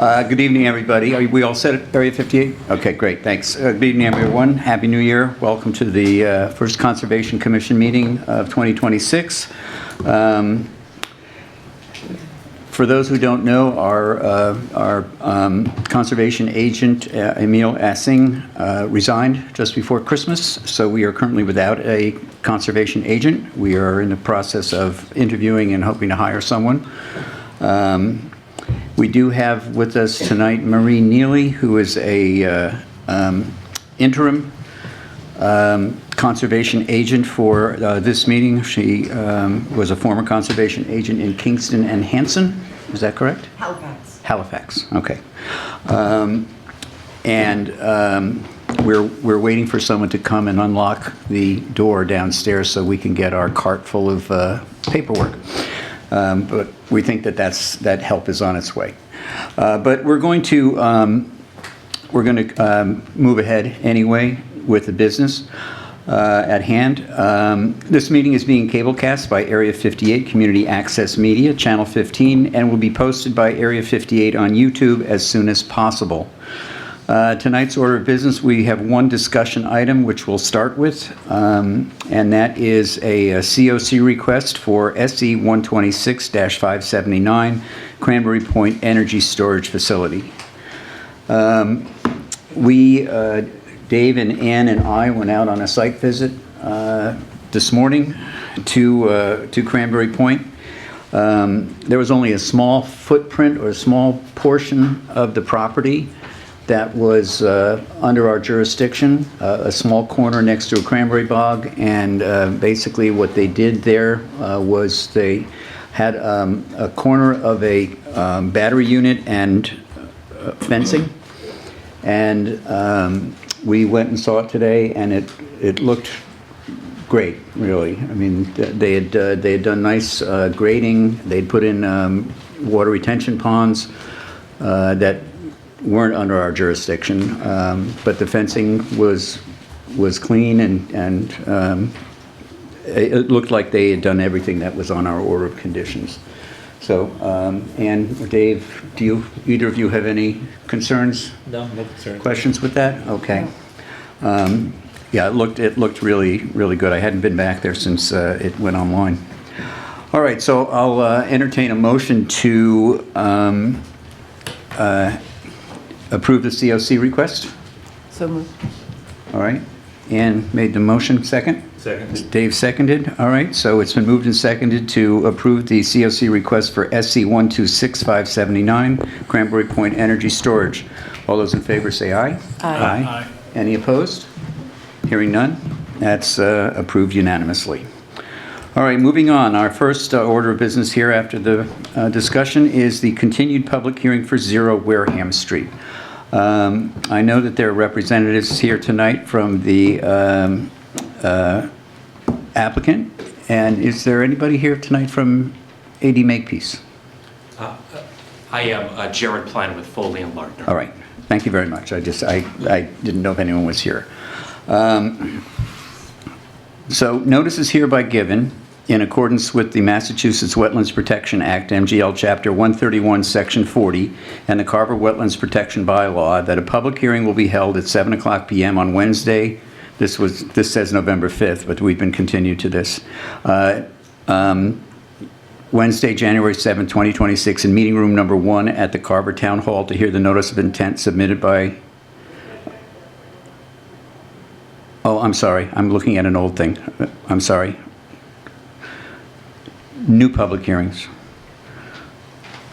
Good evening, everybody. Are we all set at Area 58? Okay, great, thanks. Good evening, everyone. Happy New Year. Welcome to the first Conservation Commission meeting of 2026. For those who don't know, our conservation agent, Emil Assing, resigned just before Christmas, so we are currently without a conservation agent. We are in the process of interviewing and hoping to hire someone. We do have with us tonight Marie Neely, who is a interim conservation agent for this meeting. She was a former conservation agent in Kingston and Hanson. Is that correct? Halifax. Halifax, okay. We're waiting for someone to come and unlock the door downstairs so we can get our cart full of paperwork. But we think that help is on its way. But we're going to move ahead anyway with the business at hand. This meeting is being cablecast by Area 58 Community Access Media, Channel 15, and will be posted by Area 58 on YouTube as soon as possible. Tonight's order of business, we have one discussion item which we'll start with, and that is a COC request for SE 126-579 Cranberry Point Energy Storage Facility. Dave and Ann and I went out on a site visit this morning to Cranberry Point. There was only a small footprint or a small portion of the property that was under our jurisdiction, a small corner next to a cranberry bog, and basically what they did there was they had a corner of a battery unit and fencing, and we went and saw it today, and it looked great, really. I mean, they had done nice grading. They'd put in water retention ponds that weren't under our jurisdiction, but the fencing was clean, and it looked like they had done everything that was on our order of conditions. So, Ann or Dave, do either of you have any concerns? No concerns. Questions with that? Okay. Yeah, it looked really, really good. I hadn't been back there since it went online. All right, so I'll entertain a motion to approve the COC request. So moved. All right. Ann made the motion. Second? Second. Dave seconded. All right. So it's been moved and seconded to approve the COC request for SC 126-579 Cranberry Point Energy Storage. All those in favor say aye. Aye. Aye. Any opposed? Hearing none. That's approved unanimously. All right, moving on. Our first order of business here after the discussion is the continued public hearing for 0 Wareham Street. I know that there are representatives here tonight from the applicant, and is there anybody here tonight from AD Makepeace? I am Jared Plan with Foley and Lardner. All right, thank you very much. I didn't know if anyone was here. So notice is hereby given in accordance with the Massachusetts Wetlands Protection Act, MGL Chapter 131, Section 40, and the Carver Wetlands Protection Bylaw, that a public hearing will be held at 7:00 p.m. on Wednesday. This says November 5th, but we've been continued to this. Wednesday, January 7, 2026, in meeting room number 1 at the Carver Town Hall to hear the notice of intent submitted by... Oh, I'm sorry. I'm looking at an old thing. I'm sorry. New public hearings.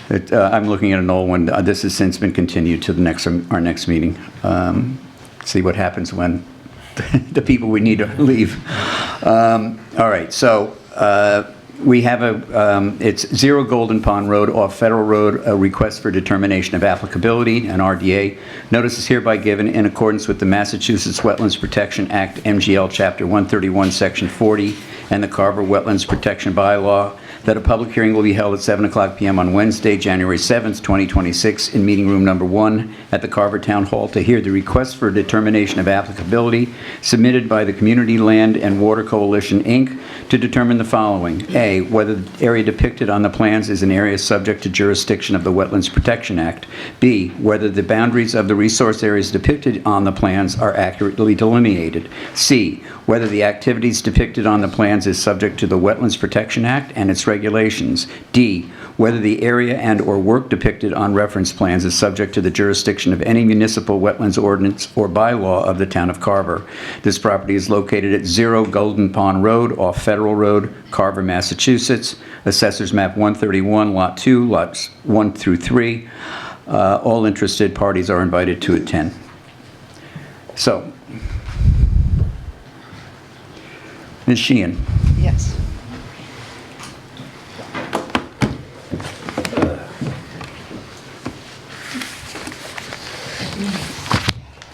I'm looking at an old one. This has since been continued to our next meeting. See what happens when the people we need to leave. All right. So we have it's 0 Golden Pond Road off Federal Road, a request for determination of applicability, an RDA. Notice is hereby given in accordance with the Massachusetts Wetlands Protection Act, MGL Chapter 131, Section 40, and the Carver Wetlands Protection Bylaw, that a public hearing will be held at 7:00 p.m. on Wednesday, January 7th, 2026, in meeting room number 1 at the Carver Town Hall to hear the request for a determination of applicability submitted by the Community Land and Water Coalition, Inc., to determine the following. A, whether the area depicted on the plans is an area subject to jurisdiction of the Wetlands Protection Act. B, whether the boundaries of the resource areas depicted on the plans are accurately delineated. C, whether the activities depicted on the plans is subject to the Wetlands Protection Act and its regulations. D, whether the area and/or work depicted on reference plans is subject to the jurisdiction of any municipal wetlands ordinance or bylaw of the town of Carver. This property is located at 0 Golden Pond Road off Federal Road, Carver, Massachusetts. Assessors Map 131, Lot 2, Lots 1 through 3. All interested parties are invited to attend. So, Ms. Sheehan. Yes.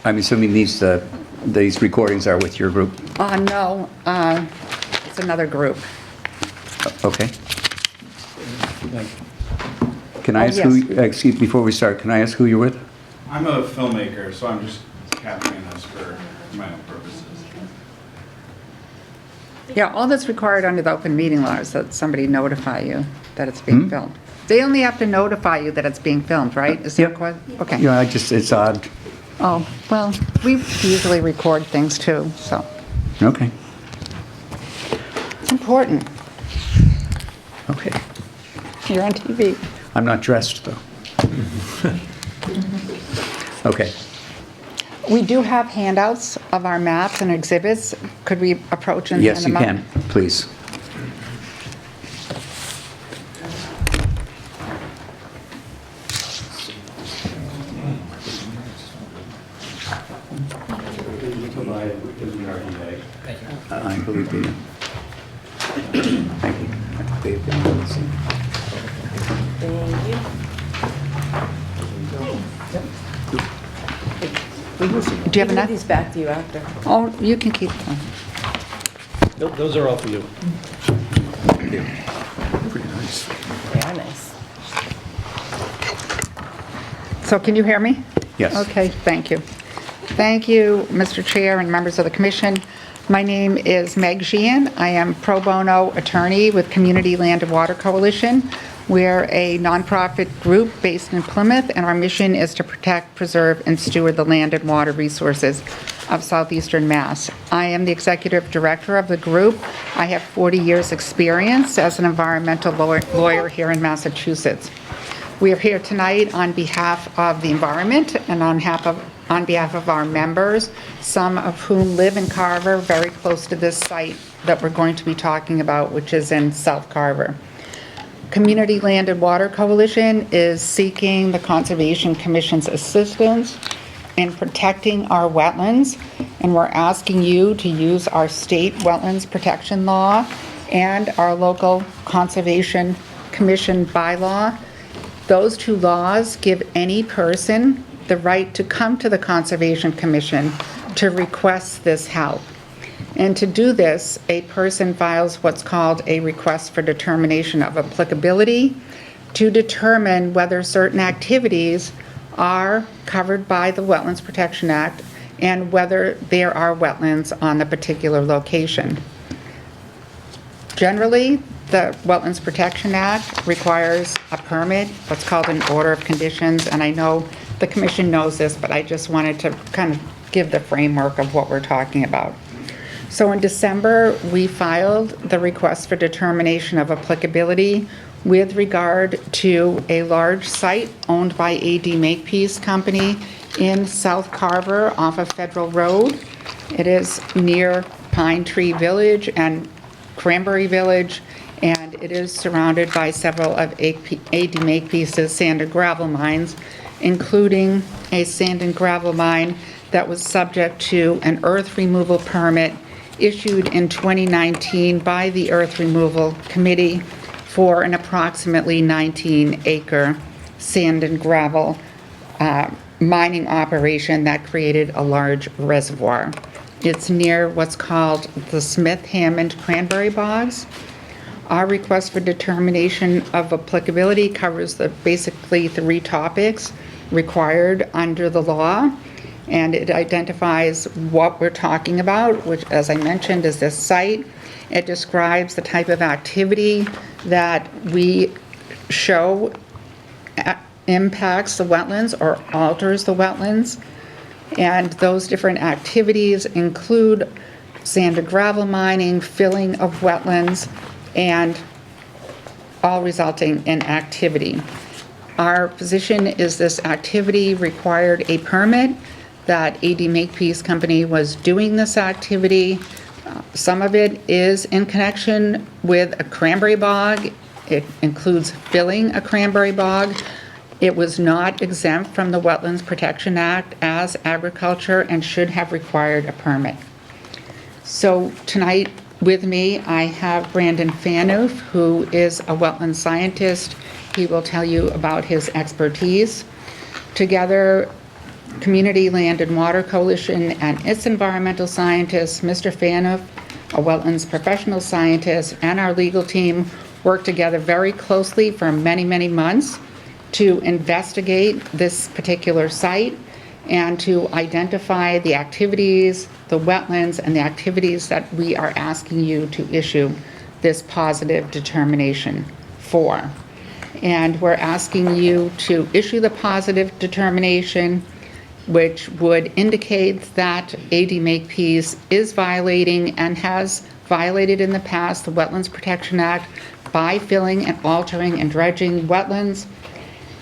I'm assuming these recordings are with your group? No, it's another group. Okay. Can I ask who, yes. excuse, before we start, can I ask who you're with? I'm a filmmaker, so I'm just capturing this for my own purposes. Yeah, all that's required under the open meeting law is that somebody notify you that it's being filmed. They only have to notify you that it's being filmed, right? Is that Yep. correct? Okay. Yeah, it's odd. Oh, well, we usually record things too, so Okay. it's important. Okay. You're on TV. I'm not dressed, though. Okay. We do have handouts of our maps and exhibits. Could we approach and hand Yes, you them out? can, please. I believe you. Thank you. I think they've been on the scene. Do you have Give enough? these back to you after. Oh, you can keep them. Nope, those are all for you. Pretty nice. They are nice. So can you hear me? Yes. Okay, thank you. Thank you, Mr. Chair and members of the commission. My name is Meg Sheehan. I am pro bono attorney with Community Land and Water Coalition. We're a nonprofit group based in Plymouth, and our mission is to protect, preserve, and steward the land and water resources of southeastern Mass. I am the executive director of the group. I have 40 years' experience as an environmental lawyer here in Massachusetts. We are here tonight on behalf of the environment and on behalf of our members, some of whom live in Carver, very close to this site that we're going to be talking about, which is in South Carver. Community Land and Water Coalition is seeking the Conservation Commission's assistance in protecting our wetlands, and we're asking you to use our state wetlands protection law and our local Conservation Commission bylaw. Those two laws give any person the right to come to the Conservation Commission to request this help. And to do this, a person files what's called a request for determination of applicability to determine whether certain activities are covered by the Wetlands Protection Act and whether there are wetlands on the particular location. Generally, the Wetlands Protection Act requires a permit, what's called an order of conditions, and I know the commission knows this, but I just wanted to kind of give the framework of what we're talking about. So in December, we filed the request for determination of applicability with regard to a large site owned by A.D. Makepeace Company in South Carver off of Federal Road. It is near Pine Tree Village and Cranberry Village, and it is surrounded by several of A.D. Makepeace's sand and gravel mines, including a sand and gravel mine that was subject to an earth removal permit issued in 2019 by the Earth Removal Committee for an approximately 19-acre sand and gravel mining operation that created a large reservoir. It's near what's called the Smith-Hammond Cranberry Bogs. Our request for determination of applicability covers basically 3 topics required under the law, and it identifies what we're talking about, which, as I mentioned, is this site. It describes the type of activity that we show impacts the wetlands or alters the wetlands, and those different activities include sand and gravel mining, filling of wetlands, and all resulting in activity. Our position is this activity required a permit, that AD Makepeace Company was doing this activity. Some of it is in connection with a cranberry bog. It includes filling a cranberry bog. It was not exempt from the Wetlands Protection Act as agriculture and should have required a permit. So tonight with me, I have Brandon Phaneuf, who is a wetland scientist. He will tell you about his expertise. Together, Community Land and Water Coalition and its environmental scientists, Mr. Phaneuf, a wetlands professional scientist, and our legal team worked together very closely for many, many months to investigate this particular site and to identify the activities, the wetlands, and the activities that we are asking you to issue this positive determination for. And we're asking you to issue the positive determination, which would indicate that AD Makepeace is violating and has violated in the past the Wetlands Protection Act by filling and altering and dredging wetlands.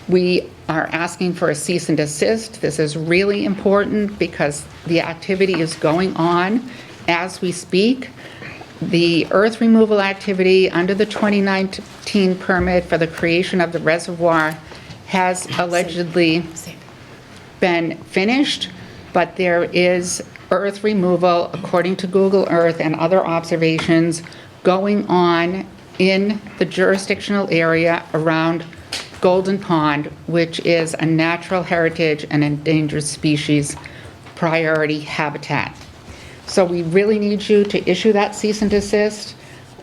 We are asking for a cease and desist. This is really important because the activity is going on as we speak. The earth removal activity under the 2019 permit for the creation of the reservoir has allegedly been finished, but there is earth removal, according to Google Earth and other observations, going on in the jurisdictional area around Golden Pond, which is a natural heritage and endangered species priority habitat. So we really need you to issue that cease and desist.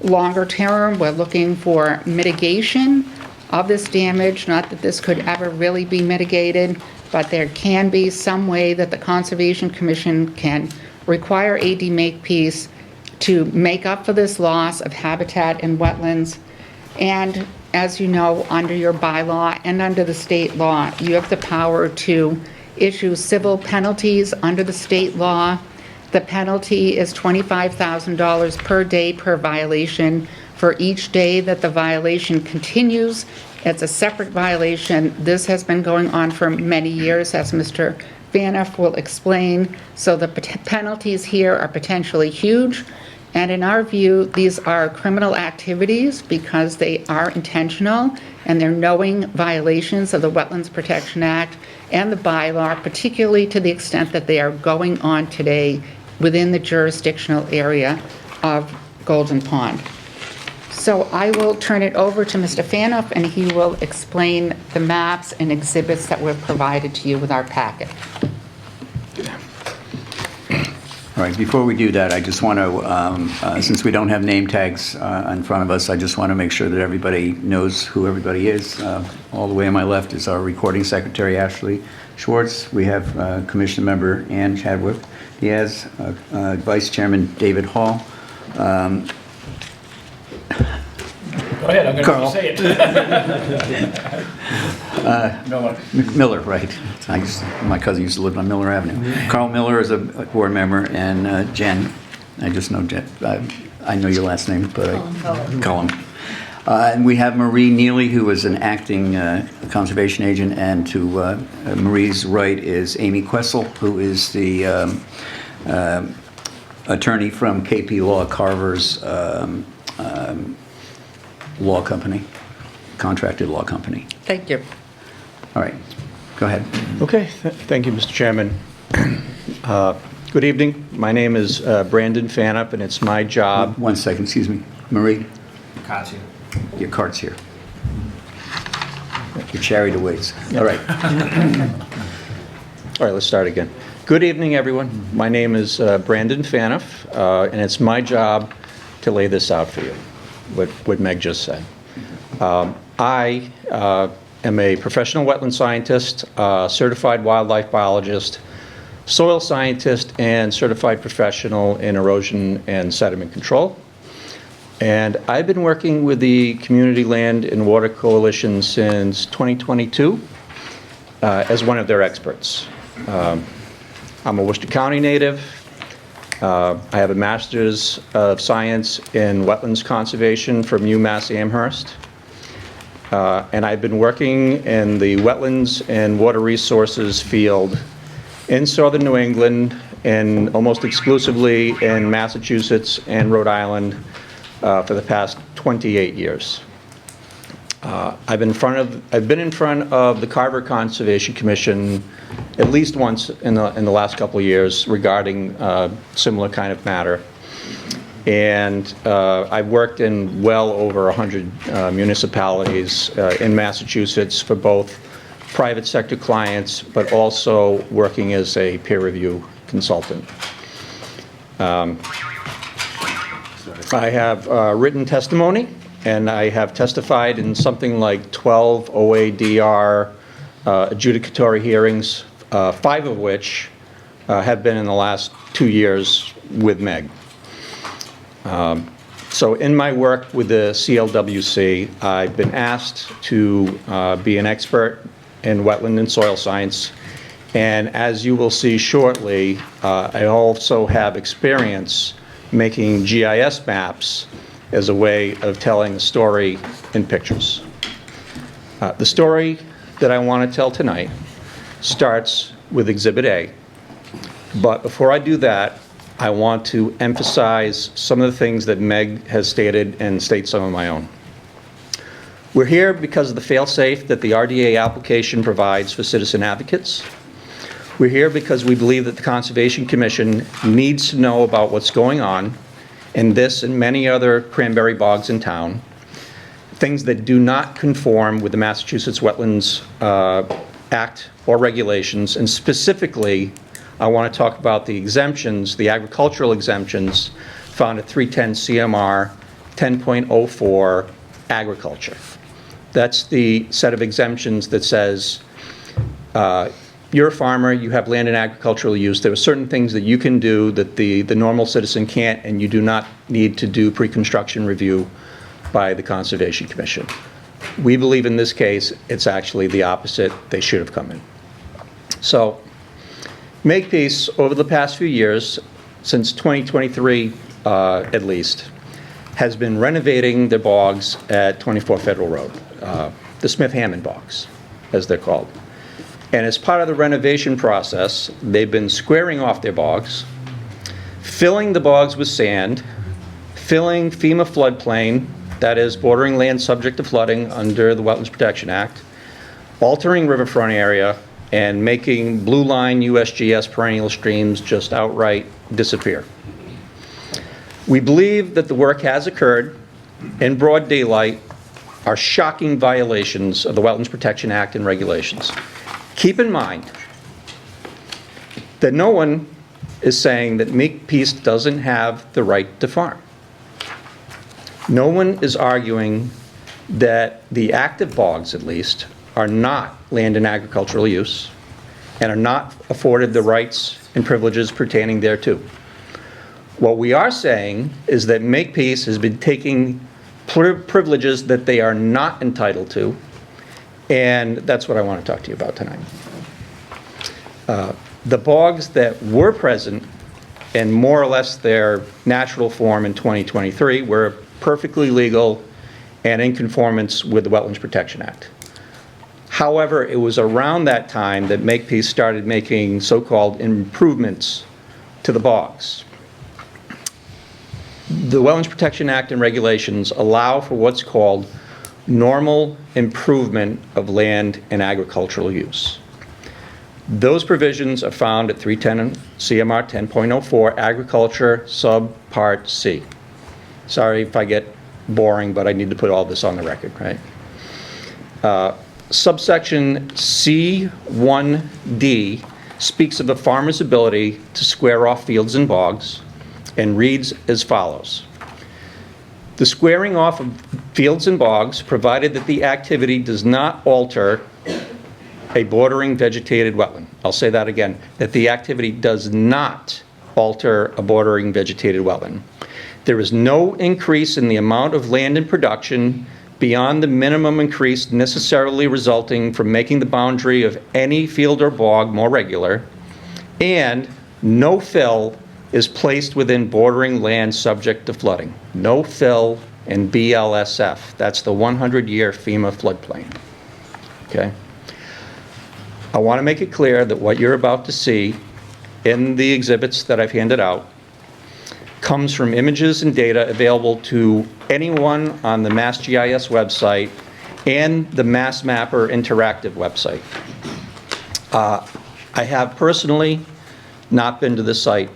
Longer term, we're looking for mitigation of this damage, not that this could ever really be mitigated, but there can be some way that the Conservation Commission can require AD Makepeace to make up for this loss of habitat and wetlands. And as you know, under your bylaw and under the state law, you have the power to issue civil penalties under the state law. The penalty is $25,000 per day per violation. For each day that the violation continues, it's a separate violation. This has been going on for many years, as Mr. Phaneuf will explain. So the penalties here are potentially huge. And in our view, these are criminal activities because they are intentional and they're knowing violations of the Wetlands Protection Act and the bylaw, particularly to the extent that they are going on today within the jurisdictional area of Golden Pond. So I will turn it over to Mr. Phaneuf, and he will explain the maps and exhibits that were provided to you with our packet. All right, before we do that, I just want to, since we don't have name tags in front of us, I just want to make sure that everybody knows who everybody is. All the way on my left is our recording secretary, Ashley Schwartz. We have Commission member Ann Chadwick Diaz, Vice Chairman David Hall. Go ahead, I'm going to Carl. say it. Miller. Miller, right. My cousin used to live on Miller Avenue. Carl Miller is a board member, and Jen, I just know Jen, I know your last name, but Cullum. And we have Marie Neely, who is an acting conservation agent, and to Marie's right is Amy Quessel, who is the attorney from KP Law, Carver's law company, contracted law company. Thank you. All right, go ahead. Okay, thank you, Mr. Chairman. Good evening. My name is Brandon Phaneuf, and it's my job. 1 second, excuse me. Marie, Katya. your cart's here. Your chariot awaits. All right. All right, let's start again. Good evening, everyone. My name is Brandon Phaneuf, and it's my job to lay this out for you. what Meg just said. I am a professional wetland scientist, certified wildlife biologist, soil scientist, and certified professional in erosion and sediment control. And I've been working with the Community Land and Water Coalition since 2022 as one of their experts. I'm a Worcester County native. I have a Master's of Science in Wetlands Conservation from UMass Amherst. And I've been working in the wetlands and water resources field in southern New England and almost exclusively in Massachusetts and Rhode Island for the past 28 years. I've been in front of the Carver Conservation Commission at least once in the last couple of years regarding similar kind of matter. And I've worked in well over 100 municipalities in Massachusetts for both private sector clients, but also working as a peer review consultant. I have written testimony, and I have testified in something like 12 OADR adjudicatory hearings, 5 of which have been in the last 2 years with Meg. So in my work with the CLWC, I've been asked to be an expert in wetland and soil science. And as you will see shortly, I also have experience making GIS maps as a way of telling a story in pictures. The story that I want to tell tonight starts with Exhibit A. But before I do that, I want to emphasize some of the things that Meg has stated and state some of my own. We're here because of the fail-safe that the RDA application provides for citizen advocates. We're here because we believe that the Conservation Commission needs to know about what's going on in this and many other cranberry bogs in town, things that do not conform with the Massachusetts Wetlands Act or regulations, and specifically, I want to talk about the exemptions, the agricultural exemptions found at 310 CMR 10.04 agriculture. That's the set of exemptions that says you're a farmer, you have land in agricultural use, there are certain things that you can do that the normal citizen can't, and you do not need to do pre-construction review by the Conservation Commission. We believe in this case it's actually the opposite. They should have come in. So Makepeace, over the past few years, since 2023 at least, has been renovating their bogs at 24 Federal Road, the Smith-Hammond bogs, as they're called. And as part of the renovation process, they've been squaring off their bogs, filling the bogs with sand, filling FEMA floodplain, that is bordering land subject to flooding under the Wetlands Protection Act, altering riverfront area, and making blue line USGS perennial streams just outright disappear. We believe that the work has occurred in broad daylight are shocking violations of the Wetlands Protection Act and regulations. Keep in mind that no one is saying that Makepeace doesn't have the right to farm. No one is arguing that the active bogs, at least, are not land in agricultural use and are not afforded the rights and privileges pertaining thereto. What we are saying is that Makepeace has been taking privileges that they are not entitled to, and that's what I want to talk to you about tonight. The bogs that were present in more or less their natural form in 2023 were perfectly legal and in conformance with the Wetlands Protection Act. However, it was around that time that Makepeace started making so-called improvements to the bogs. The Wetlands Protection Act and regulations allow for what's called normal improvement of land and agricultural use. Those provisions are found at 310 CMR 10.04 Agriculture Subpart C. Sorry if I get boring, but I need to put all this on the record, right? Subsection C1D speaks of a farmer's ability to square off fields and bogs and reads as follows. The squaring off of fields and bogs, provided that the activity does not alter a bordering vegetated wetland. I'll say that again, that the activity does not alter a bordering vegetated wetland. There is no increase in the amount of land in production beyond the minimum increase necessarily resulting from making the boundary of any field or bog more regular, and no fill is placed within bordering land subject to flooding. No fill in BLSF. That's the 100-year FEMA floodplain. Okay? I want to make it clear that what you're about to see in the exhibits that I've handed out comes from images and data available to anyone on the MassGIS website and the MassMapper interactive website. I have personally not been to the site.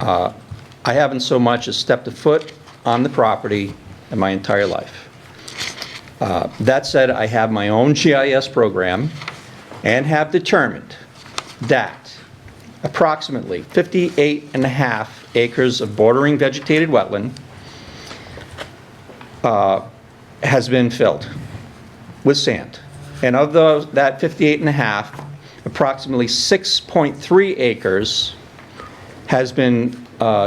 I haven't so much as stepped a foot on the property in my entire life. That said, I have my own GIS program and have determined that approximately 58.5 acres of bordering vegetated wetland has been filled with sand. And of that 58.5, approximately 6.3 acres has been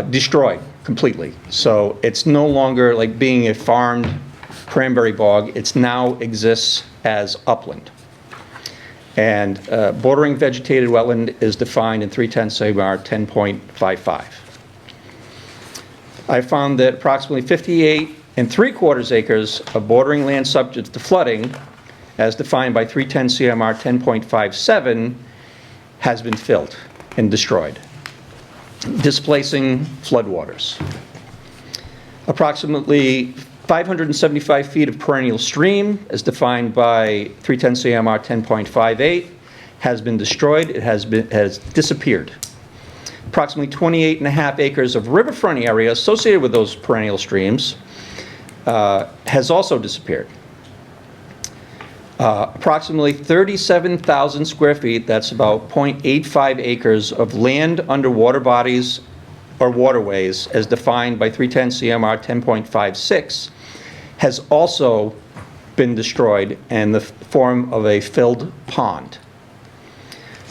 destroyed completely. So it's no longer like being a farmed cranberry bog. It now exists as upland. And bordering vegetated wetland is defined in 310 CMR 10.55. I found that approximately 58.75 acres of bordering land subject to flooding, as defined by 310 CMR 10.57, has been filled and destroyed, displacing floodwaters. Approximately 575 feet of perennial stream, as defined by 310 CMR 10.58, has been destroyed. It has disappeared. Approximately 28.5 acres of riverfront area associated with those perennial streams has also disappeared. Approximately 37,000 square feet, that's about 0.85 acres of land under water bodies or waterways, as defined by 310 CMR 10.56, has also been destroyed in the form of a filled pond.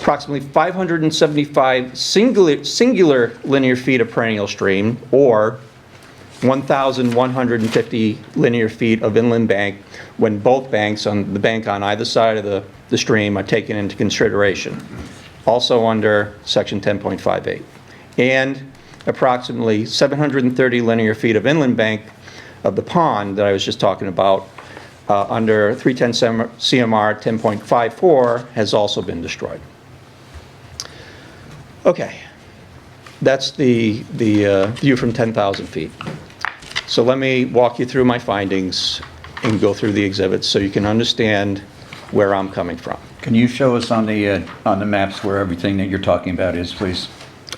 Approximately 575 singular linear feet of perennial stream, or 1,150 linear feet of inland bank, when both banks, on the bank on either side of the stream, are taken into consideration, also under section 10.58. And approximately 730 linear feet of inland bank of the pond that I was just talking about under 310 CMR 10.54 has also been destroyed. Okay, that's the view from 10,000 feet. So let me walk you through my findings and go through the exhibits so you can understand where I'm coming from. Can you show us on the maps where everything that you're talking about is, please?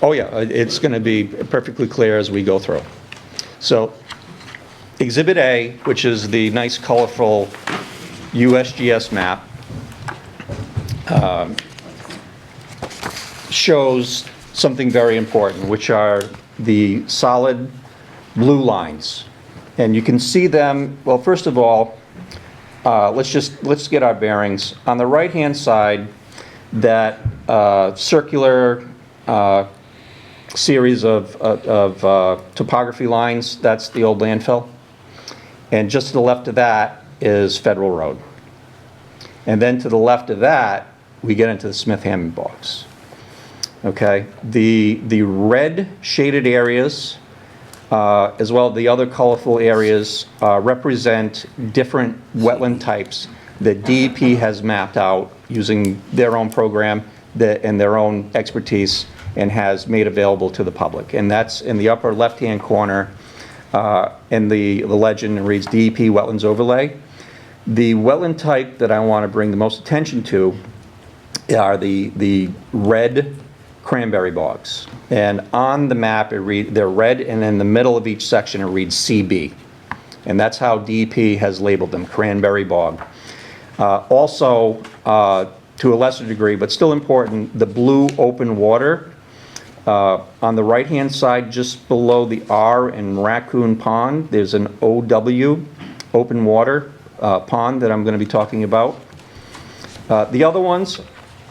Oh yeah, it's going to be perfectly clear as we go through. So Exhibit A, which is the nice colorful USGS map, shows something very important, which are the solid blue lines. And you can see them, well, first of all, let's get our bearings. On the right-hand side, that circular series of topography lines, that's the old landfill. And just to the left of that is Federal Road. And then to the left of that, we get into the Smith-Hammond bogs. Okay, the red shaded areas, as well as the other colorful areas, represent different wetland types that DEP has mapped out using their own program and their own expertise, and has made available to the public. And that's in the upper left-hand corner, and the legend reads DEP Wetlands Overlay. The wetland type that I want to bring the most attention to are the red cranberry bogs. And on the map, they're red, and in the middle of each section it reads CB. And that's how DEP has labeled them, cranberry bog. Also, to a lesser degree, but still important, the blue open water On the right-hand side, just below the R in Raccoon Pond, there's an OW, open water pond, that I'm going to be talking about. The other ones,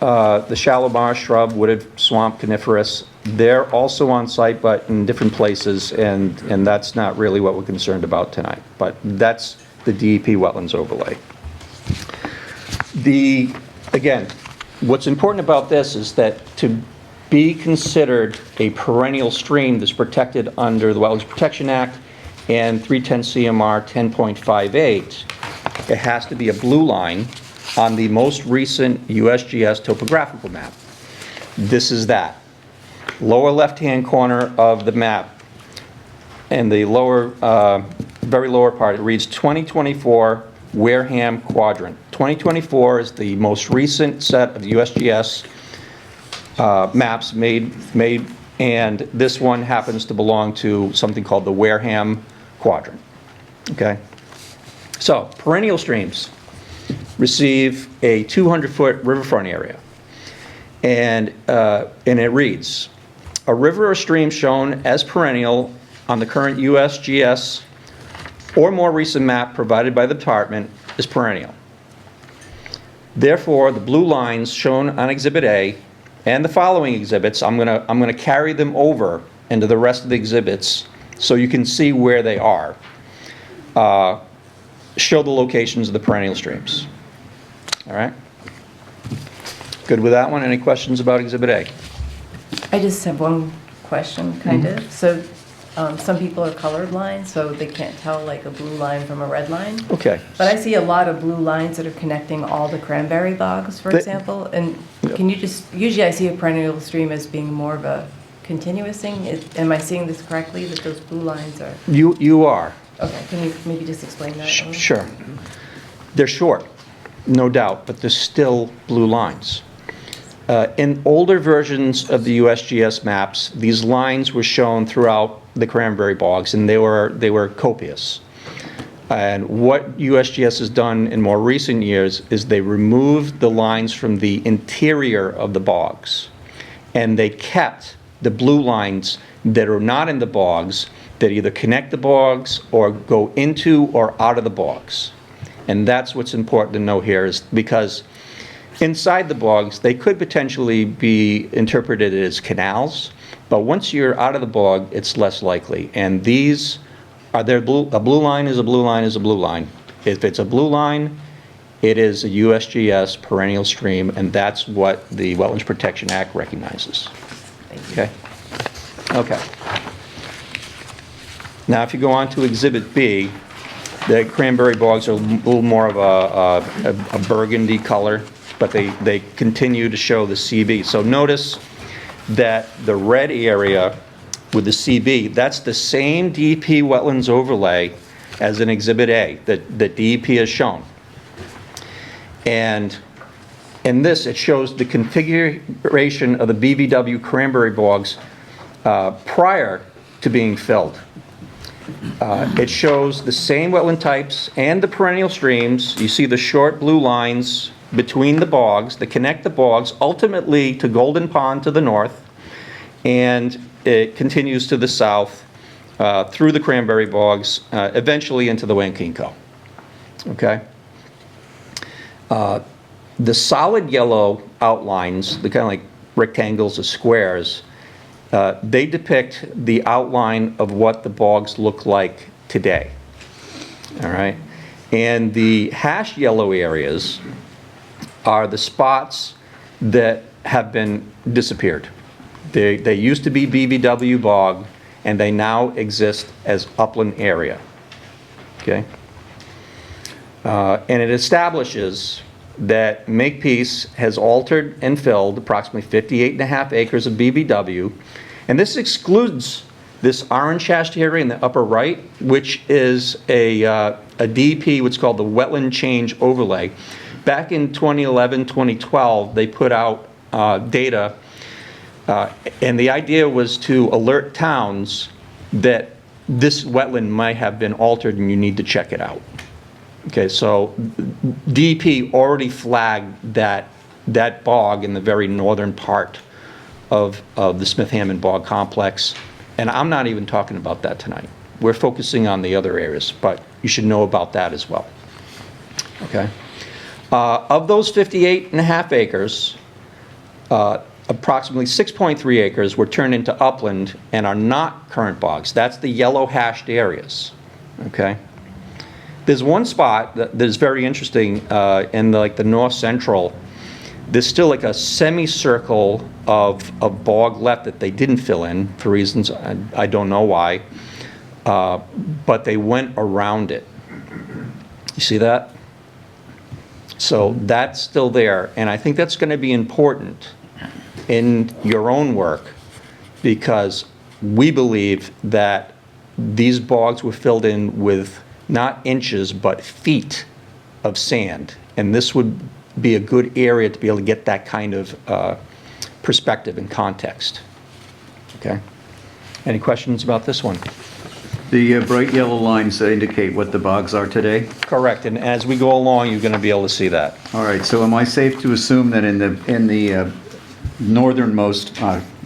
the shallow marsh, shrub, wooded, swamp, coniferous, they're also on site, but in different places, and that's not really what we're concerned about tonight. But that's the DEP wetlands overlay. Again, what's important about this is that to be considered a perennial stream that's protected under the Wetlands Protection Act and 310 CMR 10.58, it has to be a blue line on the most recent USGS topographical map. This is that. Lower left-hand corner of the map, and the lower, very lower part, it reads 2024 Wareham Quadrant. 2024 is the most recent set of USGS maps made, and this one happens to belong to something called the Wareham Quadrant. Okay? So, perennial streams receive a 200-foot riverfront area. And it reads, a river or stream shown as perennial on the current USGS or more recent map provided by the department is perennial. Therefore, the blue lines shown on Exhibit A and the following exhibits, I'm gonna carry them over into the rest of the exhibits so you can see where they are. Show the locations of the perennial streams. All right? Good with that one? Any questions about Exhibit A? I just have one question, kind of. So some people are colorblind, so they can't tell like a blue line from a red line. Okay. But I see a lot of blue lines that are connecting all the cranberry bogs, for example. And can you just, usually I see a perennial stream as being more of a continuous thing. Am I seeing this correctly, that those blue lines are? You are. Okay, can you maybe just explain that a little? Sure. They're short, no doubt, but they're still blue lines. In older versions of the USGS maps, these lines were shown throughout the cranberry bogs, and they were copious. And what USGS has done in more recent years is they removed the lines from the interior of the bogs, and they kept the blue lines that are not in the bogs, that either connect the bogs or go into or out of the bogs. And that's what's important to know here, is because inside the bogs, they could potentially be interpreted as canals, but once you're out of the bog, it's less likely. And these are a blue line is a blue line is a blue line. If it's a blue line, it is a USGS perennial stream, and that's what the Wetlands Protection Act recognizes. Okay? Okay. Now, if you go on to Exhibit B, the cranberry bogs are a little more of a burgundy color, but they continue to show the CB. So notice that the red area with the CB, that's the same DEP wetlands overlay as in Exhibit A that DEP has shown. And in this, it shows the configuration of the BVW cranberry bogs prior to being filled. It shows the same wetland types and the perennial streams. You see the short blue lines between the bogs that connect the bogs ultimately to Golden Pond to the north, and it continues to the south through the cranberry bogs, eventually into the Wankinko. Okay? The solid yellow outlines, the kind of like rectangles or squares, they depict the outline of what the bogs look like today. All right? And the hash yellow areas are the spots that have been disappeared. They used to be BVW bog, and they now exist as upland area. Okay? And it establishes that Makepeace has altered and filled approximately 58.5 acres of BVW, and this excludes this orange hashed area in the upper right, which is a DEP, what's called the Wetland Change Overlay. Back in 2011, 2012, they put out data, and the idea was to alert towns that this wetland might have been altered and you need to check it out. Okay, so DEP already flagged that bog in the very northern part of the Smith-Hammond Bog Complex, and I'm not even talking about that tonight. We're focusing on the other areas, but you should know about that as well. Okay? Of those 58.5 acres, approximately 6.3 acres were turned into upland and are not current bogs. That's the yellow hashed areas. Okay? There's one spot that is very interesting in the north central. There's still like a semicircle of bog left that they didn't fill in for reasons I don't know why, but they went around it. You see that? So that's still there, and I think that's going to be important in your own work, because we believe that these bogs were filled in with not inches but feet of sand, and this would be a good area to be able to get that kind of perspective and context. Okay? Any questions about this one? The bright yellow lines indicate what the bogs are today? Correct, and as we go along, you're going to be able to see that. All right, so am I safe to assume that in the northernmost,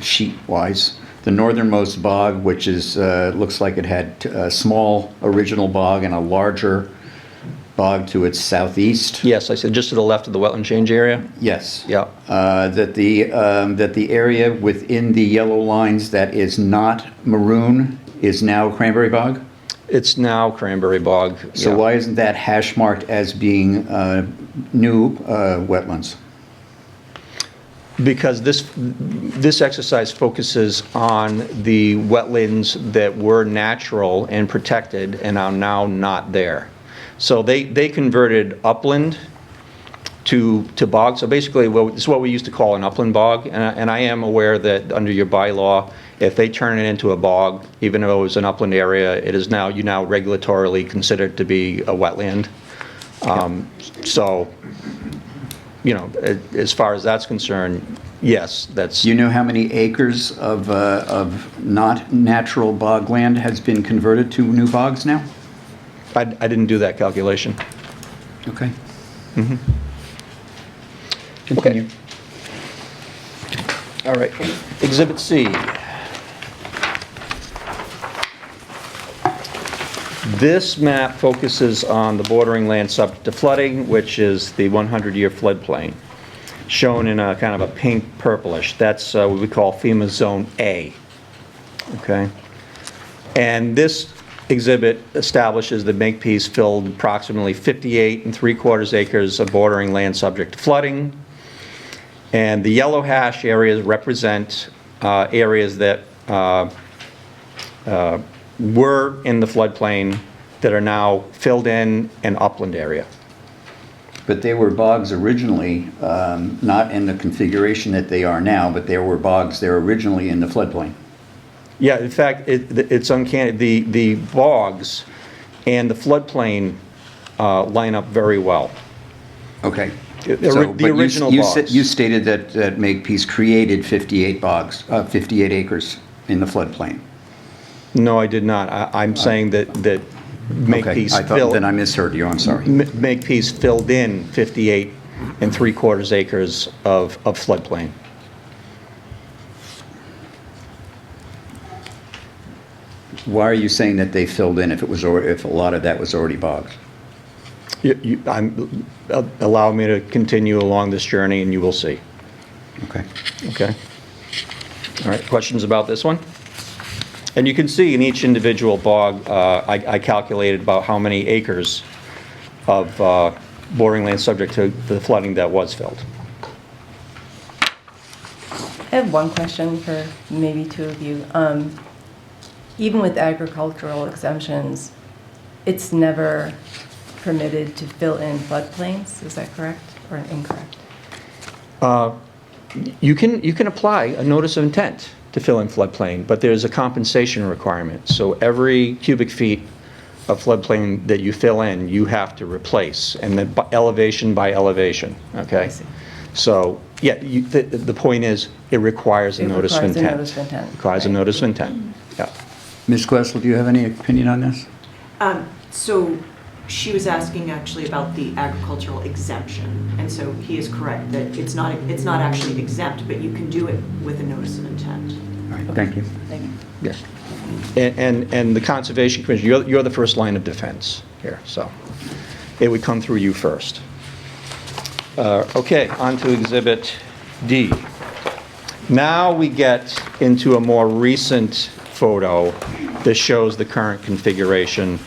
sheet-wise, the northernmost bog, which is, looks like it had a small original bog and a larger bog to its southeast? Yes, I said just to the left of the wetland change area? Yes. Yeah. That the area within the yellow lines that is not maroon is now cranberry bog? It's now cranberry bog. So yeah. why isn't that hash marked as being new wetlands? Because this exercise focuses on the wetlands that were natural and protected and are now not there. So they converted upland to bog. So basically, this is what we used to call an upland bog. And I am aware that under your bylaw, if they turn it into a bog, even though it was an upland area, it is now, you now regulatorily considered to be a wetland. So, you know, as far as that's concerned, yes, that's... Do you know how many acres of not natural bog land has been converted to new bogs now? I didn't do that calculation. Okay. Mm-hmm. Continue. All right. Exhibit C. This map focuses on the bordering land subject to flooding, which is the 100-year floodplain, shown in a kind of a pink purplish. That's what we call FEMA Zone A. Okay? And this exhibit establishes that Makepeace filled approximately 58 3/4 acres of bordering land subject to flooding. And the yellow hash areas represent areas that were in the floodplain that are now filled in an upland area. But they were bogs originally, not in the configuration that they are now, but there were bogs there originally in the floodplain. Yeah, in fact, it's uncanny. The bogs and the floodplain line up very well. Okay. The original bogs. You stated that Makepeace created 58 bogs, 58 acres in the floodplain. No, I did not. I'm saying that Makepeace Okay, I thought, then I misheard you, I'm sorry. Makepeace filled in 58 3/4 acres of floodplain. Why are you saying that they filled in if if a lot of that was already bogs? Allow me to continue along this journey and you will see. Okay. Okay. All right, questions about this one? And you can see in each individual bog, I calculated about how many acres of bordering land subject to the flooding that was filled. I have one question for maybe two of you. Even with agricultural exemptions, it's never permitted to fill in floodplains, is that correct or incorrect? You can apply a notice of intent to fill in floodplain, but there's a compensation requirement. So every cubic feet of floodplain that you fill in, you have to replace, and then elevation by elevation, okay? I see. So, yeah, the point is, it requires a notice of intent. It requires a notice of intent. Requires a Right. notice of intent, yeah. Ms. Questle, do you have any opinion on this? So She was asking actually about the agricultural exemption, and so he is correct that it's not actually exempt, but you can do it with a notice of intent. All right, thank you. Thank you. Yes. And the Conservation Commission, you're the first line of defense here, so it would come through you first. Okay, on to Exhibit D. Now we get into a more recent photo that shows the current configuration.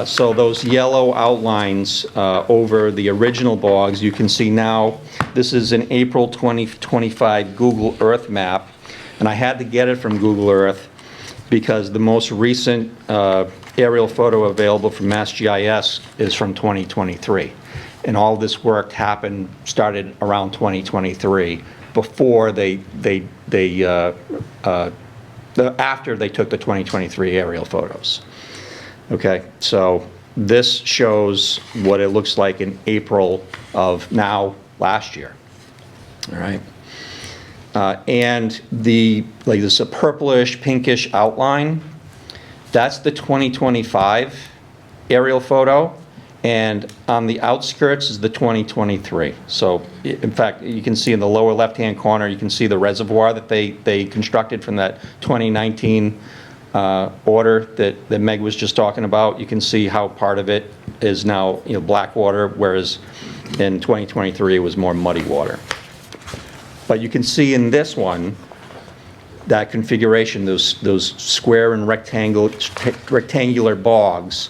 So those yellow outlines over the original bogs, you can see now, this is an April 2025 Google Earth map, and I had to get it from Google Earth because the most recent aerial photo available from MassGIS is from 2023. And all this work started around 2023, before after they took the 2023 aerial photos. Okay, so this shows what it looks like in April of last year. All right. And this a purplish, pinkish outline, that's the 2025 aerial photo, and on the outskirts is the 2023. So, in fact, you can see in the lower left-hand corner, you can see the reservoir that they constructed from that 2019 order that Meg was just talking about. You can see how part of it is now black water, whereas in 2023 it was more muddy water. But you can see in this one, that configuration, those square and rectangular bogs,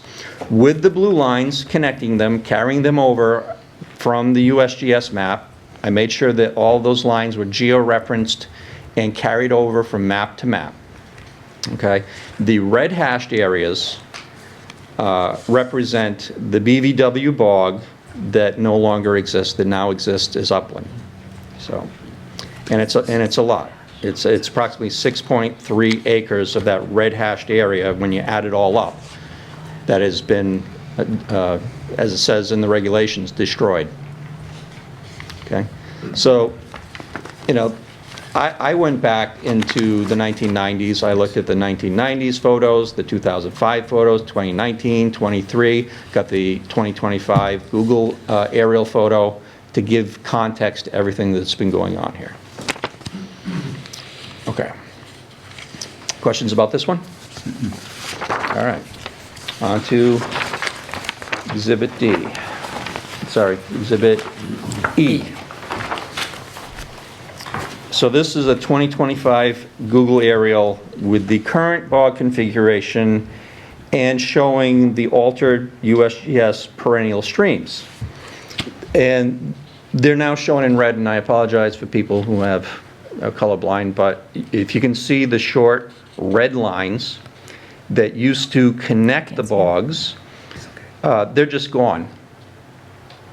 with the blue lines connecting them, carrying them over from the USGS map. I made sure that all those lines were geo-referenced and carried over from map to map. Okay, the red hashed areas represent the BVW bog that no longer exists, that now exists as upland. So, and it's a lot. It's approximately 6.3 acres of that red hashed area when you add it all up. That has been, as it says in the regulations, destroyed. Okay, so I went back into the 1990s. I looked at the 1990s photos, the 2005 photos, 2019, 23, got the 2025 Google aerial photo to give context to everything that's been going on here. Okay. Questions about this one? All right. On to Exhibit D. Sorry, Exhibit E. So this is a 2025 Google aerial with the current bog configuration and showing the altered USGS perennial streams. And they're now shown in red, and I apologize for people who are colorblind, but if you can see the short red lines that used to connect the bogs, they're just gone.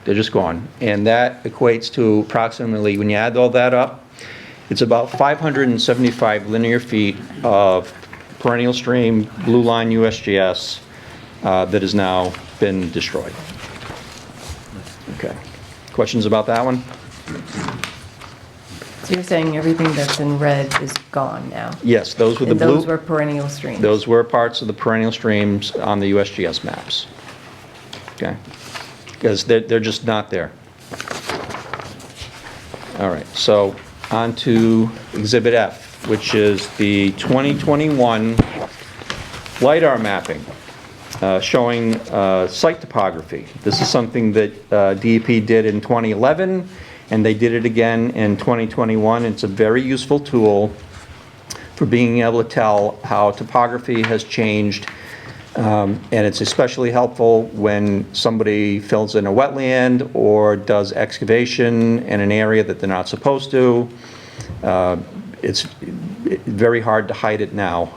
They're just gone. And that equates to approximately, when you add all that up, it's about 575 linear feet of perennial stream, blue line USGS that has now been destroyed. Okay. Questions about that one? So you're saying everything that's in red is gone now? Yes, those were the And blue. those were perennial streams? Those were parts of the perennial streams on the USGS maps. Okay? Because they're just not there. All right, so on to Exhibit F, which is the 2021 LiDAR mapping, showing site topography. This is something that DEP did in 2011, and they did it again in 2021. It's a very useful tool for being able to tell how topography has changed, and it's especially helpful when somebody fills in a wetland or does excavation in an area that they're not supposed to. It's very hard to hide it now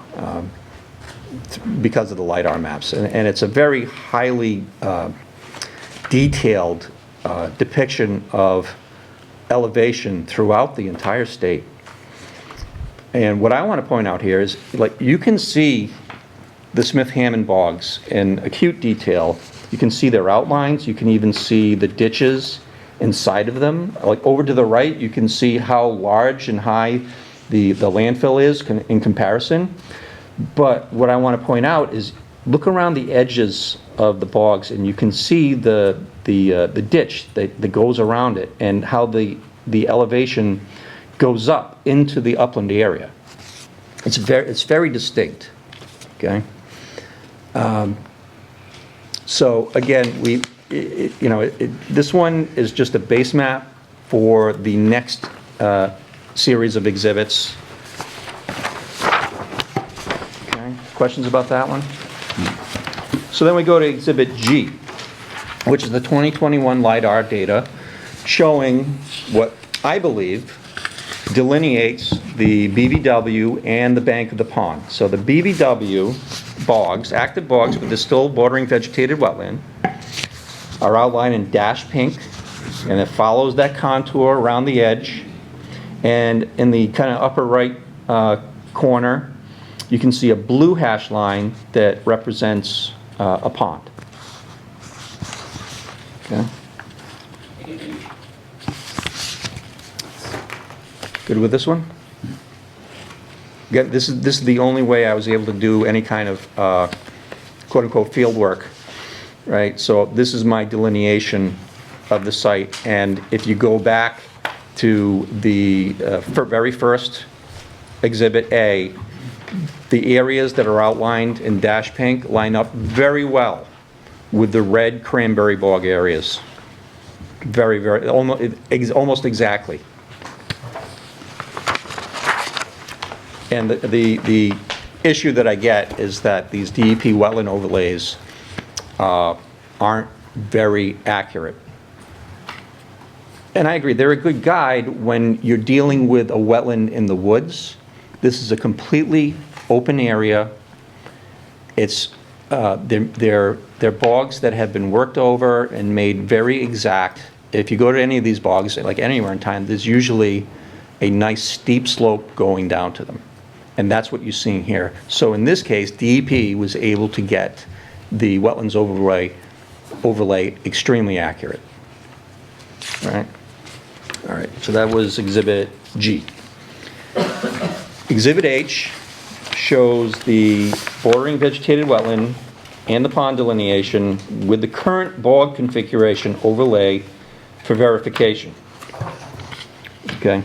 because of the LiDAR maps, and it's a very highly detailed depiction of elevation throughout the entire state. And what I want to point out here is, like, you can see the Smith-Hammond bogs in acute detail. You can see their outlines. You can even see the ditches inside of them. Like over to the right, you can see how large and high the landfill is in comparison. But what I want to point out is look around the edges of the bogs, and you can see the ditch that goes around it, and how the elevation goes up into the upland area. It's very distinct, okay? So again, this one is just a base map for the next series of exhibits. Okay, questions about that one? So then we go to Exhibit G, which is the 2021 LiDAR data showing what I believe delineates the BVW and the bank of the pond. So the BVW bogs, active bogs with the still bordering vegetated wetland, are outlined in dash pink, and it follows that contour around the edge. And in the kind of upper right corner, you can see a blue hash line that represents a pond. Okay. Good with this one? Again, this is the only way I was able to do any kind of quote-unquote field work, right? So this is my delineation of the site, and if you go back to the very first Exhibit A, the areas that are outlined in dash pink line up very well with the red cranberry bog areas. Very, almost exactly. And the issue that I get is that these DEP wetland overlays aren't very accurate. And I agree, they're a good guide when you're dealing with a wetland in the woods. This is a completely open area. It's they're bogs that have been worked over and made very exact. If you go to any of these bogs, like anywhere in time, there's usually a nice steep slope going down to them. And that's what you're seeing here. So in this case, DEP was able to get the wetlands overlay extremely accurate. All right? All right, so that was Exhibit G. Exhibit H shows the bordering vegetated wetland and the pond delineation with the current bog configuration overlay for verification. Okay.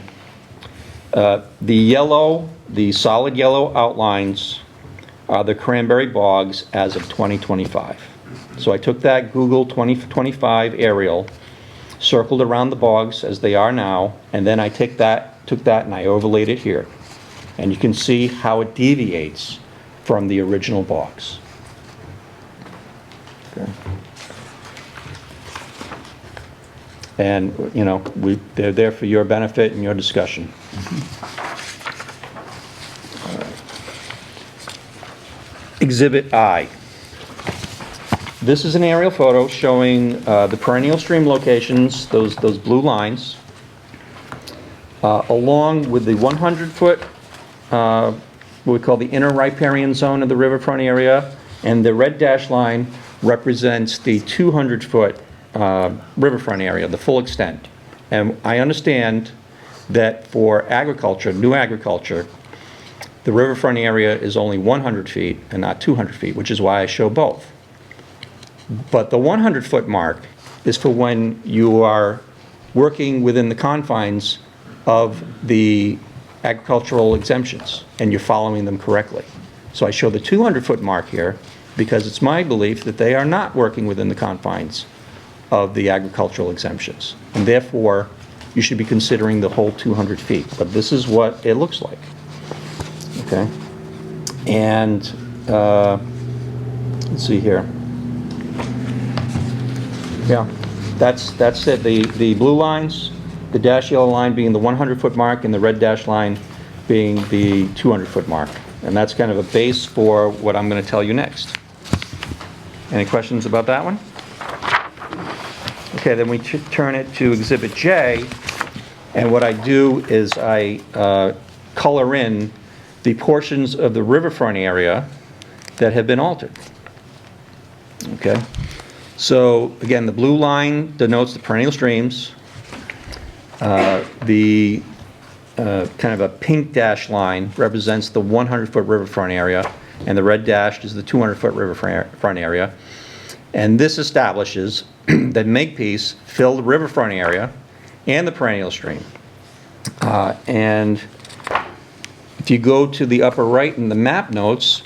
The yellow, the solid yellow outlines are the cranberry bogs as of 2025. So I took that Google 2025 aerial, circled around the bogs as they are now, and then I took that and I overlaid it here. And you can see how it deviates from the original bogs. Okay. And, you know, they're there for your benefit and your discussion. All right. Exhibit I. This is an aerial photo showing the perennial stream locations, those blue lines, along with the 100-foot, what we call the inner riparian zone of the riverfront area, and the red dash line represents the 200-foot riverfront area, the full extent. And I understand that for agriculture, new agriculture, the riverfront area is only 100 feet and not 200 feet, which is why I show both. But the 100-foot mark is for when you are working within the confines of the agricultural exemptions and you're following them correctly. So I show the 200-foot mark here because it's my belief that they are not working within the confines of the agricultural exemptions. And therefore, you should be considering the whole 200 feet. But this is what it looks like. Okay? And let's see here. Yeah, that's it. The blue lines, the dash yellow line being the 100-foot mark and the red dash line being the 200-foot mark. And that's kind of a base for what I'm going to tell you next. Any questions about that one? Okay, then we turn it to Exhibit J, and what I do is I color in the portions of the riverfront area that have been altered. Okay, so again, the blue line denotes the perennial streams. The kind of a pink dash line represents the 100-foot riverfront area, and the red dashed is the 200-foot riverfront area. And this establishes that Makepeace filled the riverfront area and the perennial stream. And if you go to the upper right in the map notes,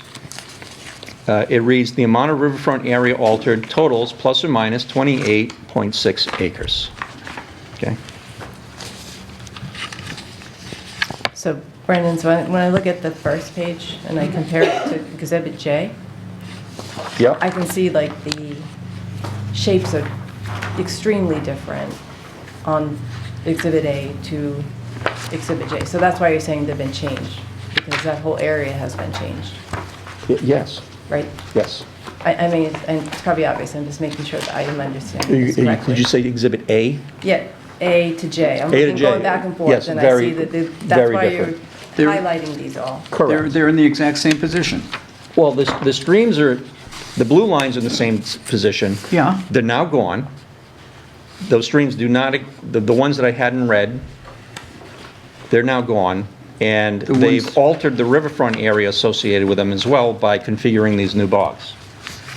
it reads, the amount of riverfront area altered totals plus or minus 28.6 acres. Okay? So Brendan, so when I look at the first page and I compare it to Exhibit J, Yep. I can see like the shapes are extremely different on Exhibit A to Exhibit J. So that's why you're saying they've been changed, because that whole area has been changed, Yes, right? yes. I mean, and it's probably obvious, I'm just making sure that I am understanding this correctly. Did you say Exhibit A? Yeah, A to J. I'm A to looking J. going back and forth, Yes, and I very- see that that's very why you're different. They're- highlighting these all. Correct. They're in the exact same position. Well, the streams are, the blue lines are in the same position. Yeah. They're now gone. Those streams do not, the ones that I had in red, they're now gone. And The they've ones- altered the riverfront area associated with them as well by configuring these new bogs.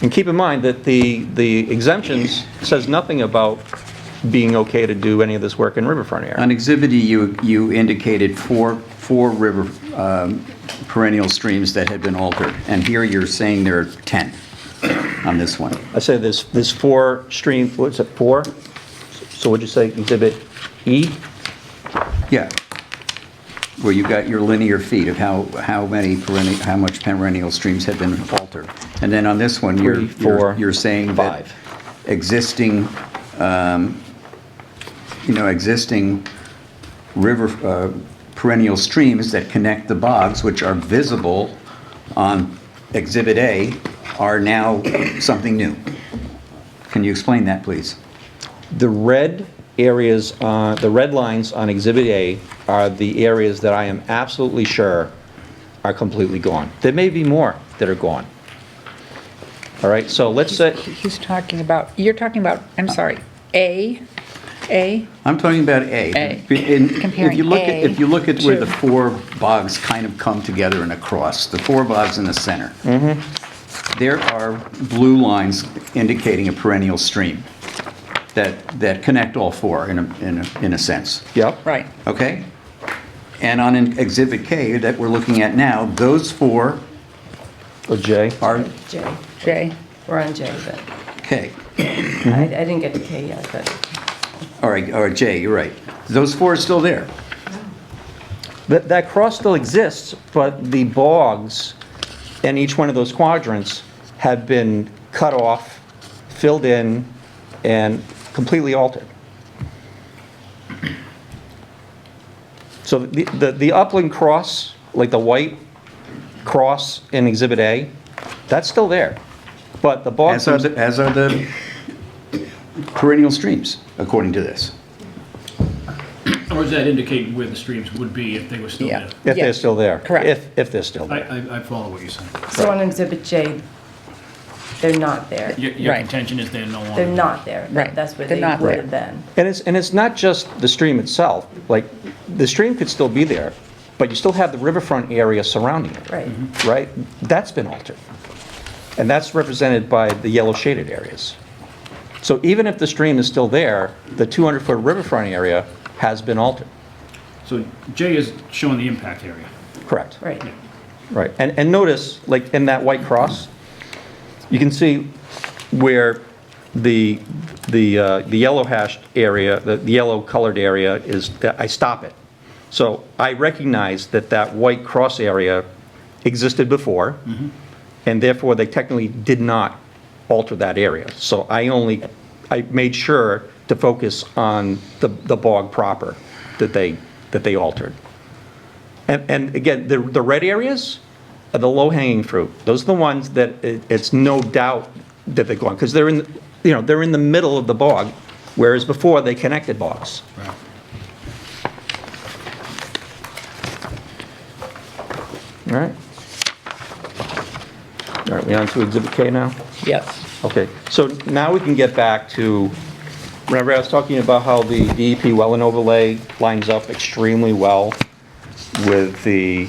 And keep in mind that the exemptions says nothing about being okay to do any of this work in riverfront area. On Exhibit E, you indicated four river perennial streams that had been altered, and here you're saying there are 10 on this one. I said there's 4 stream, what's it, 4? So what'd you say, Exhibit E? Yeah. Where you got your linear feet of how much perennial streams have been altered. And then on this one, 3, 4, you're saying that 5. existing, existing river perennial streams that connect the bogs, which are visible on Exhibit A, are now something new. Can you explain that, please? The red areas, the red lines on Exhibit A are the areas that I am absolutely sure are completely gone. There may be more that are gone. All right, so let's say, He's talking about, you're talking about, I'm sorry, A? I'm talking about A. A. If Comparing you look at where to- the 4 bogs kind of come together and across, the 4 bogs in the center, there are blue lines indicating a perennial stream that connect all 4 in a sense. yep, Right. Okay? And on Exhibit K that we're looking at now, those 4 or J. are J. J. We're on J, but K. I didn't get to K yet, but. All right, J, you're right. Those 4 are still there. That cross still exists, but the bogs in each one of those quadrants have been cut off, filled in, and completely altered. So the upland cross, like the white cross in Exhibit A, that's still there. But the bogs, As are the perennial streams, according to this. Or does that indicate where the streams would be if they were still Yeah. there? if they're still there. Correct. If they're still there. I follow what you're saying. So on Exhibit J, they're not there. Your Right. contention is they're no longer. They're not there. Right. That's where They're they not would there. have been. And it's not just the stream itself. Like, the stream could still be there, but you still have the riverfront area surrounding it. Right. Right? That's been altered. And that's represented by the yellow shaded areas. So even if the stream is still there, the 200-foot riverfront area has been altered. So J is showing the impact area. Correct. Right. Right. And notice, like in that white cross, you can see where the yellow hashed area, the yellow colored area is, I stop it. So I recognize that that white cross area existed before, and therefore they technically did not alter that area. So I made sure to focus on the bog proper that they altered. And again, the red areas are the low-hanging fruit. Those are the ones that it's no doubt that they're gone, because they're in the middle of the bog, whereas before they connected bogs. Right. All right. All right, we on to Exhibit K now? Yes. Okay, so now we can get back to, remember I was talking about how the DEP well and overlay lines up extremely well with the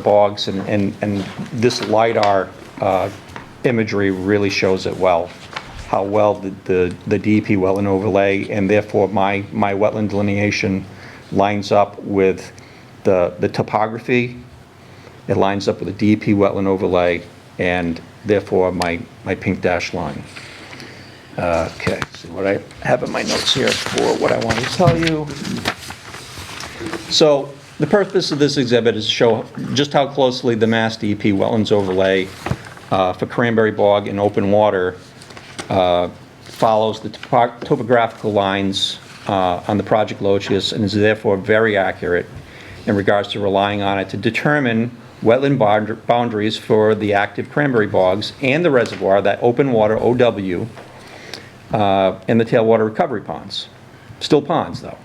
bogs, and this LiDAR imagery really shows it well, how well the DEP wetland overlay, and therefore my wetland delineation lines up with the topography. It lines up with the DEP wetland overlay, and therefore my pink dash line. Okay, see what I have in my notes here for what I want to tell you. So the purpose of this exhibit is to show just how closely the Mass DEP wetlands overlay for cranberry bog and open water follows the topographical lines on the project locus, and is therefore very accurate in regards to relying on it to determine wetland boundaries for the active cranberry bogs and the reservoir, that open water OW, and the tailwater recovery ponds. Still ponds, though.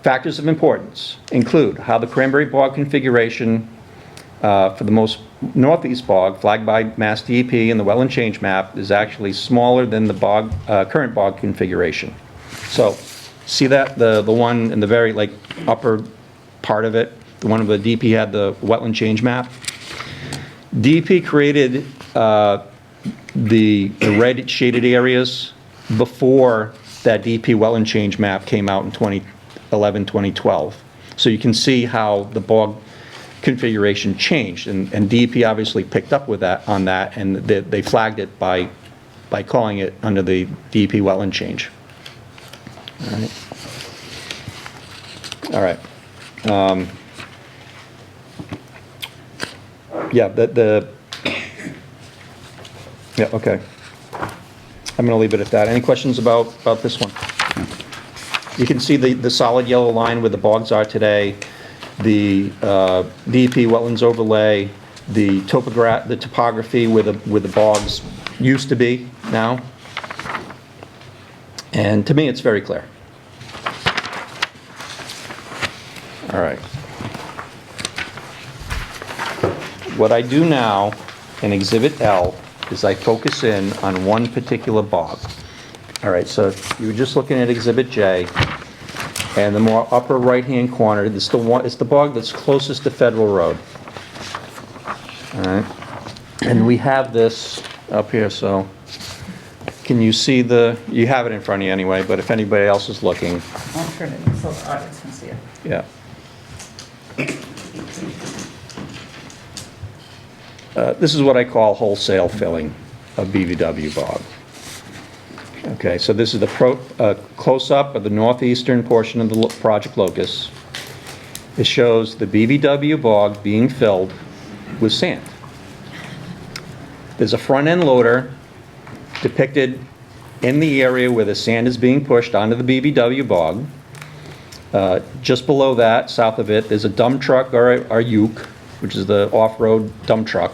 Factors of importance include how the cranberry bog configuration for the most northeast bog, flagged by Mass DEP in the wetland change map, is actually smaller than the bog, current bog configuration. So, see that? The one in the very upper part of it, the one where the DEP had the wetland change map? DEP created the red shaded areas before that DEP wetland change map came out in 2011, 2012. So you can see how the bog configuration changed, and DEP obviously picked up with that on that, and they flagged it by calling it under the DEP wetland change. All right. Yeah, yeah, okay. I'm going to leave it at that. Any questions about this one? You can see the solid yellow line where the bogs are today, the DEP wetlands overlay, the topography where the bogs used to be now. And to me, it's very clear. All right. What I do now in Exhibit L is I focus in on one particular bog. All right, so you were just looking at Exhibit J, and the more upper right-hand corner, it's the bog that's closest to Federal Road. All right, and we have this up here, so can you see you have it in front of you anyway, but if anybody else is looking. I'll turn it in so the audience can see it. Yeah. This is what I call wholesale filling of BVW bog. Okay, so this is the close-up of the northeastern portion of the project locus. It shows the BVW bog being filled with sand. There's a front-end loader depicted in the area where the sand is being pushed onto the BVW bog. Just below that, south of it, there's a dump truck or a uke, which is the off-road dump truck.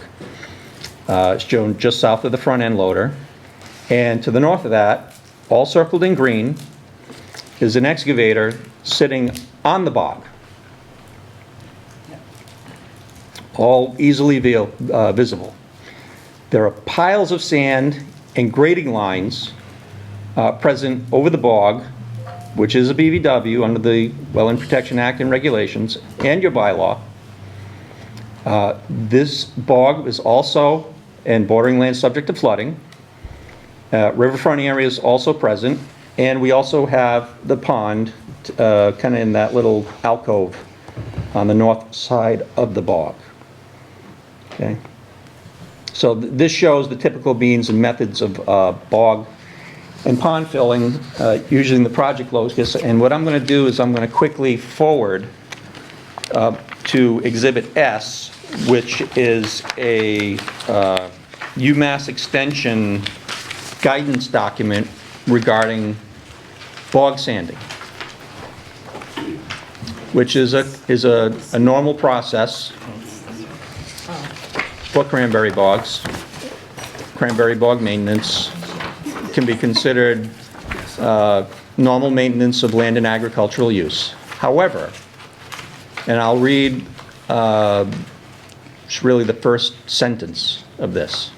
It's shown just south of the front-end loader. And to the north of that, all circled in green, is an excavator sitting on the bog. All easily visible. There are piles of sand and grading lines present over the bog, which is a BVW under the Wetland Protection Act and regulations, and your bylaw. This bog is also and bordering land subject to flooding. Riverfront areas also present, and we also have the pond kind of in that little alcove on the north side of the bog. Okay, so this shows the typical means and methods of bog and pond filling using the project locus. And what I'm going to do is I'm going to quickly forward to Exhibit S, which is a UMass Extension guidance document regarding bog sanding, which is a normal process for cranberry bogs. Cranberry bog maintenance can be considered normal maintenance of land and agricultural use. However, and I'll read really the first sentence of this.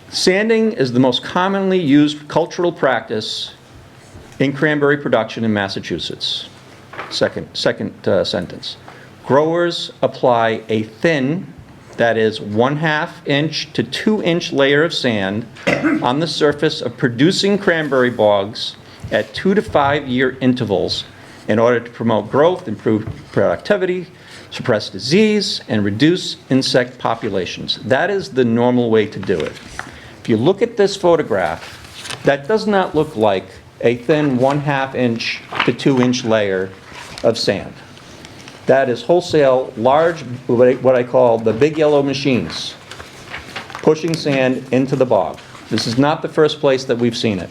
Sanding is the most commonly used cultural practice in cranberry production in Massachusetts. second sentence. Growers apply a thin, that is 1/2 inch to 2-inch layer of sand on the surface of producing cranberry bogs at 2 to 5 year intervals in order to promote growth, improve productivity, suppress disease, and reduce insect populations. That is the normal way to do it. If you look at this photograph, that does not look like a thin 1/2 inch to 2-inch layer of sand. That is wholesale, large, what I call the big yellow machines, pushing sand into the bog. This is not the first place that we've seen it.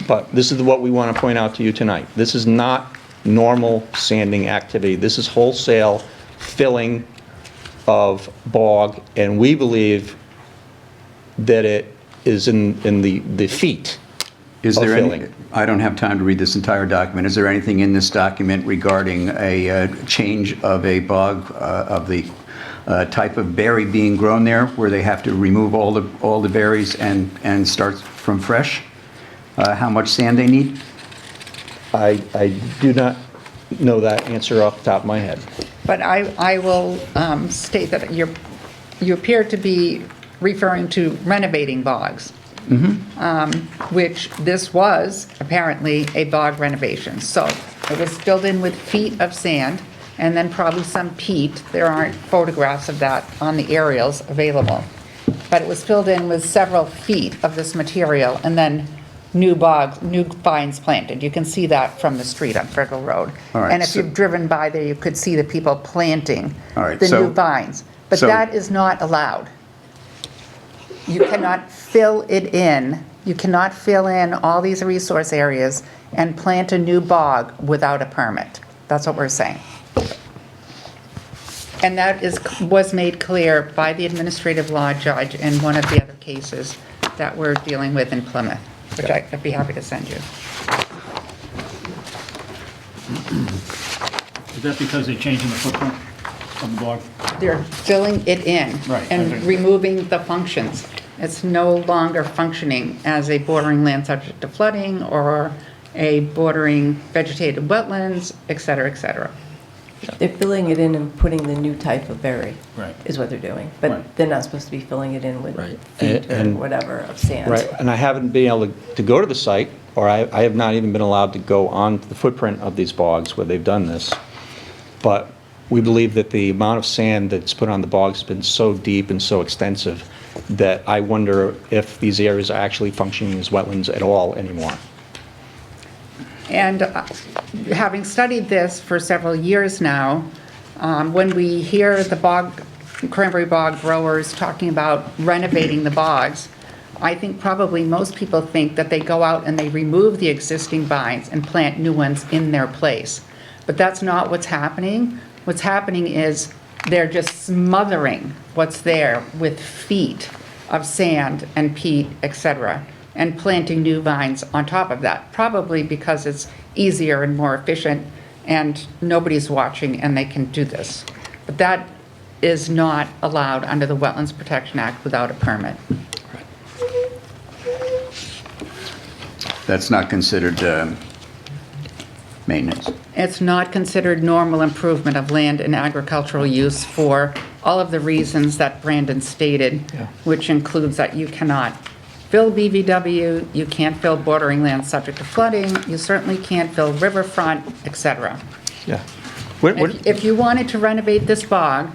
But this is what we want to point out to you tonight. This is not normal sanding activity. This is wholesale filling of bog, and we believe that it is in the feet Is of there any, filling. I don't have time to read this entire document. Is there anything in this document regarding a change of a bog, of the type of berry being grown there, where they have to remove all the berries and start from fresh? How much sand they need? I do not know that answer off the top of my head. But I will state that you appear to be referring to renovating bogs, which this was apparently a bog renovation. So it was filled in with feet of sand and then probably some peat. There aren't photographs of that on the aerials available. But it was filled in with several feet of this material and then new vines planted. You can see that from the street on Federal Road. All right, And if so- you've driven by there, you could see the people planting All right, the so- new vines. But so- that is not allowed. You cannot fill it in. You cannot fill in all these resource areas and plant a new bog without a permit. That's what we're saying. And that was made clear by the administrative law judge in one of the other cases that we're dealing with in Plymouth, which I'd be happy to send you. Is that because they're changing the footprint of the bog? They're filling it in Right, and okay. removing the functions. It's no longer functioning as a bordering land subject to flooding or a bordering vegetated wetlands, et cetera, et cetera. They're filling it in and putting the new type of berry. Right. Is what they're doing. Right. But they're not supposed to be filling it in with Right. feet or And- whatever of sand. Right, and I haven't been able to go to the site, or I have not even been allowed to go on the footprint of these bogs where they've done this. But we believe that the amount of sand that's put on the bogs has been so deep and so extensive that I wonder if these areas are actually functioning as wetlands at all anymore. And having studied this for several years now, when we hear the cranberry bog growers talking about renovating the bogs, I think probably most people think that they go out and they remove the existing vines and plant new ones in their place. But that's not what's happening. What's happening is they're just smothering what's there with feet of sand and peat, et cetera, and planting new vines on top of that, probably because it's easier and more efficient and nobody's watching and they can do this. But that is not allowed under the Wetlands Protection Act without a permit. That's not considered maintenance. It's not considered normal improvement of land and agricultural use for all of the reasons that Brandon stated, which includes that you cannot fill BVW, you can't fill bordering land subject to flooding, you certainly can't fill riverfront, et cetera. Yeah. If you wanted to renovate this bog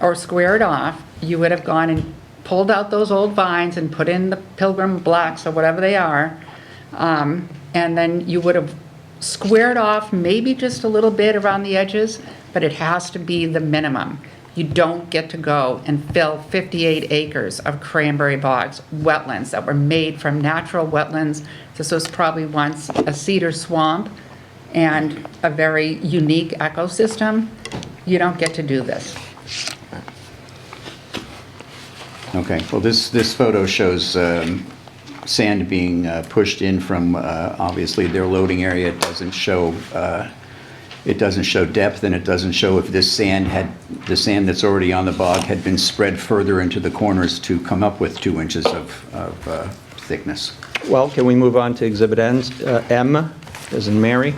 or square it off, you would have gone and pulled out those old vines and put in the pilgrim blacks or whatever they are, and then you would have squared off maybe just a little bit around the edges, but it has to be the minimum. You don't get to go and fill 58 acres of cranberry bogs, wetlands that were made from natural wetlands. This was probably once a cedar swamp and a very unique ecosystem. You don't get to do this. Okay, well, this photo shows sand being pushed in from, obviously, their loading area. It doesn't show depth, and it doesn't show if the sand that's already on the bog had been spread further into the corners to come up with 2 inches of thickness. Well, can we move on to Exhibit M, as in Mary?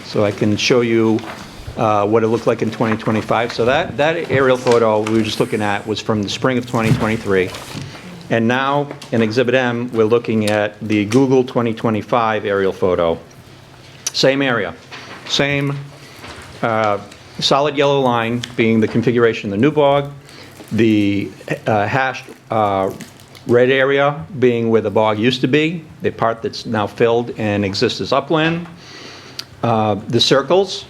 So I can show you what it looked like in 2025. So that aerial photo we were just looking at was from the spring of 2023. And now, in Exhibit M, we're looking at the Google 2025 aerial photo. Same area, same solid yellow line being the configuration of the new bog, the hashed red area being where the bog used to be, the part that's now filled and exists as upland. The circles,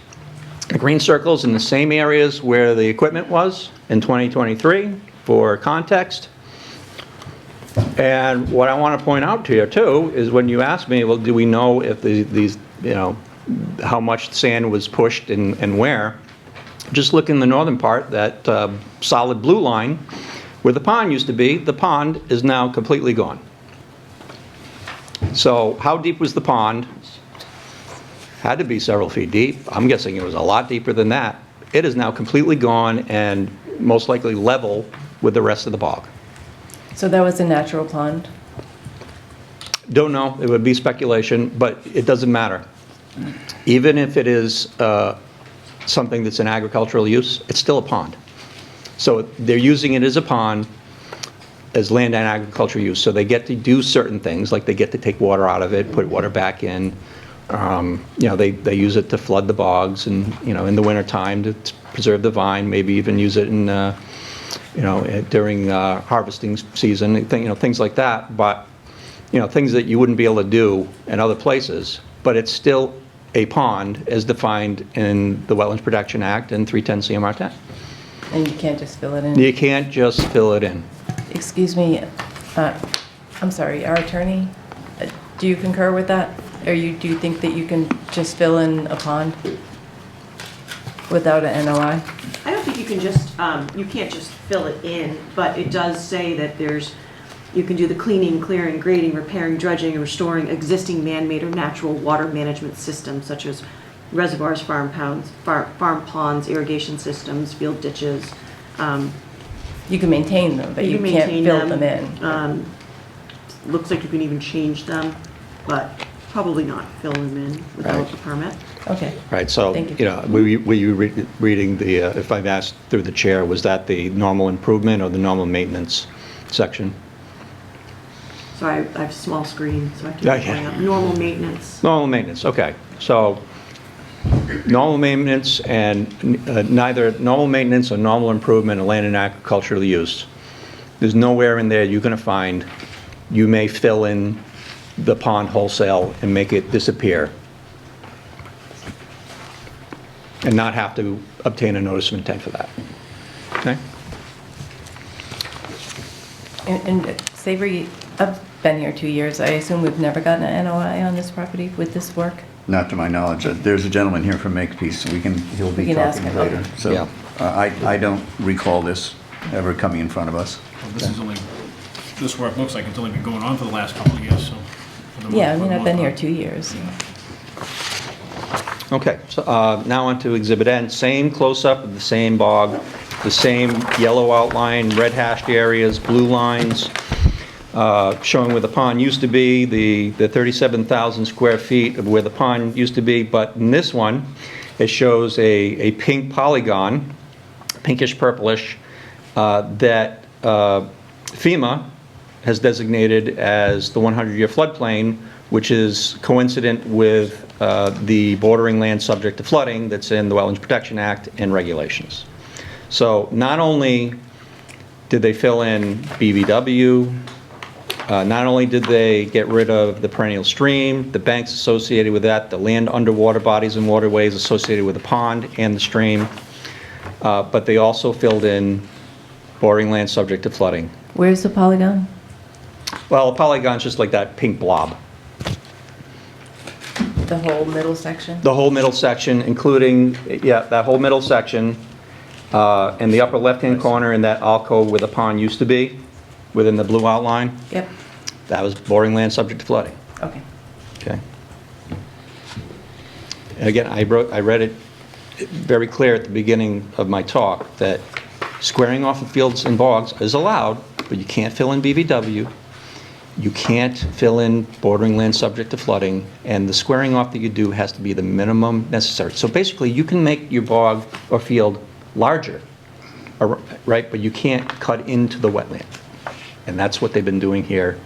the green circles in the same areas where the equipment was in 2023 for context. And what I want to point out to you too is when you ask me, well, do we know if these, you know, how much sand was pushed and where? Just look in the northern part, that solid blue line, where the pond used to be, the pond is now completely gone. So how deep was the pond? Had to be several feet deep. I'm guessing it was a lot deeper than that. It is now completely gone and most likely level with the rest of the bog. So that was a natural pond? Don't know, it would be speculation, but it doesn't matter. Even if it is something that's an agricultural use, it's still a pond. So they're using it as a pond, as land and agricultural use. So they get to do certain things, like they get to take water out of it, put water back in. You know, they use it to flood the bogs and, you know, in the wintertime to preserve the vine, maybe even use it in, you know, during harvesting season, you know, things like that. But, you know, things that you wouldn't be able to do in other places. But it's still a pond as defined in the Wetlands Protection Act and 310 CMR 10. And you can't just fill it in? You can't just fill it in. Excuse me, I'm sorry, our attorney, do you concur with that? Or do you think that you can just fill in a pond without an NOI? I don't think you can just, you can't just fill it in, but it does say that you can do the cleaning, clearing, grading, repairing, dredging, and restoring existing man-made or natural water management systems such as reservoirs, farm ponds, irrigation systems, field ditches. You can maintain them, but you can can't maintain fill them in. Looks like you can even change them, but probably not fill them in without Right. the permit. Okay. Right, so, Thank you. you know, were you reading the, if I've asked through the chair, was that the normal improvement or the normal maintenance section? So I have a small screen, so I can Yeah, point yeah. out normal maintenance. Normal maintenance, okay. So, normal maintenance and neither normal maintenance or normal improvement of land and agricultural use. There's nowhere in there you're going to find you may fill in the pond wholesale and make it disappear and not have to obtain a notice of intent for that. Okay? And Savory, I've been here 2 years. I assume we've never gotten an NOI on this property with this work? Not to my knowledge. There's a gentleman here from Makepeace, he'll We be can ask talking him. later. Yeah. So I don't recall this ever coming in front of us. Well, this is only, this work looks like it's only been going on for the last couple of years, so. for the Yeah, I most- mean, for the I've been most here part. 2 years. Okay, so now on to Exhibit N. Same close-up of the same bog, the same yellow outline, red hashed areas, blue lines, showing where the pond used to be, the 37,000 square feet of where the pond used to be. But in this one, it shows a pink polygon, pinkish purplish, that FEMA has designated as the 100-year floodplain, which is coincident with the bordering land subject to flooding that's in the Wetlands Protection Act and regulations. So not only did they fill in BVW, not only did they get rid of the perennial stream, the banks associated with that, the land underwater bodies and waterways associated with the pond and the stream, but they also filled in bordering land subject to flooding. Where's the polygon? Well, a polygon's just like that pink blob. The whole middle section? The whole middle section, including, yeah, that whole middle section, in the upper left-hand corner in that alcove where the pond used to be, within the blue outline, Yep, that was bordering land subject to flooding. okay. Okay. And again, I read it very clear at the beginning of my talk that squaring off of fields and bogs is allowed, but you can't fill in BVW, You can't fill in bordering land subject to flooding, and the squaring off that you do has to be the minimum necessary. So basically, you can make your bog or field larger, right, but you can't cut into the wetland. And that's what they've been doing here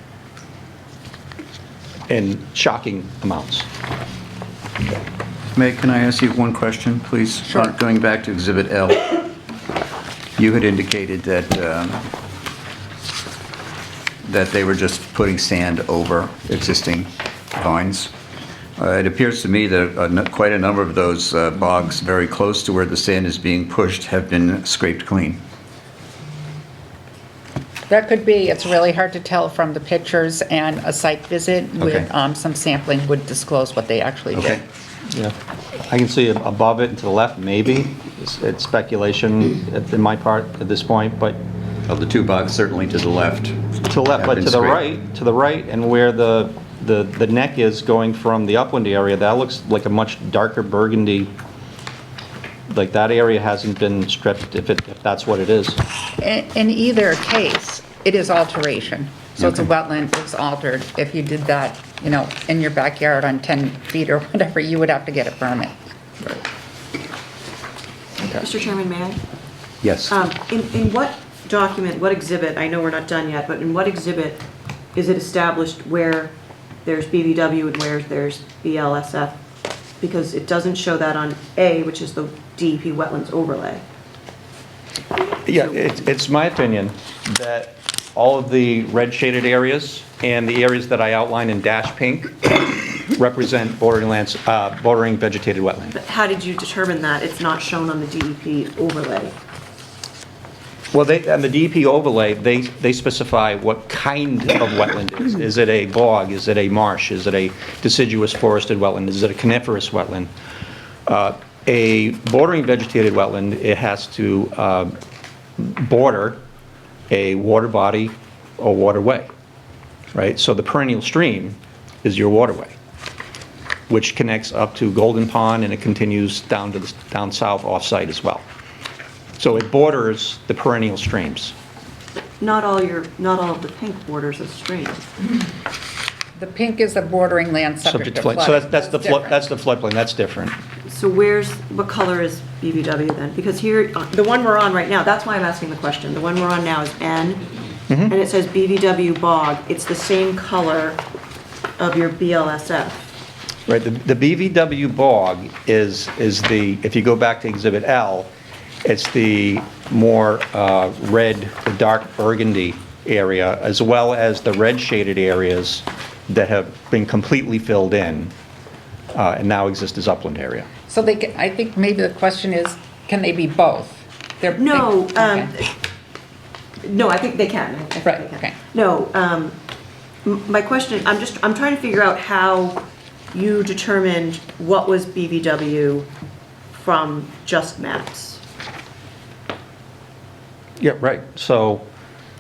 in shocking amounts. Meg, can I ask you one question, please? Sure. Going back to Exhibit L, you had indicated that, that they were just putting sand over existing vines. It appears to me that quite a number of those bogs very close to where the sand is being pushed have been scraped clean. That could be. It's really hard to tell from the pictures, and a site visit with Okay. some sampling would disclose what they actually Okay. did. Yeah, I can see above it and to the left, maybe. It's speculation in my part at this point, but Of the two bogs, certainly to the left. to the left, Have but been to the scraped. right, and where the neck is going from the upland area, that looks like a much darker burgundy. Like that area hasn't been stripped, if that's what it is. In either case, it is alteration. So it's a Okay. wetland, it's altered. If you did that, you know, in your backyard on 10 feet or whatever, you would have to get a permit. Mr. Chairman, may I? Yes. In what document, what exhibit, I know we're not done yet, but in what exhibit is it established where there's BVW and where there's BLSF? Because it doesn't show that on A, which is the DEP wetlands overlay. Yeah, it's my opinion that all of the red shaded areas and the areas that I outline in dash pink represent bordering vegetated wetland. But how did you determine that it's not shown on the DEP overlay? Well, on the DEP overlay, they specify what kind of wetland it is. Is it a bog? Is it a marsh? Is it a deciduous forested wetland? Is it a coniferous wetland? A bordering vegetated wetland, it has to border a water body or waterway, right? So the perennial stream is your waterway, which connects up to Golden Pond, and it continues down to down south off-site as well. So it borders the perennial streams. Not all of the pink borders a stream. The pink is the bordering land subject to flooding. So that's the different. that's the floodplain, that's different. So what color is BVW then? Because here, the one we're on right now, that's why I'm asking the question. The one we're on now is N, and it says BVW bog. It's the same color of your BLSF. Right, the BVW bog is the, if you go back to Exhibit L, it's the more red, the dark burgundy area, as well as the red shaded areas that have been completely filled in and now exist as upland area. So I think maybe the question is, can they be both? They're No, pink. Okay. no, I think they can. I think Right, they can. okay. No, my question, I'm trying to figure out how you determined what was BVW from just maps. Yeah, right. So,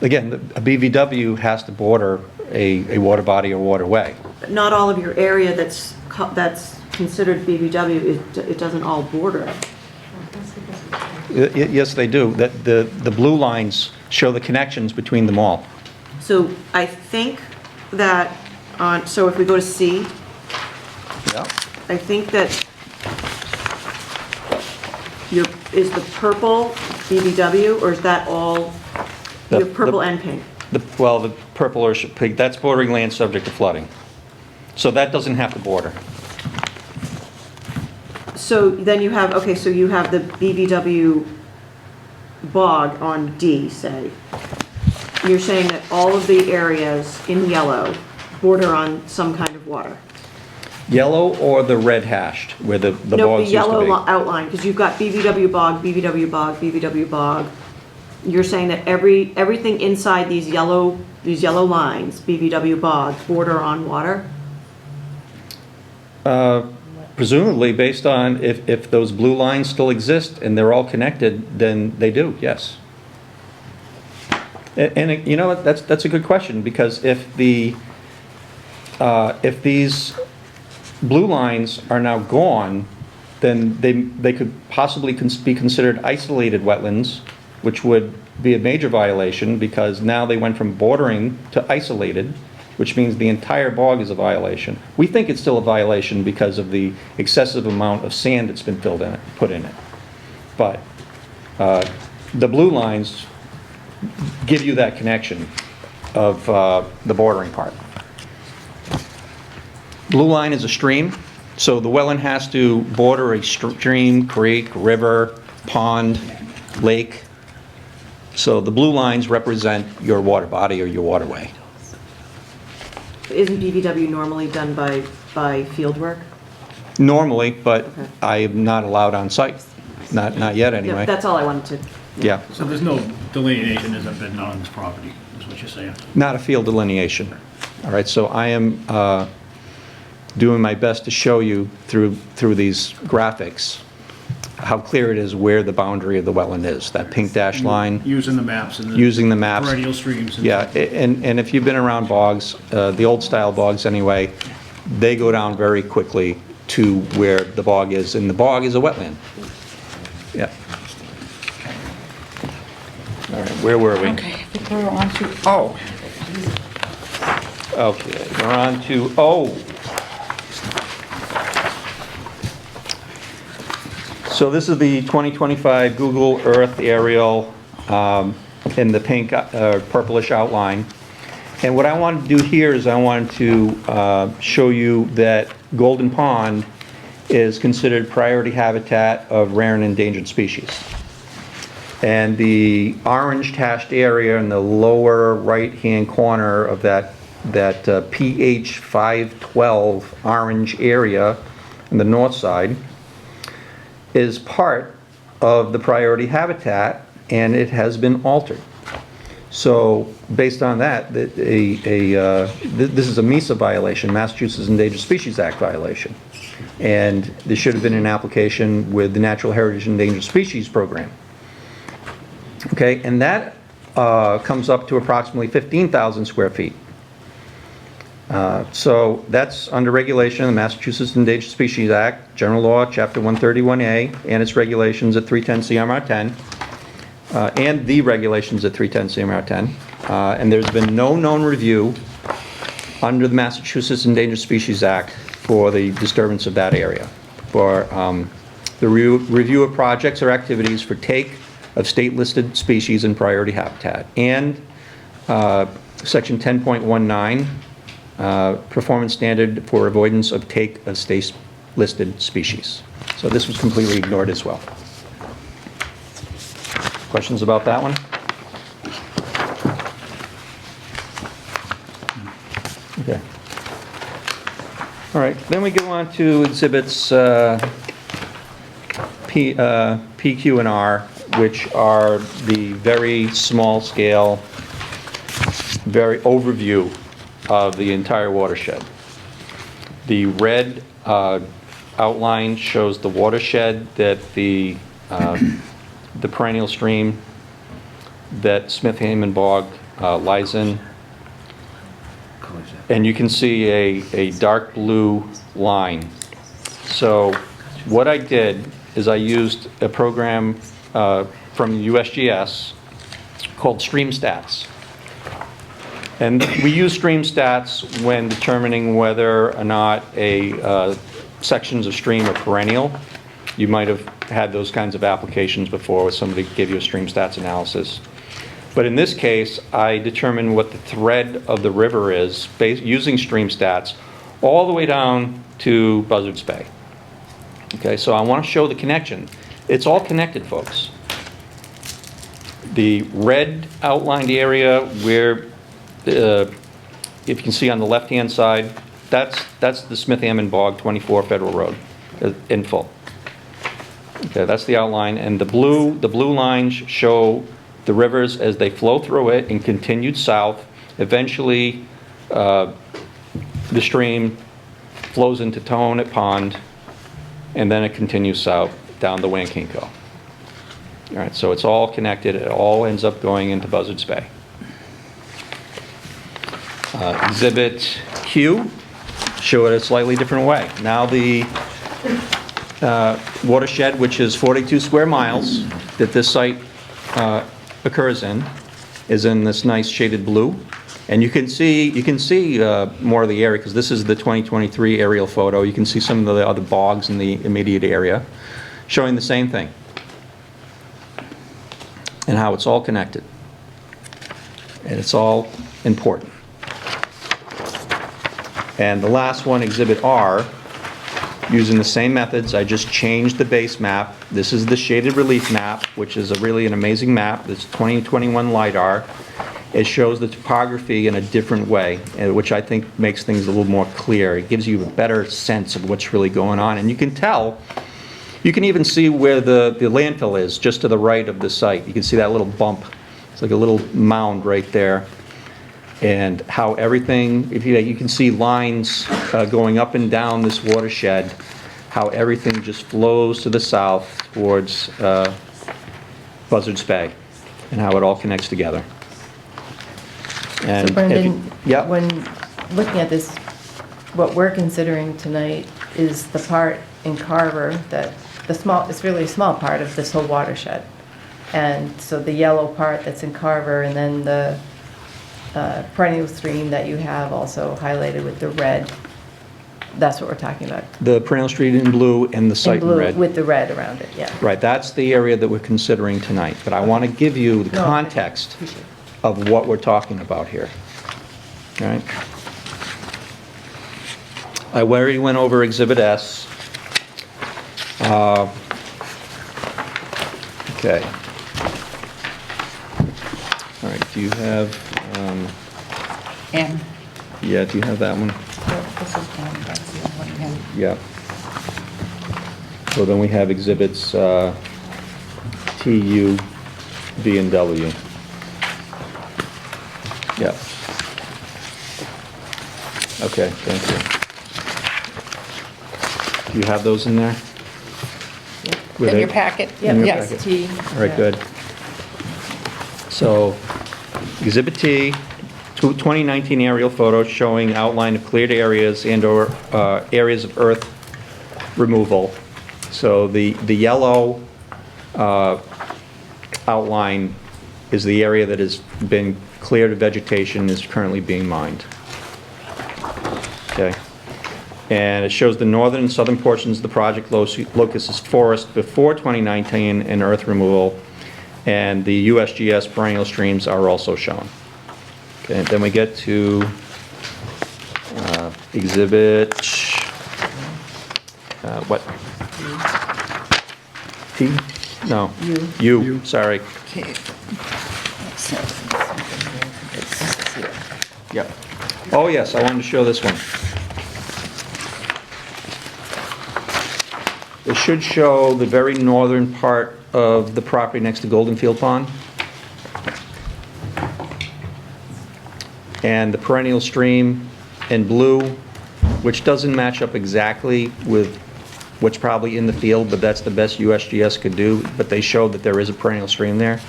again, a BVW has to border a water body or waterway. But not all of your area that's considered BVW, it doesn't all border. Yes, they do. The blue lines show the connections between them all. So I think that so if we go to C, Yeah. I think that is the purple BVW, or is that all, you have purple and pink? Well, the purple or pink, that's bordering land subject to flooding. So that doesn't have to border. So then you have, okay, so you have the BVW bog on D, say. You're saying that all of the areas in yellow border on some kind of water? Yellow or the red hashed, where the No, the bogs used to yellow be. outline, because you've got BVW bog, BVW bog, BVW bog. You're saying that everything inside these yellow lines, BVW bog, border on water? Presumably, based on if those blue lines still exist and they're all connected, then they do, yes. And you know what, that's a good question, because if these blue lines are now gone, then they could possibly be considered isolated wetlands, which would be a major violation, because now they went from bordering to isolated, which means the entire bog is a violation. We think it's still a violation because of the excessive amount of sand that's been put in it. But the blue lines give you that connection of the bordering part. Blue line is a stream, so the wetland has to border a stream, creek, river, pond, lake. So the blue lines represent your water body or your waterway. Isn't BVW normally done by field work? Normally, but Okay. I am not allowed on site. Not yet, Yeah, anyway. that's all I wanted to. Yeah, So there's no delineation has been done on this property, is what you're saying? not a field delineation. All right, so I am doing my best to show you through these graphics how clear it is where the boundary of the wetland is, that pink dashed line, Using the maps and the... using the maps. Perennial streams. And Yeah, and if you've been around bogs, the old style bogs anyway, they go down very quickly to where the bog is, and the bog is a wetland. Yeah. All right, where were we? Okay, I think we're on to O. Okay, we're on to O. So this is the 2025 Google Earth aerial in the pink purplish outline. And what I wanted to do here is I wanted to show you that Golden Pond is considered priority habitat of rare and endangered species. And the orange hashed area in the lower right-hand corner of that pH 512 orange area on the north side is part of the priority habitat, and it has been altered. So based on that, this is a MESA violation, Massachusetts Endangered Species Act violation. And there should have been an application with the Natural Heritage Endangered Species Program. Okay, and that comes up to approximately 15,000 square feet. So that's under regulation of the Massachusetts Endangered Species Act, General Law, Chapter 131A, and its regulations at 310 CMR 10, and the regulations at 310 CMR 10. And there's been no known review under the Massachusetts Endangered Species Act for the disturbance of that area, for the review of projects or activities for take of state-listed species in priority habitat, and Section 10.19, performance standard for avoidance of take of state-listed species. So this was completely ignored as well. Questions about that one? Okay. All right, then we go on to exhibits P, Q, and R, which are the very small scale, very overview of the entire watershed. The red outline shows the watershed that the perennial stream that Smith Hammond Bog lies in. And you can see a dark blue line. So what I did is I used a program from USGS called Stream Stats. And we use stream stats when determining whether or not sections of stream are perennial. You might have had those kinds of applications before where somebody gave you a stream stats analysis. But in this case, I determined what the thread of the river is using stream stats all the way down to Buzzards Bay. Okay, so I want to show the connection. It's all connected, folks. The red outlined area where if you can see on the left-hand side, that's the Smith Hammond Bog, 24 Federal Road, in full. Okay, that's the outline, and the blue lines show the rivers as they flow through it and continued south. Eventually, the stream flows into Tohonet Pond, and then it continues south down the Wankinko. All right, so it's all connected. It all ends up going into Buzzards Bay. Exhibit Q, show it a slightly different way. Now the watershed, which is 42 square miles that this site occurs in, is in this nice shaded blue. And you can see more of the area, because this is the 2023 aerial photo. You can see some of the other bogs in the immediate area, showing the same thing, and how it's all connected. And it's all important. And the last one, Exhibit R, using the same methods, I just changed the base map. This is the shaded relief map, which is really an amazing map. It's 2021 LiDAR. It shows the topography in a different way, which I think makes things a little more clear. It gives you a better sense of what's really going on. And you can tell, you can even see where the landfill is, just to the right of the site. You can see that little bump. It's like a little mound right there. And how everything, if you can see lines going up and down this watershed, how everything just flows to the south towards Buzzards Bay, and how it all connects together. And So Brendan, yeah. when looking at this, what we're considering tonight is the part in Carver that it's really a small part of this whole watershed. And so the yellow part that's in Carver, and then the perennial stream that you have also highlighted with the red, that's what we're talking about. The perennial stream in blue and the site in blue red. with the red around it, yeah. Right, that's the area that we're considering tonight. But I want to give you the No, context appreciate it. of what we're talking about here. All right? I already went over Exhibit S. Okay. All right, do you have, And yeah, do you have that one? this is one, that's the other one, and Yeah. So then we have exhibits T, U, V, and W. Yeah. Okay, thank you. Do you have those in there? With in it? your packet? Yep, your Yes. packet. T. All right, good. So, Exhibit T, 2019 aerial photo showing outline of cleared areas and/or areas of earth removal. So the yellow outline is the area that has been cleared of vegetation, is currently being mined. Okay. And it shows the northern and southern portions of the project locus as forest before 2019 and earth removal, and the USGS perennial streams are also shown. Okay, then we get to exhibit, what? T? No. U. U, sorry. Okay. So, it's here. Yep. Oh, yes, I wanted to show this one. It should show the very northern part of the property next to Golden Field Pond. And the perennial stream in blue, which doesn't match up exactly with what's probably in the field, but that's the best USGS could do, but they show that there is a perennial stream there.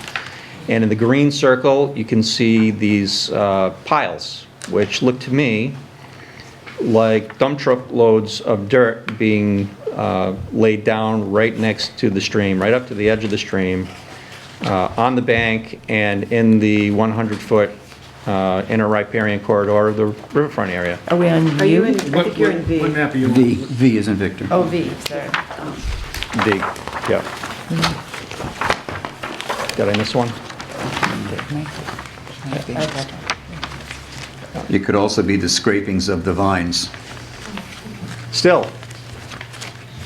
And in the green circle, you can see these piles, which look to me like dump truck loads of dirt being laid down right next to the stream, right up to the edge of the stream, on the bank and in the 100-foot inner riparian corridor of the riverfront area. Are we on Are you in, U? I think you're in V. What map are you on? V is in Victor. Oh, V, sorry. Big, yeah. Did I miss one? It could also be the scrapings of the vines. Still,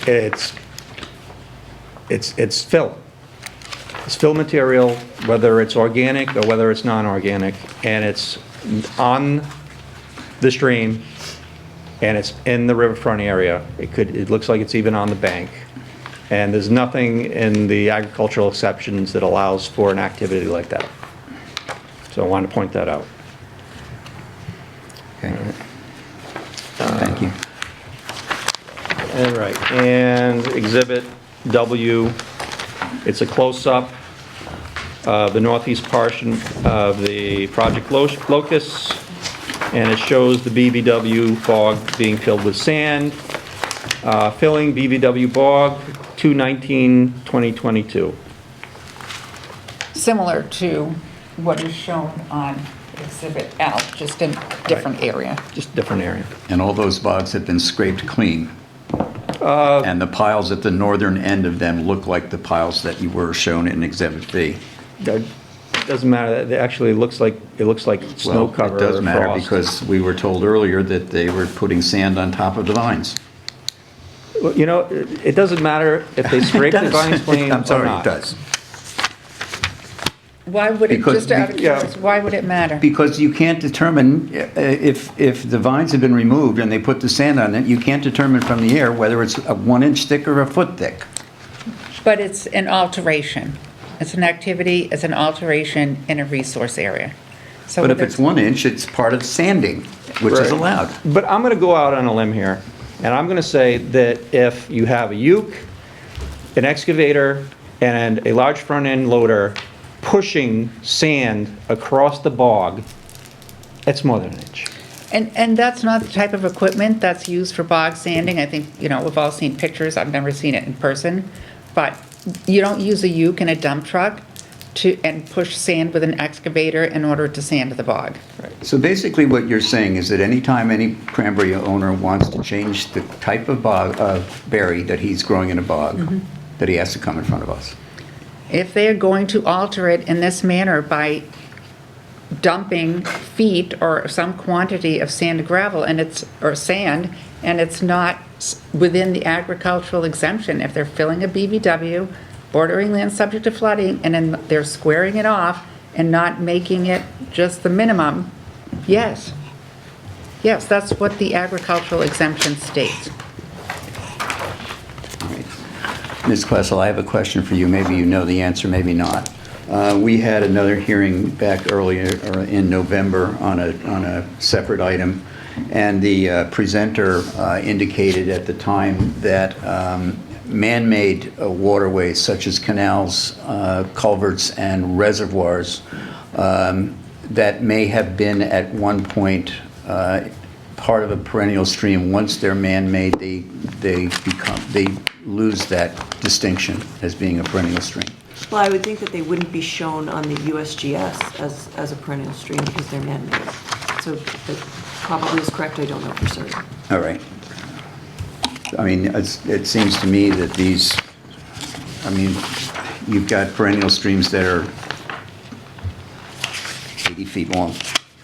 it's fill. It's fill material, whether it's organic or whether it's non-organic, and it's on the stream, and it's in the riverfront area. It looks like it's even on the bank. And there's nothing in the agricultural exceptions that allows for an activity like that. So I wanted to point that out. Okay. Thank you. All right, and Exhibit W, it's a close-up of the northeast portion of the project locus, and it shows the BVW bog being filled with sand. Filling BVW bog, 2/19/2022. Similar to what is shown on Exhibit L, just in different area. Just different area. And all those bogs have been scraped clean. And the piles at the northern end of them look like the piles that you were shown in Exhibit B. That doesn't matter, it actually looks like snow Well, cover it does or matter frost. because we were told earlier that they were putting sand on top of the vines. Well, you know, it doesn't matter if they scrape the It does. vines clean I'm or sorry, not. it does. Why would it, Because- just out of yeah. curiosity, why would it matter? Because you can't determine, if the vines have been removed and they put the sand on it, you can't determine from the air whether it's a 1 inch thick or a foot thick. But it's an alteration. It's an activity, it's an alteration in a resource area. So But if whether it's 1 inch, it's part of sanding, which is Right. allowed. But I'm going to go out on a limb here, and I'm going to say that if you have a uke, an excavator, and a large front-end loader pushing sand across the bog, it's more than an inch. And that's not the type of equipment that's used for bog sanding. I think, we've all seen pictures. I've never seen it in person. But you don't use a uke and a dump truck and push sand with an excavator in order to sand the bog. So basically what you're saying is that anytime any cranberry owner wants to change the type of berry that he's growing in a bog, that he has to come in front of us. If they are going to alter it in this manner by dumping feet or some quantity of sand and gravel or sand, and it's not within the agricultural exemption, if they're filling a BVW, bordering land subject to flooding, and then they're squaring it off and not making it just the minimum, yes. Yes, that's what the agricultural exemption states. Ms. Klessel, I have a question for you. Maybe you know the answer, maybe not. We had another hearing back earlier or in November on a separate item, and the presenter indicated at the time that man-made waterways such as canals, culverts, and reservoirs that may have been at one point part of a perennial stream, once they're man-made, they lose that distinction as being a perennial stream. Well, I would think that they wouldn't be shown on the USGS as a perennial stream because they're man-made. So that probably is correct, I don't know for certain. All right. I mean, it seems to me that you've got perennial streams that are 80 feet long,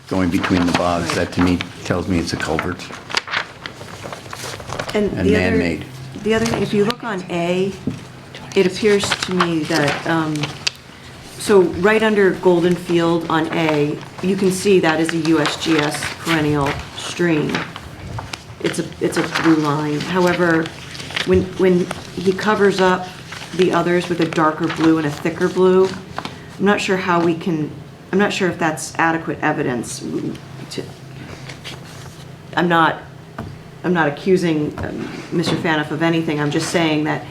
going between the bogs. That to me tells me it's a culvert and man-made. The other, if you look on A, it appears to me that, so right under Golden Field on A, you can see that is a USGS perennial stream. It's a blue line. However, when he covers up the others with a darker blue and a thicker blue, I'm not sure if that's adequate evidence to, I'm not accusing Mr. Faniff of anything. I'm just saying that,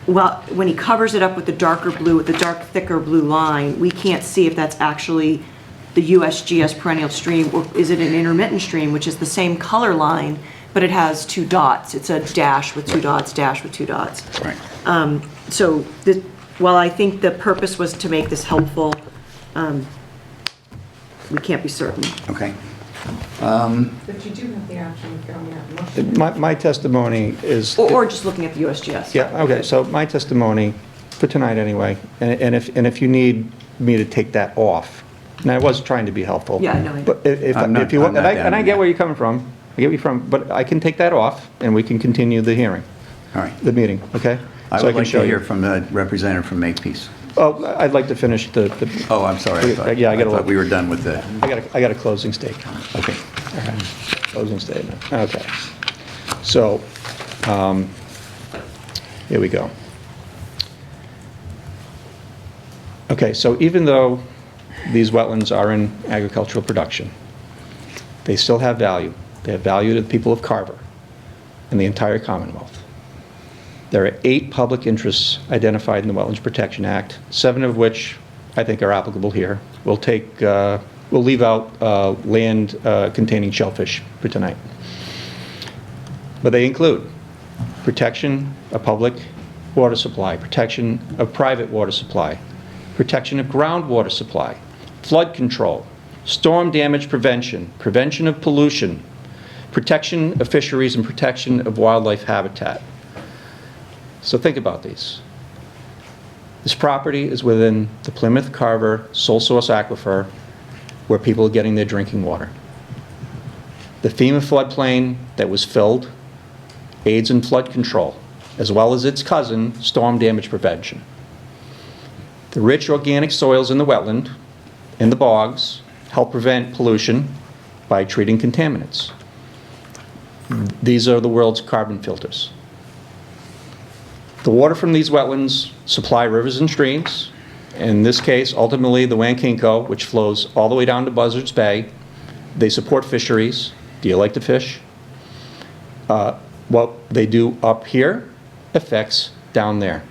well, when he covers it up with the darker blue, with the dark, thicker blue line, we can't see if that's actually the USGS perennial stream, or is it an intermittent stream, which is the same color line, but it has two dots. It's a dash with two dots, dash with two dots. Right. So, while I think the purpose was to make this helpful, we can't be certain. Okay. But you do have the option of going out and looking. My testimony is... Or just looking at the USGS. Yeah, okay, so my testimony, for tonight anyway, and if you need me to take that off, and I was trying to be helpful. Yeah, I know. But if I'm not- you want, I'm not and I down get with where you're coming from, but I can take that off, and we can continue the hearing, All right. the meeting, okay? I So would can like show to you. hear from the representative from Makepeace. Oh, I'd like to finish the, Oh, I'm sorry. Yeah, I gotta thought look. we were done with the, I got a closing statement. okay. Closing statement, okay. So, here we go. Okay, so even though these wetlands are in agricultural production, they still have value. They have value to the people of Carver and the entire Commonwealth. There are 8 public interests identified in the Wetlands Protection Act, 7 of which I think are applicable here. We'll leave out land containing shellfish for tonight. But they include protection of public water supply, protection of private water supply, protection of groundwater supply, flood control, storm damage prevention, prevention of pollution, protection of fisheries, and protection of wildlife habitat. So think about these. This property is within the Plymouth Carver sole source aquifer where people are getting their drinking water. The FEMA floodplain that was filled aids in flood control, as well as its cousin, storm damage prevention. The rich organic soils in the wetland and the bogs help prevent pollution by treating contaminants. These are the world's carbon filters. The water from these wetlands supply rivers and streams. In this case, ultimately, the Wankinko, which flows all the way down to Buzzards Bay. They support fisheries. Do you like to fish? What they do up here affects down there.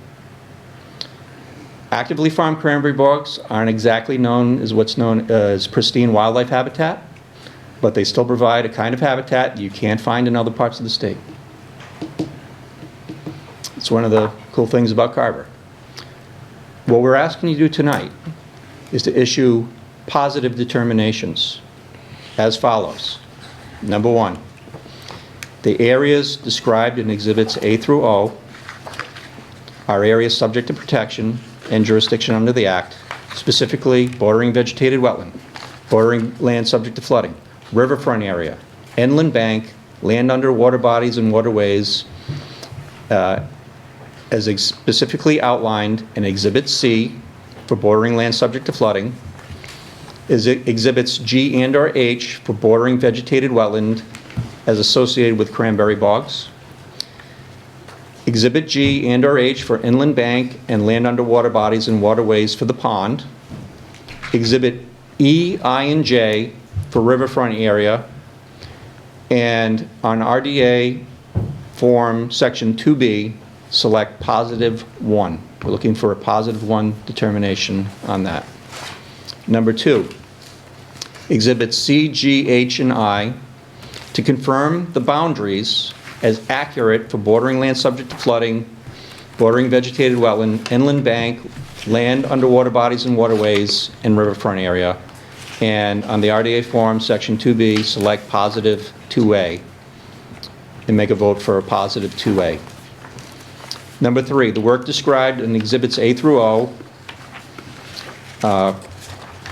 Actively farmed cranberry bogs aren't exactly known as what's known as pristine wildlife habitat, but they still provide a kind of habitat you can't find in other parts of the state. It's one of the cool things about Carver. What we're asking you to do tonight is to issue positive determinations as follows. Number one, the areas described in Exhibits A through O are areas subject to protection and jurisdiction under the Act, specifically bordering vegetated wetland, bordering land subject to flooding, riverfront area, inland bank, land under water bodies and waterways, as specifically outlined in Exhibit C for bordering land subject to flooding, is Exhibits G and or H for bordering vegetated wetland as associated with cranberry bogs, Exhibit G and or H for inland bank and land under water bodies and waterways for the pond, Exhibit E, I, and J for riverfront area, and on RDA form section 2B, select positive 1. We're looking for a positive 1 determination on that. Number 2, Exhibits C, G, H, and I to confirm the boundaries as accurate for bordering land subject to flooding, bordering vegetated wetland, inland bank, land underwater bodies and waterways, and riverfront area. And on the RDA form, section 2B, select positive 2A and make a vote for a positive 2A. Number 3, the work described in Exhibits A through O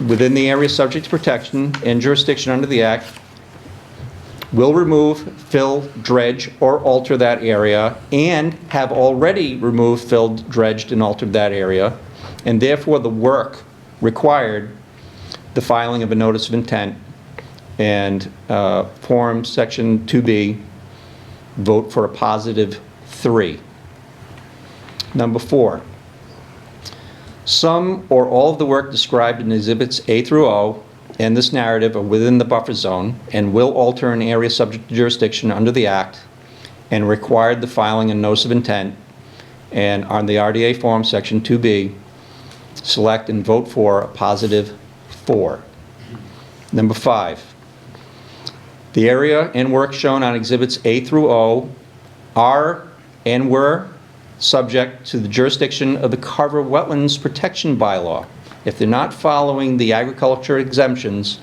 within the area subject to protection and jurisdiction under the Act will remove, fill, dredge, or alter that area and have already removed, filled, dredged, and altered that area, and therefore the work required the filing of a notice of intent and form section 2B, vote for a positive 3. Number 4, some or all of the work described in Exhibits A through O and this narrative are within the buffer zone and will alter an area subject to jurisdiction under the Act and required the filing and notice of intent. And on the RDA form, section 2B, select and vote for a positive 4. Number 5, the area and work shown on Exhibits A through O are and were subject to the jurisdiction of the Carver Wetlands Protection Bylaw. If they're not following the agriculture exemptions,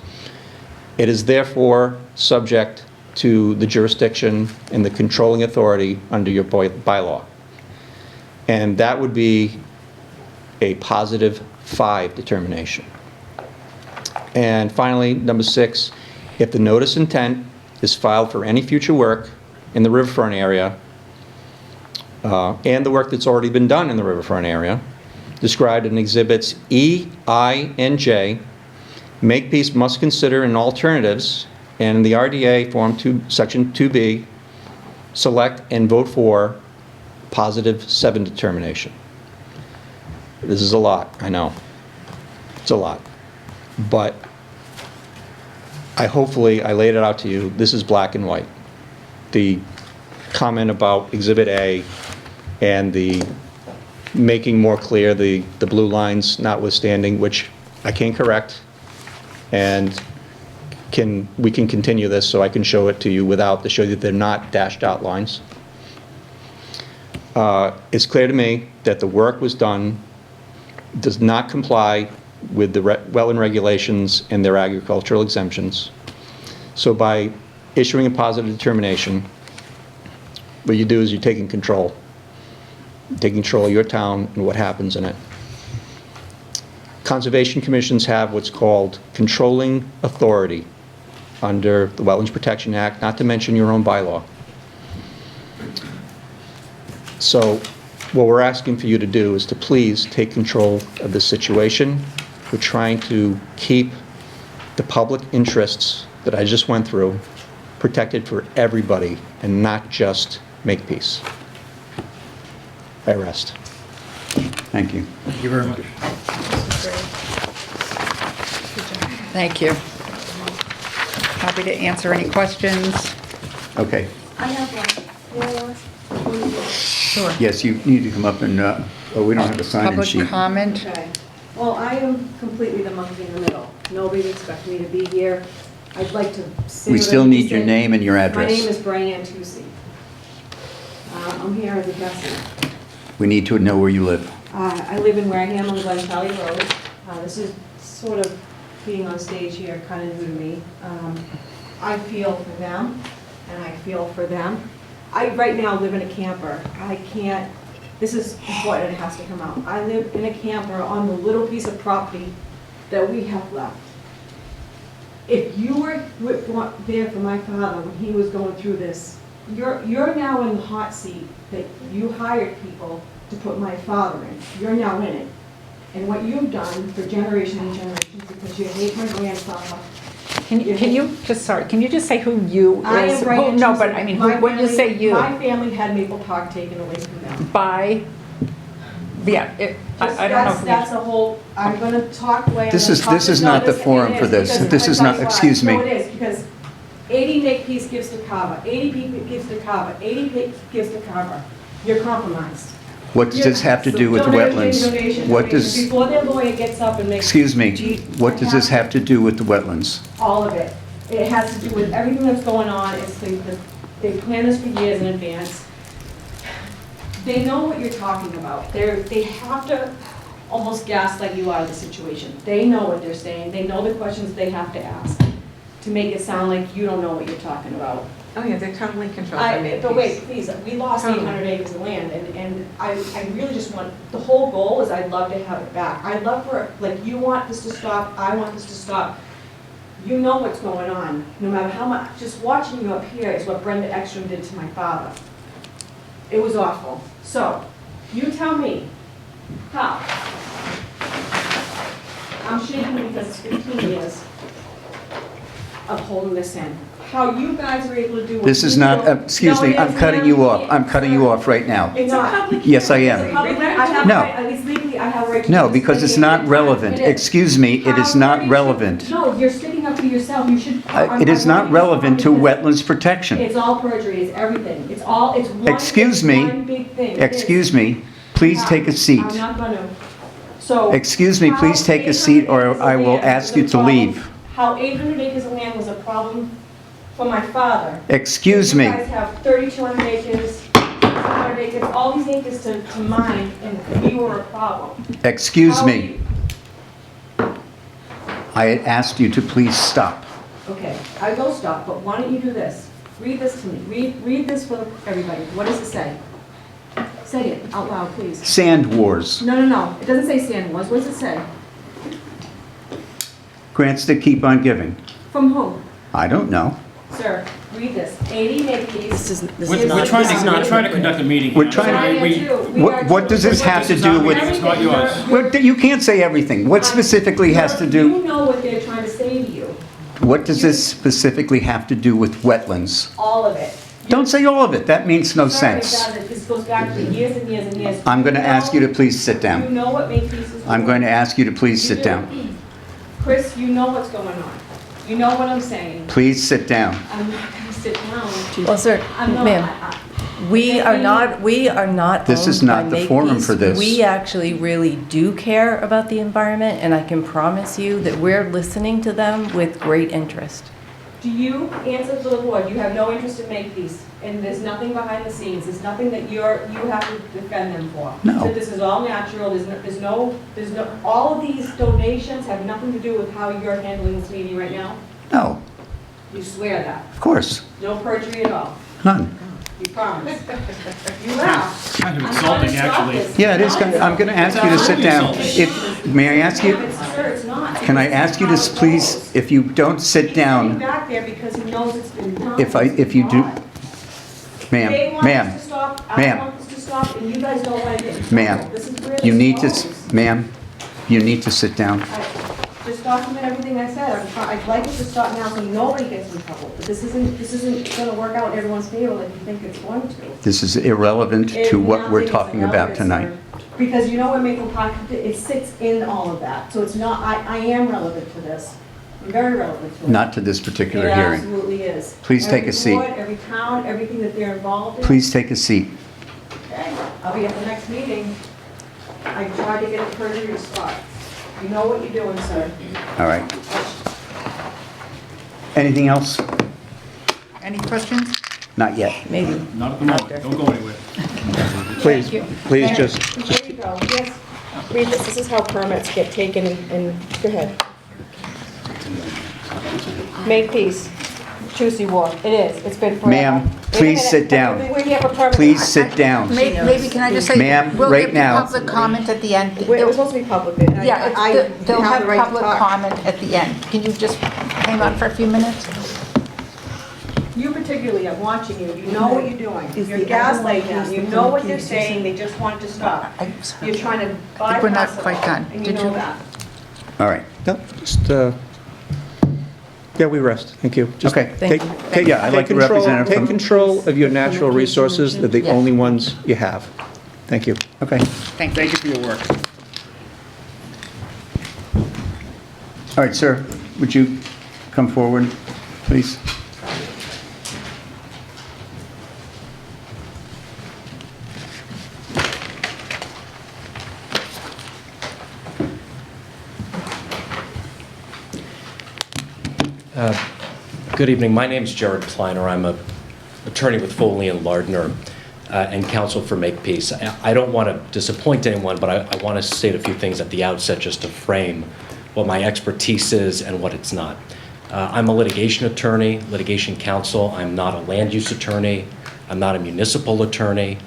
it is therefore subject to the jurisdiction and the controlling authority under your bylaw. And that would be a positive 5 determination. And finally, number 6, if the notice intent is filed for any future work in the riverfront area and the work that's already been done in the riverfront area, described in Exhibits E, I, and J, Makepeace must consider in alternatives, and in the RDA form 2, section 2B, select and vote for positive 7 determination. This is a lot, I know. It's a lot. But hopefully I laid it out to you. This is black and white. The comment about Exhibit A and the making more clear the blue lines notwithstanding, which I can correct, and we can continue this so I can show it to you without to show you that they're not dashed out lines. It's clear to me that the work was done, does not comply with the wetland regulations and their agricultural exemptions. So by issuing a positive determination, what you do is you're taking control of your town and what happens in it. Conservation commissions have what's called controlling authority under the Wetlands Protection Act, not to mention your own bylaw. So what we're asking for you to do is to please take control of the situation. We're trying to keep the public interests that I just went through protected for everybody and not just Makepeace. I rest. Thank you. Thank you very much. Thank you. Happy to answer any questions. Okay. I have one. Sure. Yes, you need to come up and, oh, we don't have a sign-in Public sheet. comment? Okay. Well, I am completely the monkey in the middle. Nobody expected me to be here. I'd like to say We what I still need to need your say. name and your My address. name is Brian Tucci. I'm here as a guest. We need to know where you live. I live in Wareham on Glen Valley Road. This is sort of being on stage here, kind of new to me. I feel for them, and I feel for them. I right now live in a camper. I can't, this is important, it has to come out. I live in a camper on the little piece of property that we have left. If you were there for my father when he was going through this, you're now in the hot seat that you hired people to put my father in. You're now in it. And what you've done for generations and generations, because you hate my grandfather. Can you just say who you is? I am Brian Who- No, Tucci. but I mean, My when you family- say you, My family had Maple Park taken away from them. by, yeah, I don't know. who you- That's a whole, I'm gonna talk the way I'm This gonna is- talk. this is No, not the forum it for is, this. because This I is tell not- you why. excuse me. No, it is, because 80 Makepeace gives to Carver, 80 people gives to Carver, 80 gives to Carver. You're compromised. What does this have to do with wetlands? What does, Before their lawyer gets up and makes. excuse me, what does this have to do with the wetlands? All of it. It has to do with everything that's going on. They plan this for years in advance. They know what you're talking about. They have to almost gaslight you out of the situation. They know what they're saying. They know the questions they have to ask to make it sound like you don't know what you're talking about. Oh, yeah, they're totally controlled by Makepeace. But wait, please, we lost Totally. 800 acres of land, and I really just want, the whole goal is I'd love to have it back. I'd love for, like, you want this to stop, I want this to stop. You know what's going on, no matter how much, just watching you up here is what Brenda Ekstrom did to my father. It was awful. So, you tell me, how? I'm shaking because it's 15 years of holding this in. How you guys are able to do what This is you not, do. excuse No, me, it I'm is, cutting ma'am. you off. I'm cutting you off right now. It's a public Yes, I hearing. am. It's a public hearing. I have a No. right, at least legally, I have a right to. No, do this. because it's not relevant. It is. Excuse me, it is How not are you- relevant. No, you're sticking up for yourself, you should. It is not relevant to wetlands protection. It's all perjury, it's everything, it's all, it's one. Excuse it's me. one big thing. It is. Excuse me, please How? take a seat. I'm not gonna. So. Excuse me, please how take a seat 800 or acres of I will land ask was you a to problem- leave. How 800 acres of land was a problem for my father. Excuse me. You guys have 3,200 acres, 600 acres, all these acres to mine, and we were a problem. Excuse How me. I had asked you to please stop. Okay, I will stop, but why don't you do this? Read this to me. Read this for everybody. What does it say? Say it out loud, please. Sand wars. No. It doesn't say sand wars. What does it say? Grants that keep on giving. From whom? I don't know. Sir, read this. 80 Makepeace. We're trying to conduct a meeting. We're here. trying to- I am We- too. We What- are what too. does this have to It's do not with- me, it's not yours. Well, you can't say everything. What specifically has to do, You know what they're trying to say to you. what does this specifically have to do with wetlands? All of it. Don't say all of it. That makes no Sorry, sense. God, that This goes back to years and years and years. I'm going to ask you to please sit You down. know what Makepeace is. I'm going to ask you to please You sit do. down. Chris, you know what's going on. You know what I'm saying. Please sit down. I'm not gonna sit down. Well, sir, I'm not. ma'am, we are not This is owned not by the forum Makepeace. for this. We actually really do care about the environment, and I can promise you that we're listening to them with great interest. Do you answer for the board? You have no interest in Makepeace, and there's nothing behind the scenes, there's nothing that you have to defend them for? No. So this is all natural, there's no, all of these donations have nothing to do with how you're handling this meeting right now? No, You swear that? of course, No perjury at all? none. You promise? You laugh. Kind of I'm trying to insulting, stop actually. this. Yeah, it is, I'm going to ask you to sit down. May I ask you, Sir, it's not. can I ask you to please, if you don't sit He's sitting down, back there because he knows it's been done. if you do, They ma'am, want ma'am, this to stop, I ma'am. want this to stop, and you guys don't want to get in trouble. Ma'am, This is where you this need to, goes. ma'am, you need to sit down. Just document everything I said. I'd like it to stop now so nobody gets in trouble. But this isn't going to work out in everyone's favor like you think it's going to. This is irrelevant to what we're Nothing is talking about irrelevant, tonight. sir. Because you know where Maple Park, it sits in all of that. So it's not, I am relevant to this. I'm very relevant to it. Not to this particular It hearing. absolutely is. Please take a seat. Every board, every town, everything that they're involved in. Please take a seat. Okay, I'll be at the next meeting. I tried to get a perjury spot. You know what you're doing, sir. All right. Anything else? Any questions? Not yet. Maybe. Not at the moment, don't go anywhere. Please, please just, There you go. Yes. Read this, this is how permits get taken and, go ahead. Makepeace, Chusey Walk, it is, it's been forever. Ma'am, Wait a please minute, sit down. We're here for permits. Please sit down. Maybe can I just say? Ma'am, we'll right give you now- public comment at the end. It was supposed to be public. and Yeah, I they'll have the right to public talk. comment at the end. Can you just hang on for a few minutes? You particularly, I'm watching you. You know what you're doing. Is You're the other one gaslighting. past You the know what phone, they're please? saying. They just want to stop. I'm You're sorry. trying to I think we're not bypass it quite all, done. and you Did know you- that. All right. no, just, yeah, we rest. Thank you. Just Okay. take- take- Yeah, I'd like take the control- representative Take from- control of your natural resources. They're the Yeah. only ones you have. Thank you. Okay. Thank you. Thank you for your work. All right, sir, would you come forward, please? Good evening. My name is Jared Kleiner. I'm an attorney with Foley and Lardner and counsel for Makepeace. I don't want to disappoint anyone, but I want to state a few things at the outset just to frame what my expertise is and what it's not. I'm a litigation attorney, litigation counsel. I'm not a land use attorney. I'm not a municipal attorney.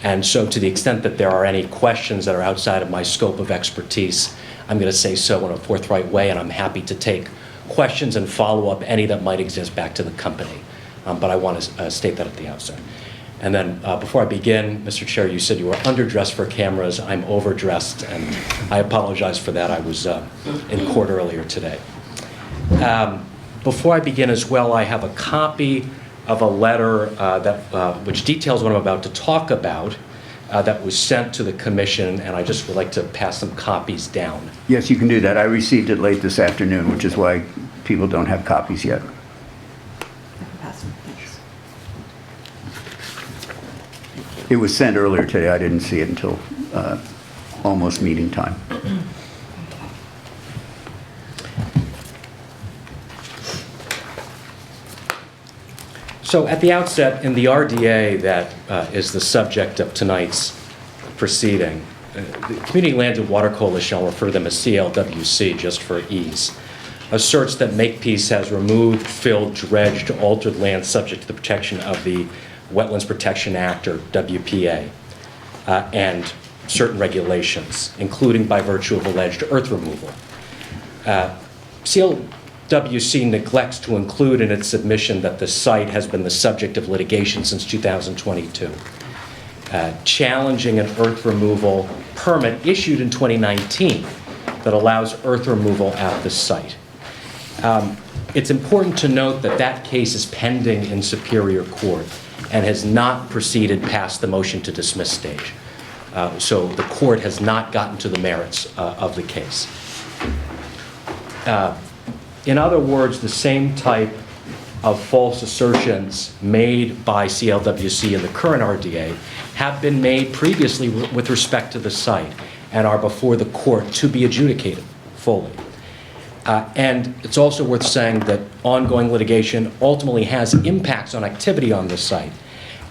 And so to the extent that there are any questions that are outside of my scope of expertise, I'm going to say so in a forthright way, and I'm happy to take questions and follow up any that might exist back to the company. But I want to state that at the outset. And then before I begin, Mr. Chair, you said you were underdressed for cameras. I'm overdressed, and I apologize for that. I was in court earlier today. Before I begin as well, I have a copy of a letter which details what I'm about to talk about that was sent to the commission, and I just would like to pass some copies down. Yes, you can do that. I received it late this afternoon, which is why people don't have copies yet. It was sent earlier today. I didn't see it until almost meeting time. So at the outset, in the RDA that is the subject of tonight's proceeding, the Community Land and Water Coalition, I'll refer to them as CLWC just for ease, asserts that Makepeace has removed, filled, dredged, altered land subject to the protection of the Wetlands Protection Act, or WPA, and certain regulations, including by virtue of alleged earth removal. CLWC neglects to include in its submission that the site has been the subject of litigation since 2022, challenging an earth removal permit issued in 2019 that allows earth removal at the site. It's important to note that that case is pending in Superior Court and has not proceeded past the motion to dismiss stage. So the court has not gotten to the merits of the case. In other words, the same type of false assertions made by CLWC in the current RDA have been made previously with respect to the site and are before the court to be adjudicated fully. And it's also worth saying that ongoing litigation ultimately has impacts on activity on this site.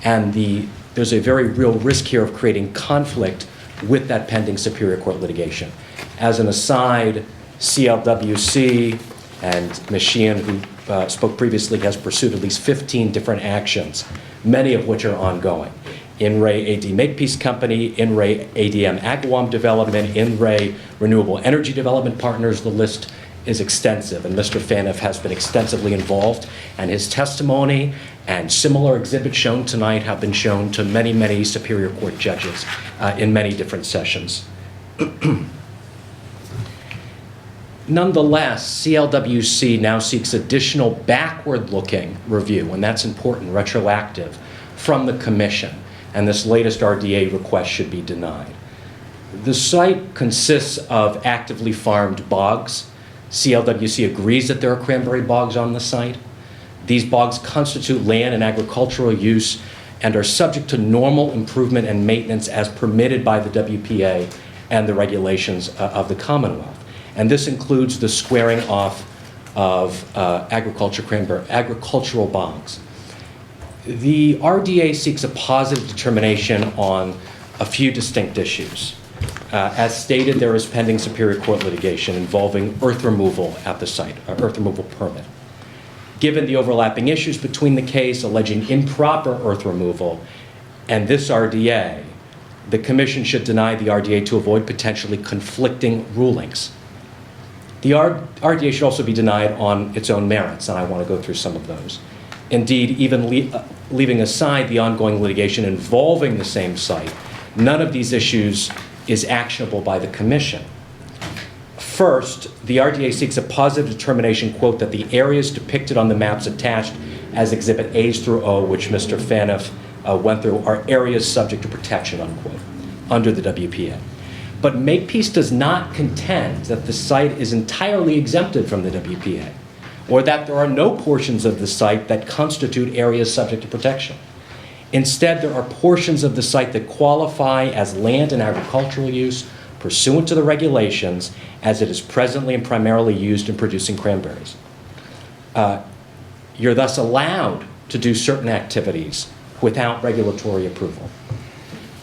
And there's a very real risk here of creating conflict with that pending Superior Court litigation. As an aside, CLWC and Ms. Sheehan, who spoke previously, has pursued at least 15 different actions, many of which are ongoing. In Ray AD Makepeace Company, In Ray ADM Agawam Development, In Ray Renewable Energy Development Partners. The list is extensive, and Mr. Phaneuf has been extensively involved, and his testimony and similar exhibits shown tonight have been shown to many, many Superior Court judges in many different sessions. Nonetheless, CLWC now seeks additional backward-looking review, and that's important, retroactive, from the Commission, and this latest RDA request should be denied. The site consists of actively farmed bogs. CLWC agrees that there are cranberry bogs on the site. These bogs constitute land and agricultural use and are subject to normal improvement and maintenance as permitted by the WPA and the regulations of the Commonwealth. And this includes the squaring off of agricultural bogs. The RDA seeks a positive determination on a few distinct issues. As stated, there is pending Superior Court litigation involving earth removal at the site, earth removal permit. Given the overlapping issues between the case alleging improper earth removal and this RDA, the Commission should deny the RDA to avoid potentially conflicting rulings. The RDA should also be denied on its own merits, and I want to go through some of those. Indeed, even leaving aside the ongoing litigation involving the same site, none of these issues is actionable by the Commission. First, the RDA seeks a positive determination, quote, that the areas depicted on the maps attached as Exhibit A's through O, which Mr. Phaneuf went through, are areas subject to protection, unquote, under the WPA. But Makepeace does not contend that the site is entirely exempted from the WPA, or that there are no portions of the site that constitute areas subject to protection. Instead, there are portions of the site that qualify as land and agricultural use pursuant to the regulations as it is presently and primarily used in producing cranberries. You're thus allowed to do certain activities without regulatory approval.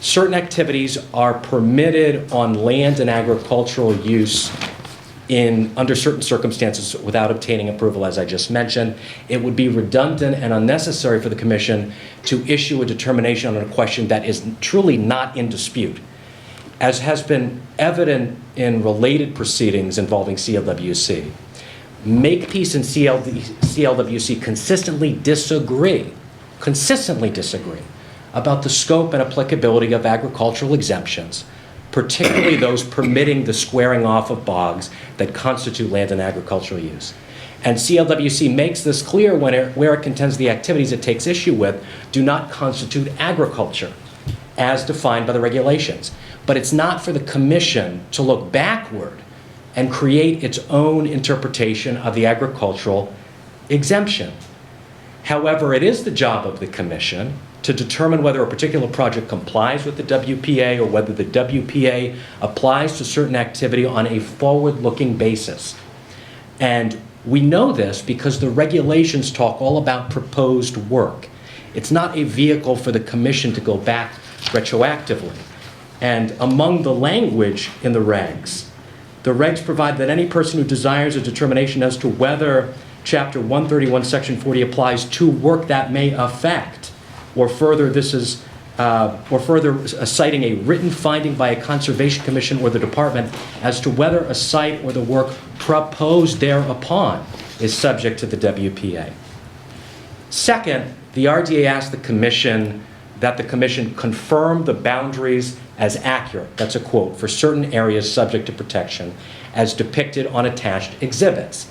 Certain activities are permitted on land and agricultural use under certain circumstances without obtaining approval, as I just mentioned. It would be redundant and unnecessary for the Commission to issue a determination on a question that is truly not in dispute. As has been evident in related proceedings involving CLWC, Makepeace and CLWC consistently disagree about the scope and applicability of agricultural exemptions, particularly those permitting the squaring off of bogs that constitute land and agricultural use. And CLWC makes this clear where it contends the activities it takes issue with do not constitute agriculture, as defined by the regulations. But it's not for the Commission to look backward and create its own interpretation of the agricultural exemption. However, it is the job of the Commission to determine whether a particular project complies with the WPA or whether the WPA applies to certain activity on a forward-looking basis. And we know this because the regulations talk all about proposed work. It's not a vehicle for the Commission to go back retroactively. And among the language in the regs provide that any person who desires a determination as to whether Chapter 131, Section 40 applies to work that may affect, or further, citing a written finding by a Conservation Commission or the Department as to whether a site or the work proposed thereupon is subject to the WPA. Second, the RDA asked the Commission that the Commission confirm the boundaries as accurate, that's a quote, for certain areas subject to protection as depicted on attached exhibits.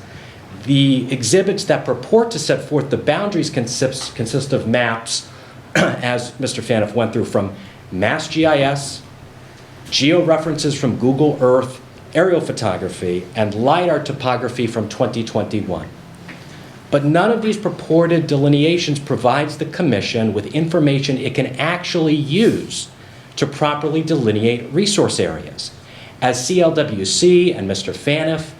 The exhibits that purport to set forth the boundaries consist of maps, as Mr. Phaneuf went through, from MassGIS, georeferences from Google Earth, aerial photography, and LiDAR topography from 2021. But none of these purported delineations provides the Commission with information it can actually use to properly delineate resource areas. As CLWC and Mr. Phaneuf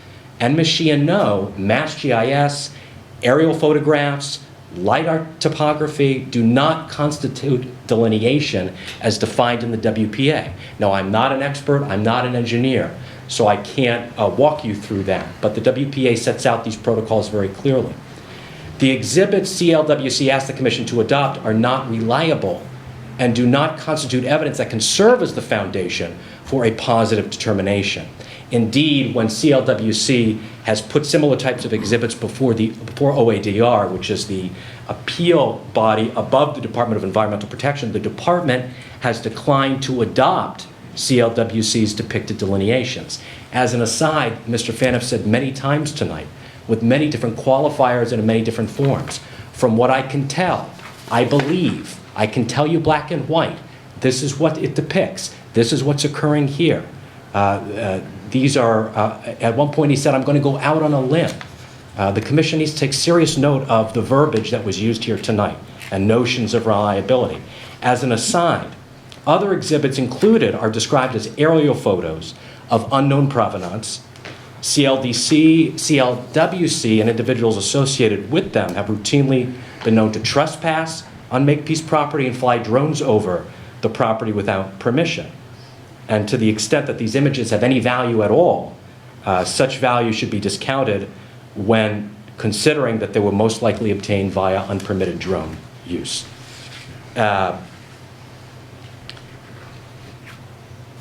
and Ms. Sheehan know, Mass GIS, aerial photographs, LiDAR topography do not constitute delineation as defined in the WPA. Now, I'm not an expert, I'm not an engineer, so I can't walk you through that, but the WPA sets out these protocols very clearly. The exhibits CLWC asked the Commission to adopt are not reliable and do not constitute evidence that can serve as the foundation for a positive determination. Indeed, when CLWC has put similar types of exhibits before OADR, which is the appeal body above the Department of Environmental Protection, the department has declined to adopt CLWC's depicted delineations. As an aside, Mr. Faniff said many times tonight, with many different qualifiers and in many different forms, from what I can tell, I believe, I can tell you black and white, this is what it depicts, this is what's occurring here. These are, at one point he said, I'm going to go out on a limb. The Commission needs to take serious note of the verbiage that was used here tonight and notions of reliability. As an aside, other exhibits included are described as aerial photos of unknown provenance. CLDC, CLWC, and individuals associated with them have routinely been known to trespass on Makepeace property and fly drones over the property without permission. And to the extent that these images have any value at all, such value should be discounted when considering that they were most likely obtained via unpermitted drone use.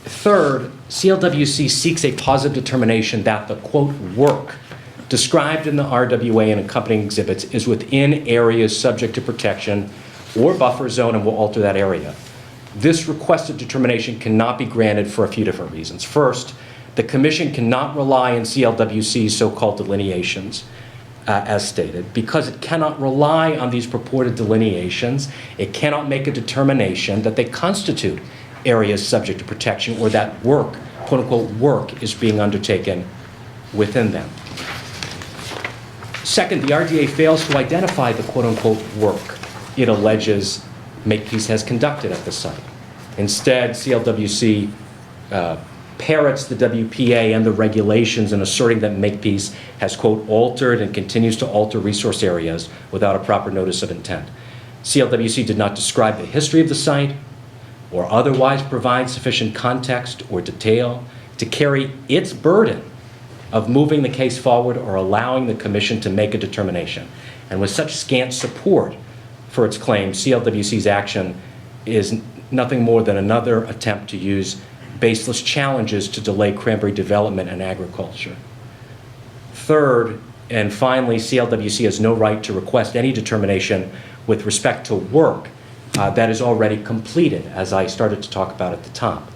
Third, CLWC seeks a positive determination that the, quote, work described in the RWA and accompanying exhibits is within areas subject to protection or buffer zone and will alter that area. This requested determination cannot be granted for a few different reasons. First, the Commission cannot rely on CLWC's so-called delineations, as stated. Because it cannot rely on these purported delineations, it cannot make a determination that they constitute areas subject to protection or that work, quote-unquote, work is being undertaken within them. Second, the RDA fails to identify the quote-unquote work it alleges Makepeace has conducted at the site. Instead, CLWC parrots the WPA and the regulations in asserting that Makepeace has, quote, altered and continues to alter resource areas without a proper notice of intent. CLWC did not describe the history of the site or otherwise provide sufficient context or detail to carry its burden of moving the case forward or allowing the Commission to make a determination. And with such scant support for its claim, CLWC's action is nothing more than another attempt to use baseless challenges to delay cranberry development and agriculture. Third, and finally, CLWC has no right to request any determination with respect to work that is already completed, as I started to talk about at the top.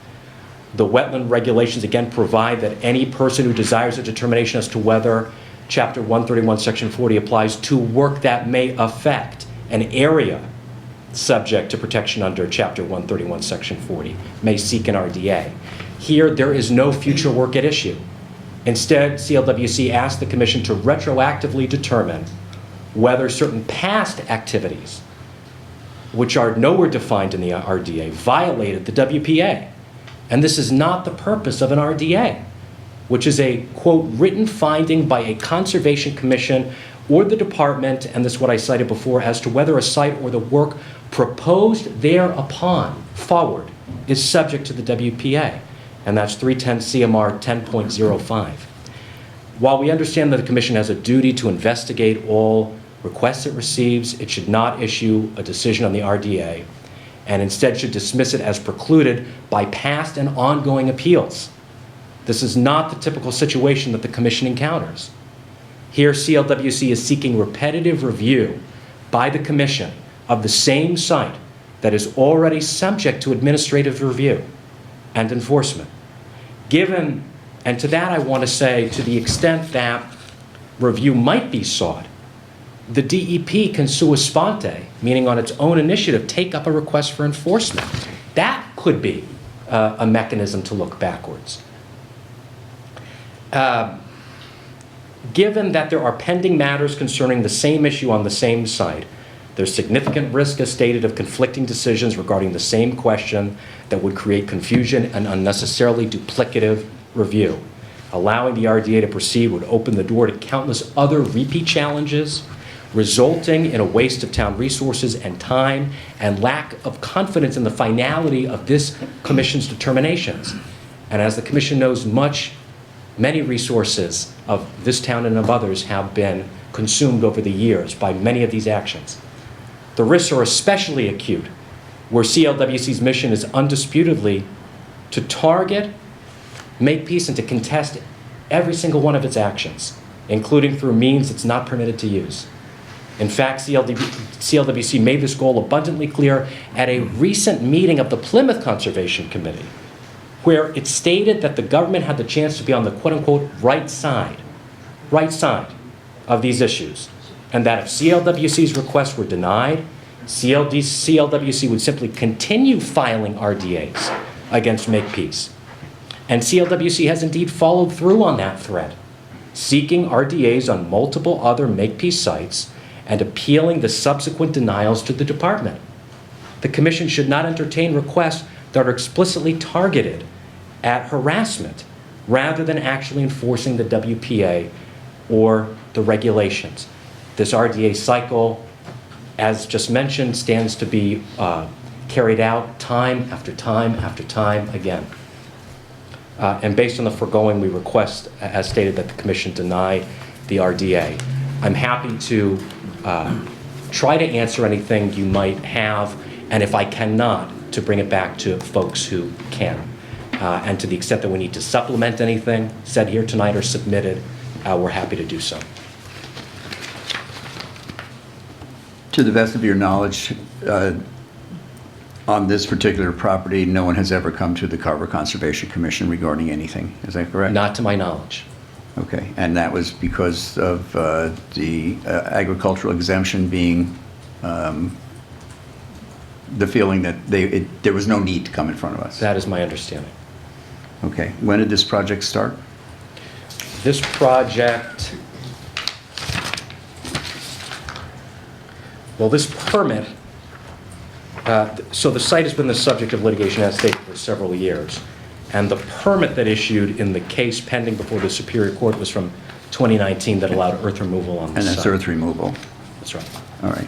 The wetland regulations again provide that any person who desires a determination as to whether Chapter 131, Section 40 applies to work that may affect an area subject to protection under Chapter 131, Section 40, may seek an RDA. Here, there is no future work at issue. Instead, CLWC asked the Commission to retroactively determine whether certain past activities, which are nowhere defined in the RDA, violated the WPA. And this is not the purpose of an RDA, which is a, quote, written finding by a conservation commission or the department, and this is what I cited before, as to whether a site or the work proposed thereupon forward is subject to the WPA. And that's 310 CMR 10.05. While we understand that the Commission has a duty to investigate all requests it receives, it should not issue a decision on the RDA and instead should dismiss it as precluded by past and ongoing appeals. This is not the typical situation that the Commission encounters. Here, CLWC is seeking repetitive review by the Commission of the same site that is already subject to administrative review and enforcement. Given, and to that I want to say, to the extent that review might be sought, the DEP can sua sponte, meaning on its own initiative, take up a request for enforcement. That could be a mechanism to look backwards. Given that there are pending matters concerning the same issue on the same site, there's significant risk, as stated, of conflicting decisions regarding the same question that would create confusion and unnecessarily duplicative review. Allowing the RDA to proceed would open the door to countless other repeat challenges, resulting in a waste of town resources and time and lack of confidence in the finality of this commission's determinations. And as the commission knows, many resources of this town and of others have been consumed over the years by many of these actions. The risks are especially acute where CLWC's mission is undisputedly to target, make peace, and to contest every single one of its actions, including through means it's not permitted to use. In fact, CLWC made this goal abundantly clear at a recent meeting of the Plymouth Conservation Committee, where it stated that the government had the chance to be on the quote-unquote right side of these issues, and that if CLWC's requests were denied, CLWC would simply continue filing RDAs against Makepeace. And CLWC has indeed followed through on that threat, seeking RDAs on multiple other Makepeace sites and appealing the subsequent denials to the department. The commission should not entertain requests that are explicitly targeted at harassment rather than actually enforcing the WPA or the regulations. This RDA cycle, as just mentioned, stands to be carried out time after time after time again. And based on the foregoing, we request, as stated, that the commission deny the RDA. I'm happy to try to answer anything you might have, and if I cannot, to bring it back to folks who can. And to the extent that we need to supplement anything said here tonight or submitted, we're happy to do so. To the best of your knowledge, on this particular property, no one has ever come to the Carver Conservation Commission regarding anything. Is that correct? Not to my knowledge. Okay, and that was because of the agricultural exemption being the feeling that there was no need to come in front of us. That is my understanding. Okay, when did this project start? This project, well, this permit, so the site has been the subject of litigation as stated for several years. And the permit that issued in the case pending before the Superior Court was from 2019 that allowed earth removal on the site. And that's earth removal? That's right. All right.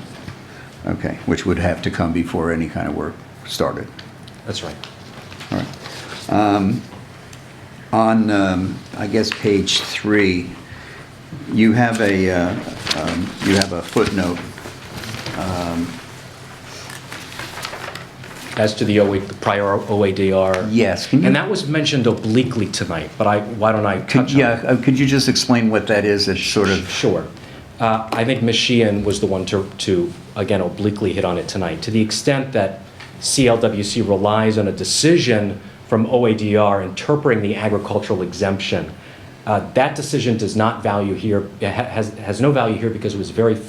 Okay, which would have to come before any kind of work started. That's right. All right. On, I guess, page 3, you have a footnote. As to the prior OADR? Yes. Can you, And that was mentioned obliquely tonight, but why don't I touch on it? could you just explain what that is? It's sort of... Sure. I think Ms. Sheehan was the one to, again, obliquely hit on it tonight. To the extent that CLWC relies on a decision from OADR interpreting the agricultural exemption, that decision does not value here, has no value here because it was very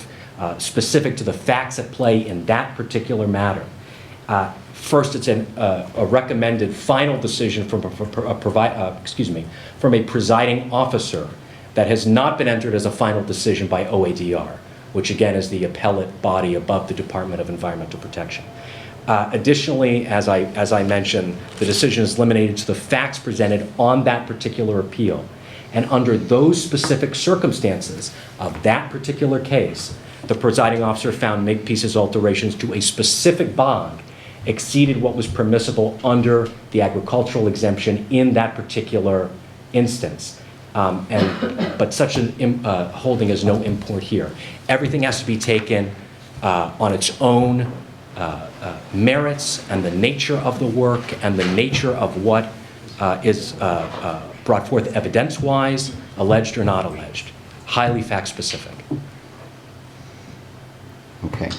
specific to the facts at play in that particular matter. First, it's a recommended final decision from a presiding officer that has not been entered as a final decision by OADR, which again is the appellate body above the Department of Environmental Protection. Additionally, as I mentioned, the decision is limited to the facts presented on that particular appeal. And under those specific circumstances of that particular case, the presiding officer found Makepeace's alterations to a specific bond exceeded what was permissible under the agricultural exemption in that particular instance. But such a holding has no import here. Everything has to be taken on its own merits and the nature of the work and the nature of what is brought forth evidence-wise, alleged or not alleged. Highly fact-specific. Okay.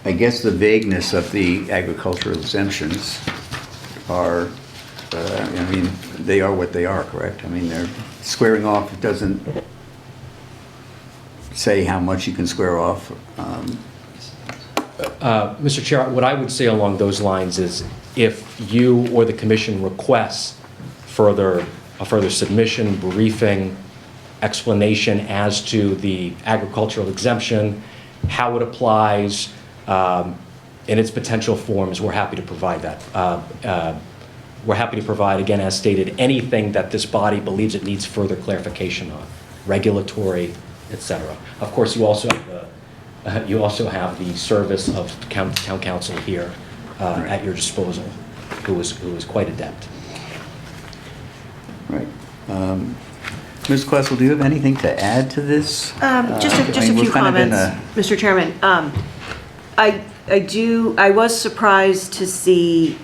I guess the vagueness of the agricultural exemptions are, I mean, they are what they are, correct? I mean, they're squaring off. It doesn't say how much you can square off. Mr. Chair, what I would say along those lines is if you or the commission requests a further submission, briefing, explanation as to the agricultural exemption, how it applies, in its potential forms, we're happy to provide that. We're happy to provide, again, as stated, anything that this body believes it needs further clarification on, regulatory, et cetera. Of course, you also have the service of town council here at your disposal, who is quite adept. Right. Ms. Questle, do you have anything to add to this? Just a few comments, Mr. Chairman. I was surprised to see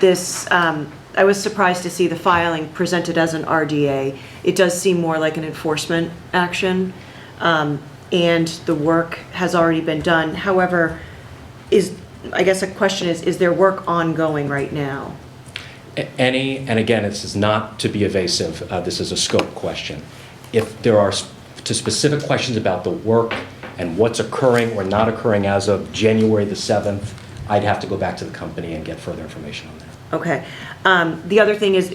this, I was surprised to see the filing presented as an RDA. It does seem more like an enforcement action, and the work has already been done. However, I guess a question is there work ongoing right now? And again, this is not to be evasive, this is a scope question. If there are specific questions about the work and what's occurring or not occurring as of January the 7th, I'd have to go back to the company and get further information on that. Okay. The other thing is,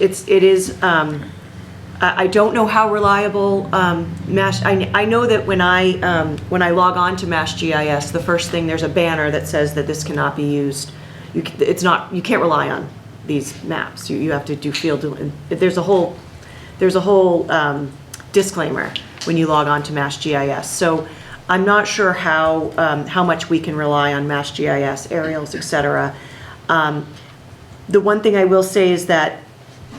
I don't know how reliable I know that when I log on to MassGIS, the first thing, there's a banner that says that this cannot be used. You can't rely on these maps. You have to do field. There's a whole disclaimer when you log on to MassGIS. So I'm not sure how much we can rely on MassGIS, aerials, etc. The one thing I will say is that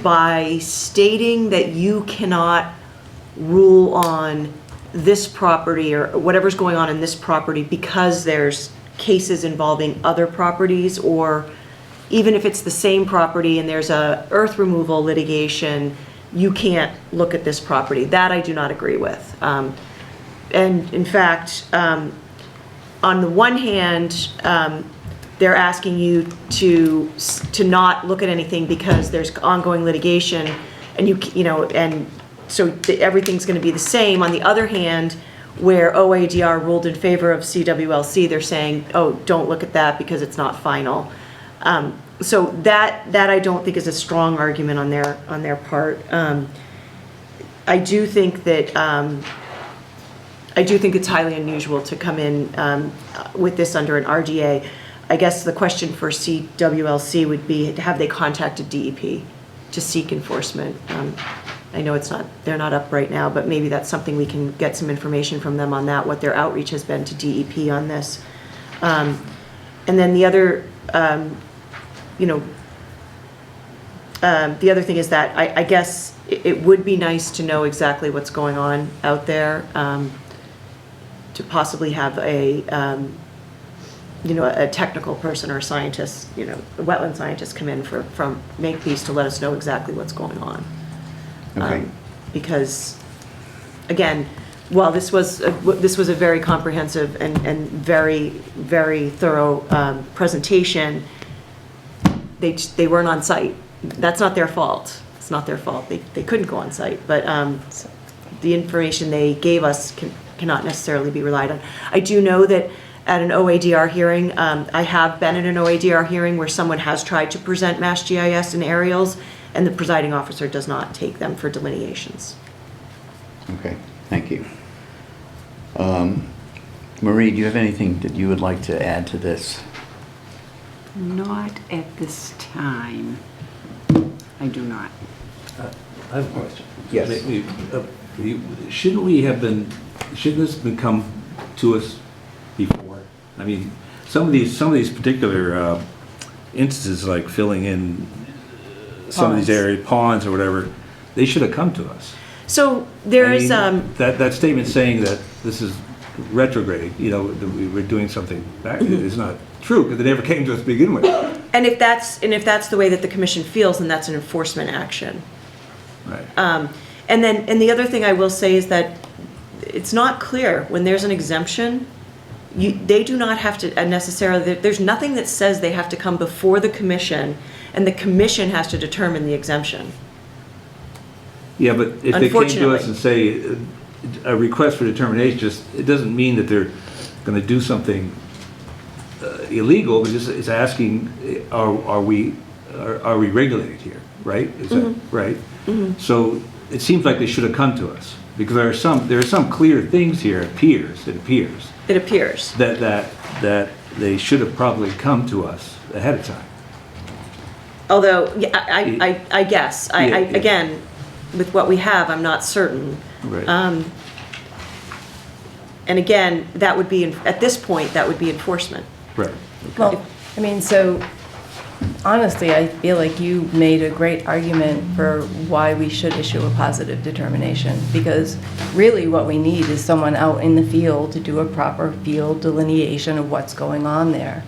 by stating that you cannot rule on this property or whatever's going on in this property because there's cases involving other properties, or even if it's the same property and there's a earth removal litigation, you can't look at this property. That I do not agree with. And in fact, on the one hand, they're asking you to not look at anything because there's ongoing litigation, and and so everything's going to be the same. On the other hand, where OADR ruled in favor of CWLC, they're saying, oh, don't look at that because it's not final. So that I don't think is a strong argument on their part. I do think that it's highly unusual to come in with this under an RDA. I guess the question for CWLC would be, have they contacted DEP to seek enforcement? I know they're not up right now, but maybe that's something we can get some information from them on that, what their outreach has been to DEP on this. And then the other, the other thing is that I guess it would be nice to know exactly what's going on out there, to possibly have a technical person or a scientist, a wetland scientist come in from Makepeace to let us know exactly what's going on. Okay. Because, again, while this was a very comprehensive and very, very thorough presentation, they weren't on site. That's not their fault. It's not their fault. They couldn't go on site, but the information they gave us cannot necessarily be relied on. I do know that at an OADR hearing, I have been in an OADR hearing where someone has tried to present MassGIS and aerials, and the presiding officer does not take them for delineations. Okay, thank you. Marie, do you have anything that you would like to add to this? Not at this time. I do not. I have a question. Yes. Shouldn't this have come to us before? I mean, some of these particular instances, like filling in some of these area ponds or whatever, they should have come to us. So there is that statement saying that this is retrograde, that we're doing something back, is not true, because it never came to us to begin with. and if that's the way that the commission feels, then that's an enforcement action. Right. And the other thing I will say is that it's not clear when there's an exemption. They do not have to necessarily. There's nothing that says they have to come before the commission, and the commission has to determine the exemption. Yeah, but if they came to us and say a request for determination, it doesn't mean that they're going to do something illegal. It's asking, are we regulated here, right? Is that right? Mm-hmm. So it seems like they should have come to us. Because there are some clear things here, it appears, It appears. that they should have probably come to us ahead of time. Although, yeah, I guess, Yeah. again, with what we have, I'm not certain. Right. And again, that would be, at this point, that would be enforcement. Right. Well, I mean, so honestly, I feel like you made a great argument for why we should issue a positive determination, because really what we need is someone out in the field to do a proper field delineation of what's going on there.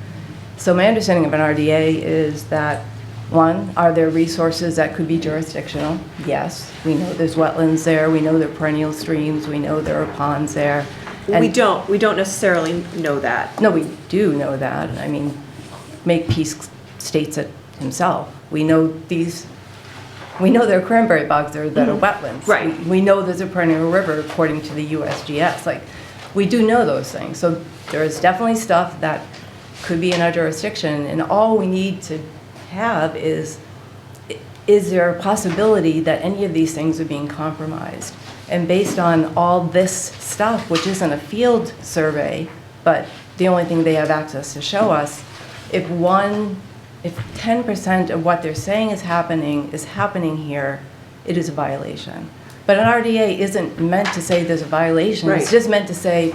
So my understanding of an RDA is that, one, are there resources that could be jurisdictional? Yes. We know there's wetlands there, we know there are perennial streams, we know there are ponds there. We don't necessarily know that. No, we do know that. I mean, Makepeace states it himself. We know there are cranberry bogs there that are wetlands. Right. We know there's a perennial river according to the USGS. Like, we do know those things. So there is definitely stuff that could be in our jurisdiction, and all we need to have is there a possibility that any of these things are being compromised? And based on all this stuff, which isn't a field survey, but the only thing they have access to show us, if 10% of what they're saying is happening here, it is a violation. But an RDA isn't meant to say there's a violation. Right. It's just meant to say,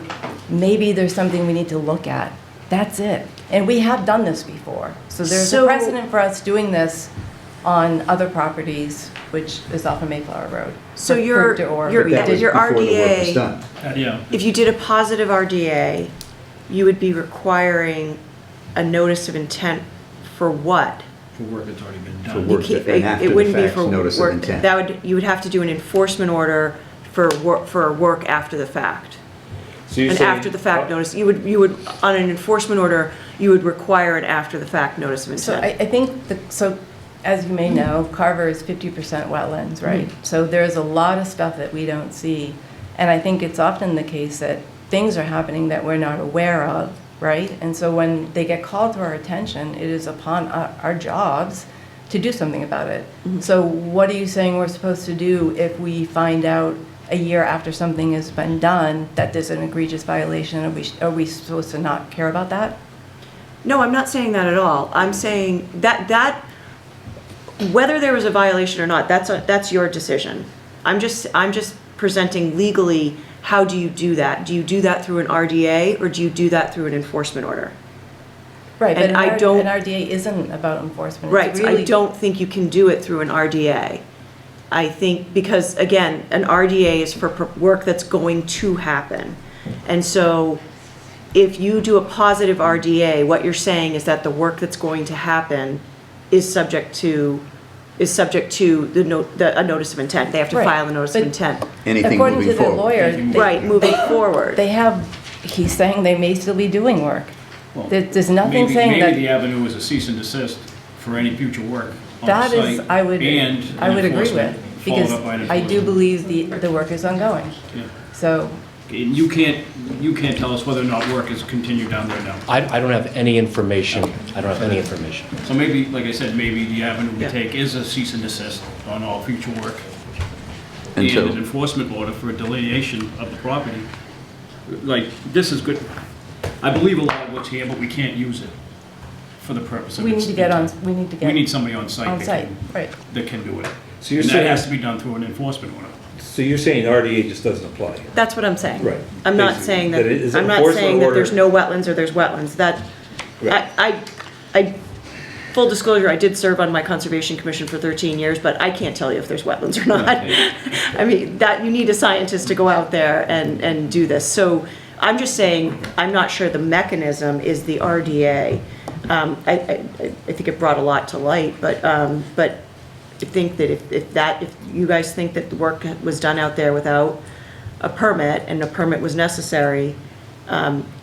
maybe there's something we need to look at. That's it. And we have done this before. So there's a precedent for us doing this on other properties, which is off of Mayflower Road. So But that was your before the work was RDA, done. Yeah. if you did a positive RDA, you would be requiring a notice of intent for what? For work that's already been For done. work that It after the wouldn't be fact, for notice of work. intent. You would have to do an enforcement order for work after the fact. So you're An saying- after the fact notice, you would, on an enforcement order, you would require an after the fact notice of So intent. I think, as you may know, Carver is 50% wetlands, right? So there's a lot of stuff that we don't see. And I think it's often the case that things are happening that we're not aware of, right? And so when they get called to our attention, it is upon our jobs to do something about it. So what are you saying we're supposed to do if we find out a year after something has been done that there's an egregious violation? Are we supposed to not care about that? No, I'm not saying that at all. I'm saying that whether there was a violation or not, that's your decision. I'm just presenting legally, how do you do that? Do you do that through an RDA or do you do that through an enforcement order? Right, but And I don't- an RDA isn't about enforcement. Right, It's so I really- don't think you can do it through an RDA. I think, because again, an RDA is for work that's going to happen. And so if you do a positive RDA, what you're saying is that the work that's going to happen is subject to a notice of intent. They have to Right, file a notice of but- intent. Anything According moving to the forward. lawyer, Right, moving forward. they have, he's saying they may still be doing work. Well, There's nothing saying Maybe the that, avenue is a cease and desist for any future work on the that is, site. I would and agree enforcement, with. followed Because up by an I do enforcement. believe the work is ongoing. Yeah. So, And you can't tell us whether or not work is continued down there now. I don't have any information. I don't have any information. So maybe, like I said, maybe the avenue we Yeah. take is a cease and desist on all future work. And And so- an enforcement order for delineation of the property. Like, this is good. I believe a lot of what's here, but we can't use it for the purpose of we its need to get on, intent. we need to We get need somebody on site on that site, can, right. that can do it. So you're And that saying, has to be done through an enforcement order. so you're saying RDA just doesn't apply? That's what I'm saying. Right. I'm not Basically, saying that it is that, an I'm not enforcement saying that order. there's no wetlands or there's wetlands. Right. Full disclosure, I did serve on my Conservation Commission for 13 years, but I can't tell you if there's wetlands or not. I mean, you need a scientist to go out there and do this. So I'm just saying, I'm not sure the mechanism is the RDA. I think it brought a lot to light, but I think that if you guys think that the work was done out there without a permit and a permit was necessary,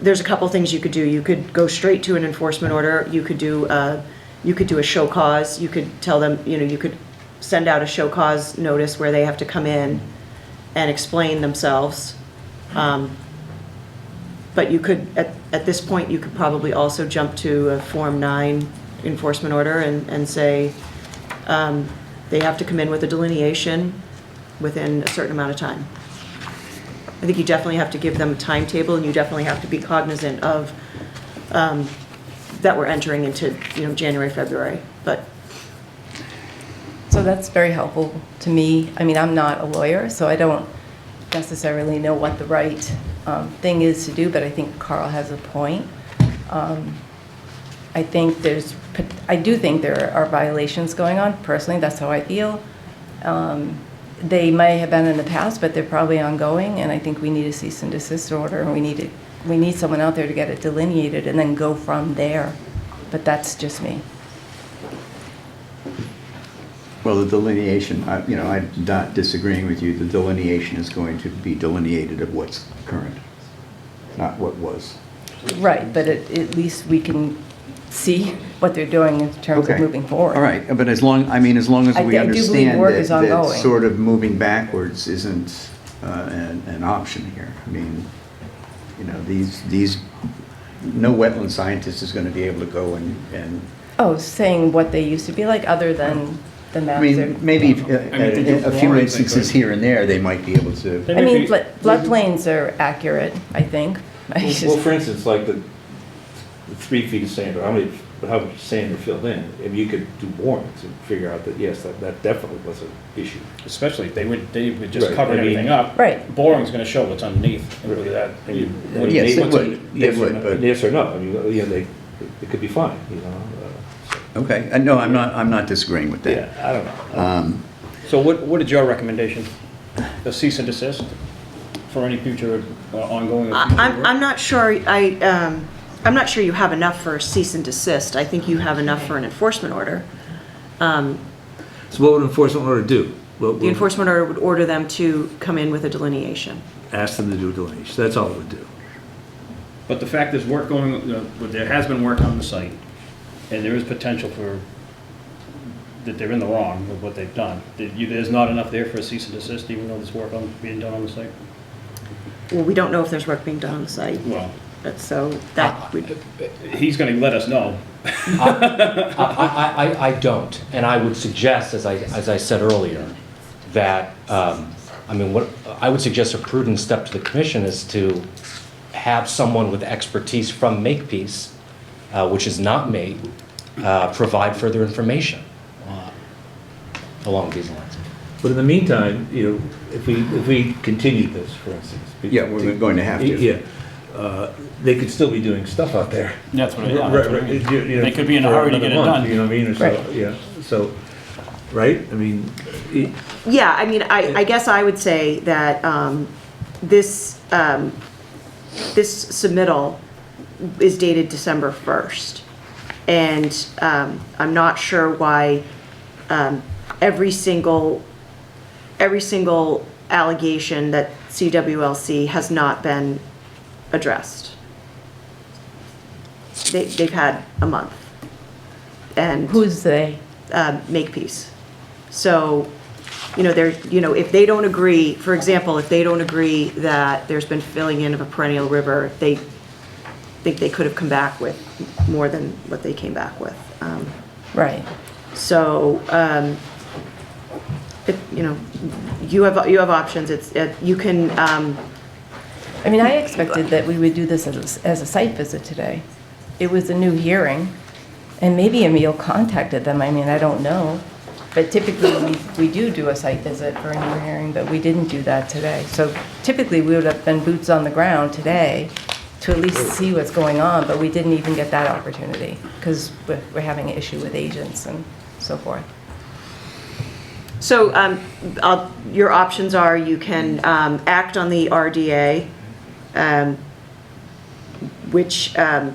there's a couple things you could do. You could go straight to an enforcement order. You could do a show cause. You could tell them, you could send out a show cause notice where they have to come in and explain themselves. But you could, at this point, you could probably also jump to a Form 9 enforcement order and say they have to come in with a delineation within a certain amount of time. I think you definitely have to give them a timetable, and you definitely have to be cognizant of, that we're entering into, January, February, but. So that's very helpful to me. I mean, I'm not a lawyer, so I don't necessarily know what the right thing is to do, but I think Carl has a point. I do think there are violations going on. Personally, that's how I feel. They may have been in the past, but they're probably ongoing, and I think we need a cease and desist order, and we need someone out there to get it delineated and then go from there. But that's just me. Well, the delineation, I'm not disagreeing with you. The delineation is going to be delineated of what's current, not what was. Right, but at least we can see what they're doing in terms of Okay. moving forward. All right, but as long as we I do believe understand work that is ongoing. that sort of moving backwards isn't an option here. I mean, these, no wetland scientist is going to be able to go and Oh, saying what they used to be like, other than the maps. I mean, maybe a few warrants, instances here and there, they might be able to. I mean, floodplains are accurate, I think. Well, for instance, like the 3 feet of sand, or how much sand are filled in, if you could do borings and figure out that, yes, that definitely was an issue. Especially if they would just Right, cover I mean- everything up. Right. Boring's gonna show what's underneath, and look at that. I mean, Yes, they what's would. a- They yes or would, no- but- Yes or no, I mean, it could be fine, Okay, no, I'm not disagreeing with that. Yeah, I don't know. So what is your recommendation? A cease and desist for any future ongoing? or future work? I'm not sure, I'm not sure you have enough for a cease and desist. I think you have enough for an enforcement order. So what would enforcement order do? The enforcement order would order them to come in with a delineation. Ask them to do a delineation, that's all it would do. But the fact is, there has been work on the site, and there is potential that they're in the wrong with what they've done. There's not enough there for a cease and desist, even though there's work being done on the site? Well, we don't know if there's work being done on the site, Well, so that would. he's gonna let us know. I don't, and I would suggest, as I said earlier, that, what I would suggest a prudent step to the commission is to have someone with expertise from Makepeace, which is not me, provide further information along these lines. But in the meantime, if we continue this, for instance. Yeah, we're going to have to. Yeah, they could still be doing stuff out there. That's what Right, right, They could be in a for hurry to another get it month, done. You know what I mean, or so, Right. yeah, so, right, I mean, Yeah, I mean, I guess I would say that this submittal is dated December 1st. And I'm not sure why every single allegation that CWLC has not been addressed. They've had a month. And Who's they? Makepeace. So, if they don't agree, for example, if they don't agree that there's been filling in of a perennial river, they think they could have come back with more than what they came back with. Right. So, you have options. You can, I mean, I expected that we would do this as a site visit today. It was a new hearing, and maybe Emil contacted them, I mean, I don't know. But typically, we do a site visit for a new hearing, but we didn't do that today. So typically, we would have been boots on the ground today to at least see what's going on, but we didn't even get that opportunity because we're having an issue with agents and so forth. so your options are you can act on the RDA, which I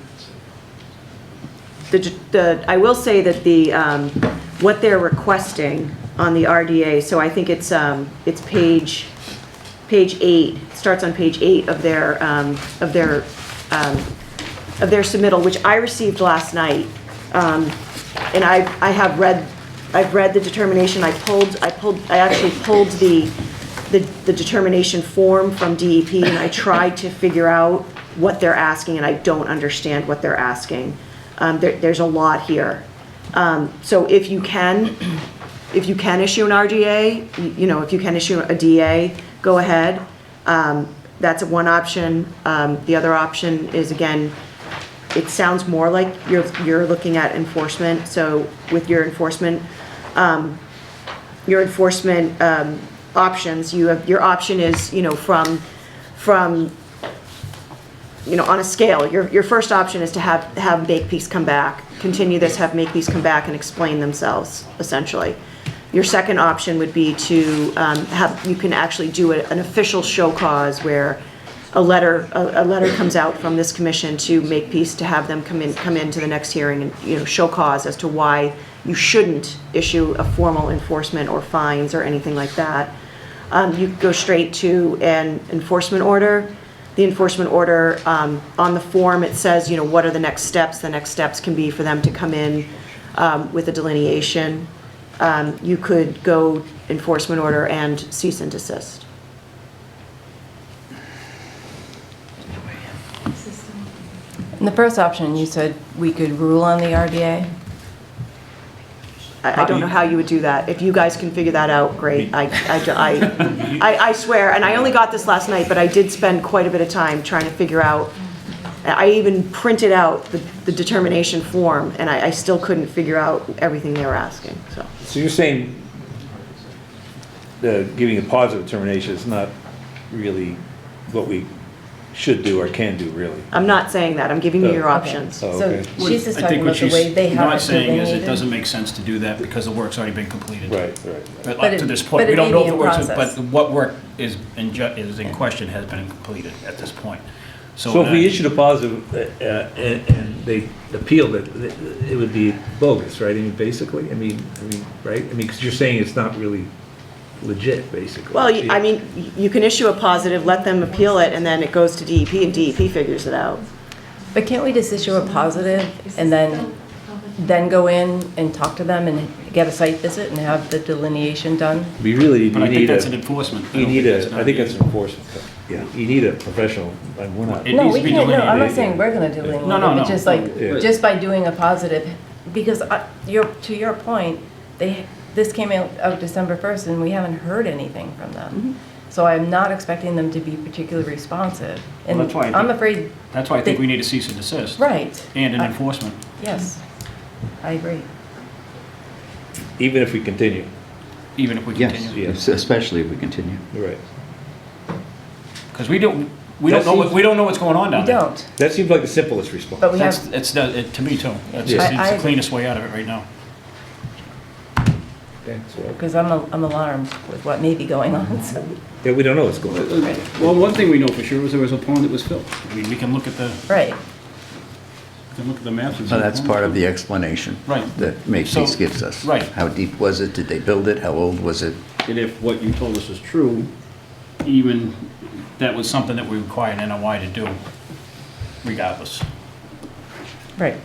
will say that what they're requesting on the RDA, so I think it's page 8, starts on page 8 of their submittal, which I received last night, and I've read the determination. I actually pulled the determination form from DEP, and I tried to figure out what they're asking, and I don't understand what they're asking. There's a lot here. So if you can issue an RDA, if you can issue a DA, go ahead. That's one option. The other option is, again, it sounds more like you're looking at enforcement. So with your enforcement options, your option is, from on a scale. Your first option is to have Makepeace come back, continue this, have Makepeace come back and explain themselves, essentially. Your second option would be to you can actually do an official show cause where a letter comes out from this commission to Makepeace to have them come into the next hearing and, show cause as to why you shouldn't issue a formal enforcement or fines or anything like that. You go straight to an enforcement order. The enforcement order, on the form, it says, what are the next steps? The next steps can be for them to come in with a delineation. You could go enforcement order and cease and desist. In the first option, you said we could rule on the RDA? I don't know how you would do that. If you guys can figure that out, great. I swear, and I only got this last night, but I did spend quite a bit of time trying to figure out. I even printed out the determination form, and I still couldn't figure out everything they were asking, so. So you're saying giving a positive determination is not really what we should do or can do, really? I'm not saying that. I'm giving you your Oh. options. Oh, So okay. she's just I talking think about what the way they she's have not it saying is it delineated. doesn't make sense to do that because the work's already been completed. Right. But But up it- to this but point, it we don't may know be if the in work's, process. but what work is in question has been completed at this point. So if we issued a positive and they appealed it, it would be bogus, right? I mean, basically, right? Because you're saying it's not really legit, basically. Well, you can issue a positive, let them appeal it, and then it goes to DEP, and DEP figures it out. But can't we just issue a positive and then go in and talk to them and get a site visit and have the delineation done? We really But I think need that's an a, enforcement. you need I think that's an enforcement. Yeah. You need a professional, and we're not. It No, needs we to be can't, no, I'm not delineated. saying we're gonna delineate No, no, it, no. but just like, Yeah. just by doing a positive, because to your point, this came out December 1st and we haven't heard anything from them. So I'm not expecting them to be particularly responsive. And Well, that's why I I'm think- afraid, That's why I think we need a cease and desist. right. And an I- enforcement. Yes, I agree. Even if we continue. Even if we Yes, continue. especially if we continue. Right. Because we don't know what's going on down We there. don't, That seems like the simplest response. but we That's, have, to me too. That's Yeah. just, it's I- the cleanest way out of it right now. Okay, so- because I'm alarmed with what may be going on, so. Yeah, we don't know what's going on. Well, one thing we know for sure was there was a pond that was filled. I mean, we can look at the Right, maps and see. So that's part of the explanation. Right. That Makepeace So- gives us. right. How deep was it? Did they build it? How old was it? And if what you told us is true, even that was something that we required NOI to do regardless, right.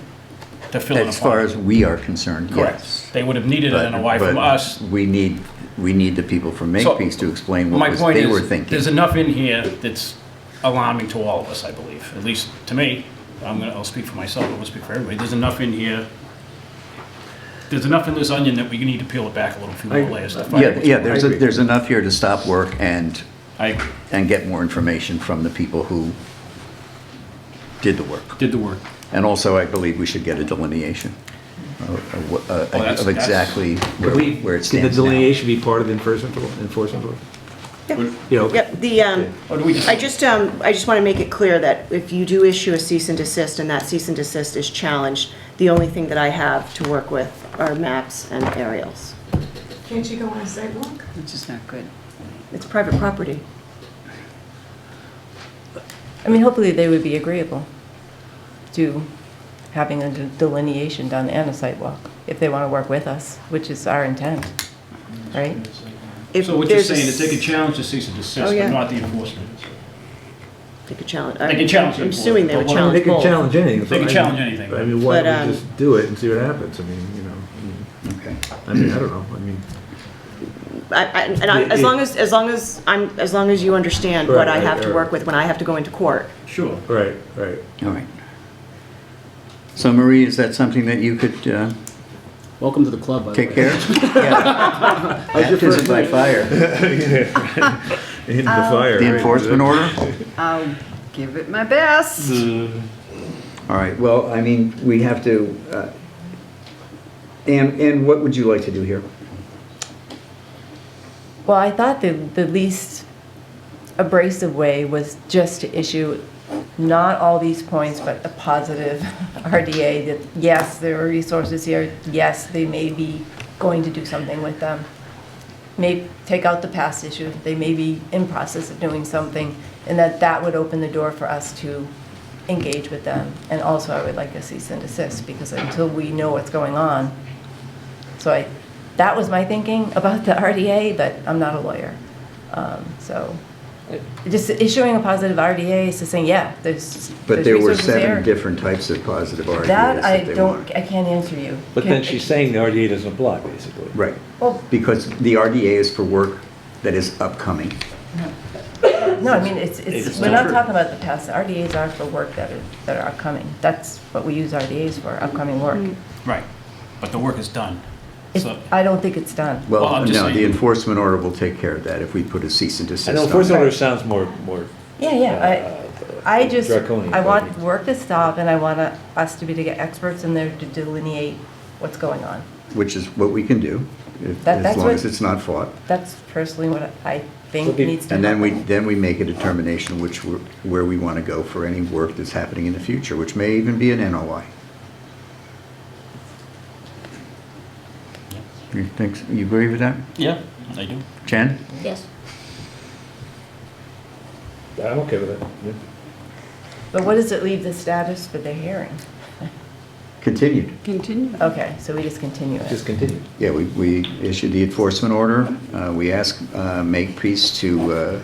to fill in a pond. As far as we are concerned, Correct. yes. They would have needed an NOI from But us. we need the people from So, Makepeace to explain My what was point they were is, thinking. there's enough in here that's alarming to all of us, I believe, at least to me. I'll speak for myself, I won't speak for everybody. There's enough in here, there's enough in this onion that we need to peel it back a little few more layers to find out what's Yeah, going on. there's enough here to stop work and I agree. get more information from the people who did the work. Did the work. And also, I believe we should get a delineation that's- of exactly Could we- where it Could the stands now. delineation be part of the enforcement order? You know, Yep, Or do we just? I just want to make it clear that if you do issue a cease and desist and that cease and desist is challenged, the only thing that I have to work with are maps and aerials. Can't you go on a sidewalk? Which is not good. It's private property. I mean, hopefully they would be agreeable to having a delineation done and a sidewalk, if they want to work with us, which is our intent, right? If So what you're there's a saying is they could challenge the cease and desist, Oh, yeah. but not the enforcement. They could challenge. They can challenge I'm it. assuming they would But what- I mean, they challenge can both. challenge anything. They can challenge anything. I mean, why But, don't we just do it and see what happens? I mean, you know, Okay. I mean, I don't know, I mean. As long as you understand what I have to work with when I have to go into court. Sure. Right, right. All right. So Marie, is that something that you could Welcome to the club, by the way. take care of? Yeah. Baptism by fire. Into the fire. The right? enforcement order? I'll give it my best. All right, well, I mean, we have to, and what would you like to do here? Well, I thought the least abrasive way was just to issue not all these points, but a positive RDA that, yes, there are resources here, yes, they may be going to do something with them. May take out the past issue, they may be in process of doing something, and that would open the door for us to engage with them. And also, I would like a cease and desist, because until we know what's going on. So that was my thinking about the RDA, but I'm not a lawyer. So just issuing a positive RDA is just saying, yeah, there's But there were resources there. 7 different types of positive RDAs That I they don't, want. I can't answer you. But then she's saying the RDA doesn't apply, basically. Right, Well, because the RDA is for work that is upcoming. no, I mean, it's, It's we're not not true. talking about the past. RDAs are for work that are upcoming. That's what we use RDAs for, upcoming work. Right, but the work is done. It- So, I don't think it's done. Well, Well, I'm just no, the saying- enforcement order will take care of that if we put a cease and desist I know on enforcement it. order sounds more, Yeah, I just, draconian, I want but- work to stop, and I want us to be to get experts in there to delineate what's going on. Which is what we can do, That's as long what- as it's not fought. That's personally what I think Would be- needs to And happen. then we make a determination where we want to go for any work that's happening in the future, which may even be an NOI. You agree with that? yeah, I do. Jen? Yes. I'm okay with that. yeah. But what does it leave the status for the hearing? Continued. Continue. Okay, so we just continue it. Just continue. Yeah, we issued the enforcement order. We asked Makepeace to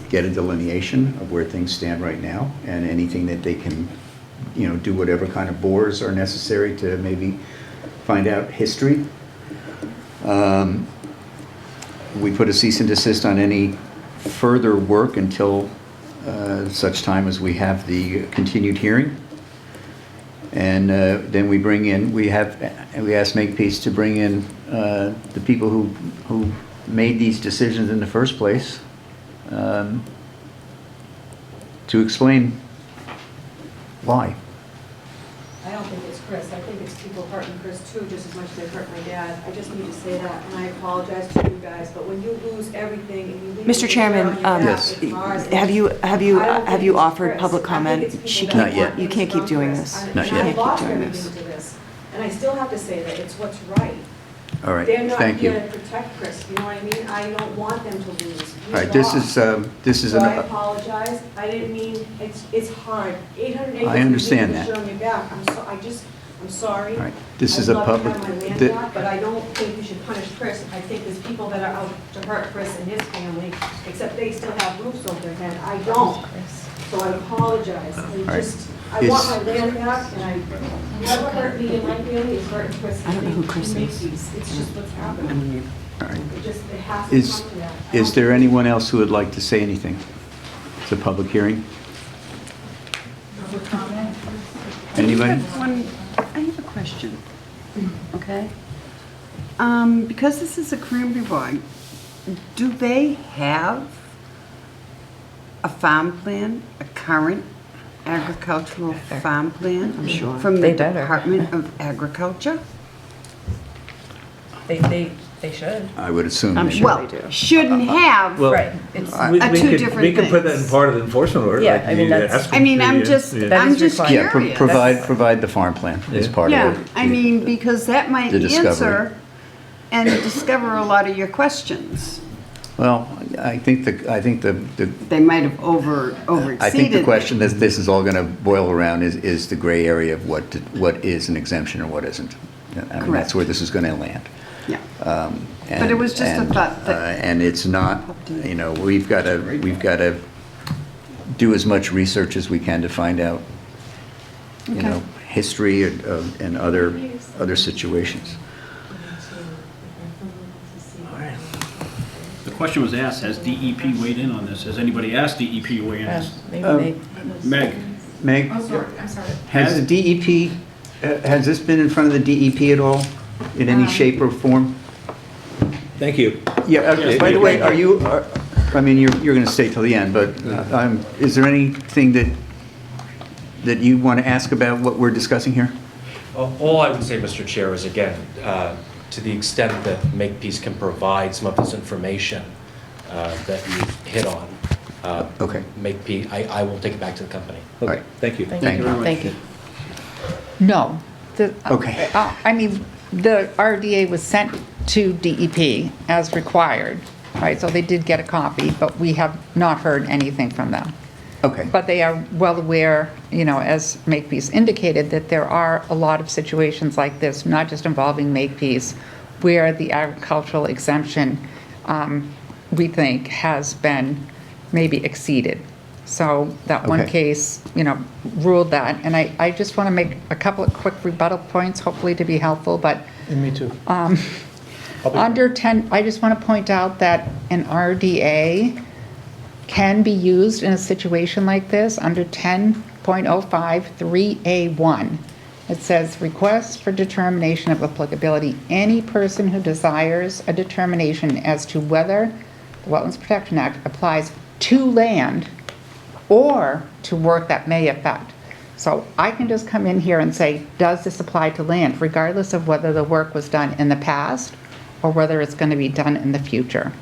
get a delineation of where things stand right now, and anything that they can, do whatever kind of bores are necessary to maybe find out history. We put a cease and desist on any further work until such time as we have the continued hearing. And then we asked Makepeace to bring in the people who made these decisions in the first place to explain why. I don't think it's Chris. I think it's people hurting Chris too, just as much as they hurt my dad. I just need to say that, and I apologize to you guys, but when you lose everything and you leave. Mr. Chairman, Yes. have you offered public comment? She Not can't, yet. you can't keep doing this. Not You yet. I can't lost keep doing everything this. to this, and I still have to say that it's what's right. All right, They're not thank you. here to protect Chris, you know what I mean? I don't want them to lose. All right, this is So I an, apologize. I didn't mean, it's hard. 800 acres. I understand that. You're showing your back. I'm sorry. all right, this is a public. I'd love to have my land thi- back, but I don't think you should punish Chris. I think there's people that are out to hurt Chris and his family, except they still have roofs over their head. I don't. So I apologize. right. I want my land back, and whoever hurt me and my family is hurting Chris. I don't know who Chris is. It's just what's happening. All right. It has to Is, come to that. is there anyone else who would like to say anything? It's a public hearing. Anybody? I have a question, okay? Because this is a cranberry bog, do they have a farm plan, a current agricultural farm plan? I'm sure. From the They better. Department of Agriculture? They should. I would assume. I'm they sure would. they do. Shouldn't have. Well, Right. It's, We Two could- different We can put that in things. part of the enforcement order. Yeah, like I mean, you that's- ask I mean, them I'm to, just, That I'm is just required. Yeah, curious. provide the farm plan as part of Yeah, it. I mean, because that might The discovery. answer and discover a lot of your questions. Well, I think the They might have overexceeded. I think the question that this is all going to boil around is the gray area of what is an exemption and what isn't. I mean, Correct. that's where this is going to land. Yeah. But it was just a thought that- And it's not, we've got to do as much research as we can to find out, Okay. history and other situations. The question was asked, has DEP weighed in on this? Has anybody asked DEP to weigh in? maybe Meg, Meg, I'm sorry. has the DEP, has this been in front of the DEP at all, in any shape or form? Thank you. Yeah, Yes, by the way, thank are you, I mean, you're going to stay till the end, but is there anything that you want to ask about what we're discussing here? All I would say, Mr. Chair, is again, to the extent that Makepeace can provide some of this information that you hit on, Okay. Makepeace, I will take it back to the company. All right. Thank you. Thank you very much. Thank you. No. Okay. I mean, the RDA was sent to DEP as required, right? So they did get a copy, but we have not heard anything from them. Okay. But they are well aware, as Makepeace indicated, that there are a lot of situations like this, not just involving Makepeace, where the agricultural exemption, we think, has been maybe exceeded. So that one Okay. case, ruled that. And I just want to make a couple of quick rebuttal points, hopefully to be helpful, but And me too. under 10, I just want to point out that an RDA can be used in a situation like this under 10.053A1. It says, requests for determination of applicability. Any person who desires a determination as to whether the Wetlands Protection Act applies to land or to work that may affect. So I can just come in here and say, does this apply to land, regardless of whether the work was done in the past or whether it's going to be done in the future.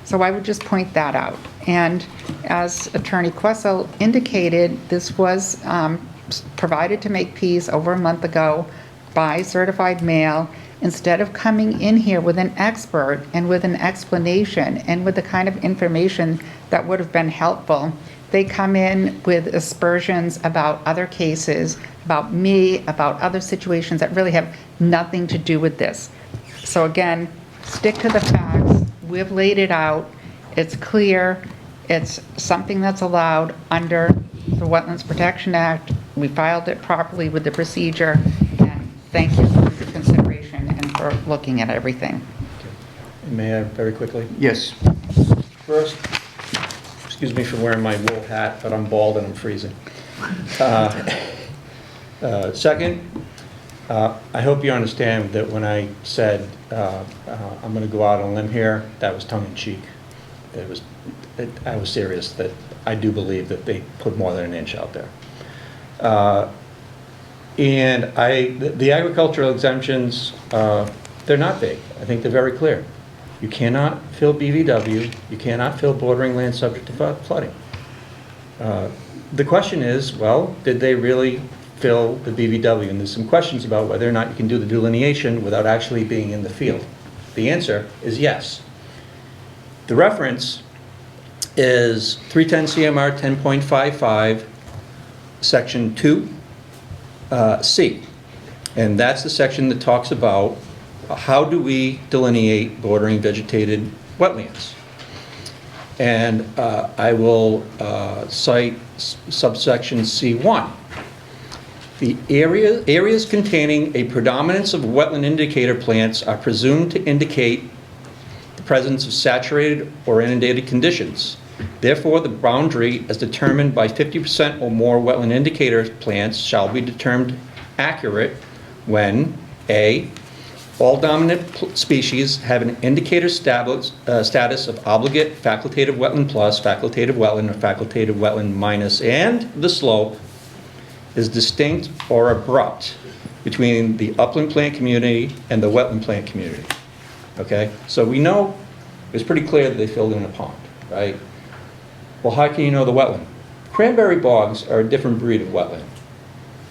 So I would just point that out. And as Attorney Questel indicated, this was provided to Makepeace over a month ago by certified mail. Instead of coming in here with an expert and with an explanation and with the kind of information that would have been helpful, they come in with aspersions about other cases, about me, about other situations that really have nothing to do with this. So again, stick to the facts. We've laid it out. It's clear. It's something that's allowed under the Wetlands Protection Act. We filed it properly with the procedure. And thank you for your consideration and for looking at everything. May I very quickly? Yes. First, excuse me for wearing my wool hat, but I'm bald and I'm freezing. Second, I hope you understand that when I said I'm going to go out on a limb here, that was tongue-in-cheek. I was serious, that I do believe that they put more than an inch out there. And the agricultural exemptions, they're not vague. I think they're very clear. You cannot fill BVW, you cannot fill bordering land subject to flooding. The question is, well, did they really fill the BVW? And there's some questions about whether or not you can do the delineation without actually being in the field. The answer is yes. The reference is 310 CMR 10.55, section 2C. And that's the section that talks about how do we delineate bordering vegetated wetlands. And I will cite subsection C1. The areas containing a predominance of wetland indicator plants are presumed to indicate the presence of saturated or inundated conditions. Therefore, the boundary as determined by 50% or more wetland indicator plants shall be determined accurate when A, all dominant species have an indicator status of obligate, facultative wetland plus, facultative wetland, or facultative wetland minus, and the slope is distinct or abrupt between the upland plant community and the wetland plant community. Okay? So we know, it's pretty clear that they filled in a pond, right? Well, how can you know the wetland? Cranberry bogs are a different breed of wetland.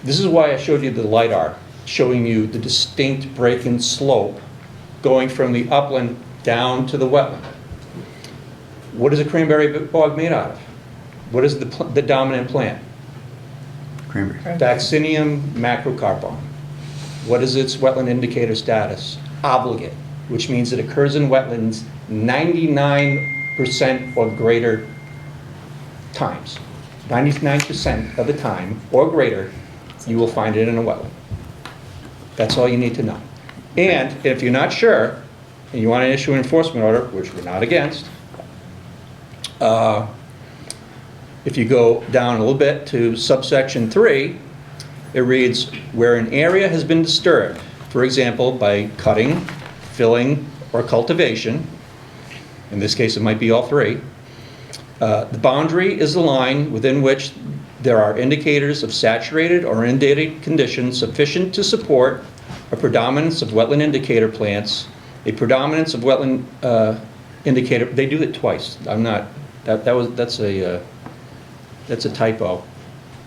This is why I showed you the LiDAR, showing you the distinct break in slope going from the upland down to the wetland. What is a cranberry bog made out of? What is the dominant plant? Cranberry. Vaccinium macrocarpon. What is its wetland indicator status? Obligate, which means it occurs in wetlands 99% or greater times. 99% of the time or greater, you will find it in a wetland. That's all you need to know. And if you're not sure, and you want to issue an enforcement order, which we're not against, if you go down a little bit to subsection 3, it reads, where an area has been disturbed, for example, by cutting, filling, or cultivation, in this case it might be all three, The boundary is the line within which there are indicators of saturated or inundated conditions sufficient to support a predominance of wetland indicator plants, a predominance of wetland indicator, they do it twice. I'm not, that's a typo.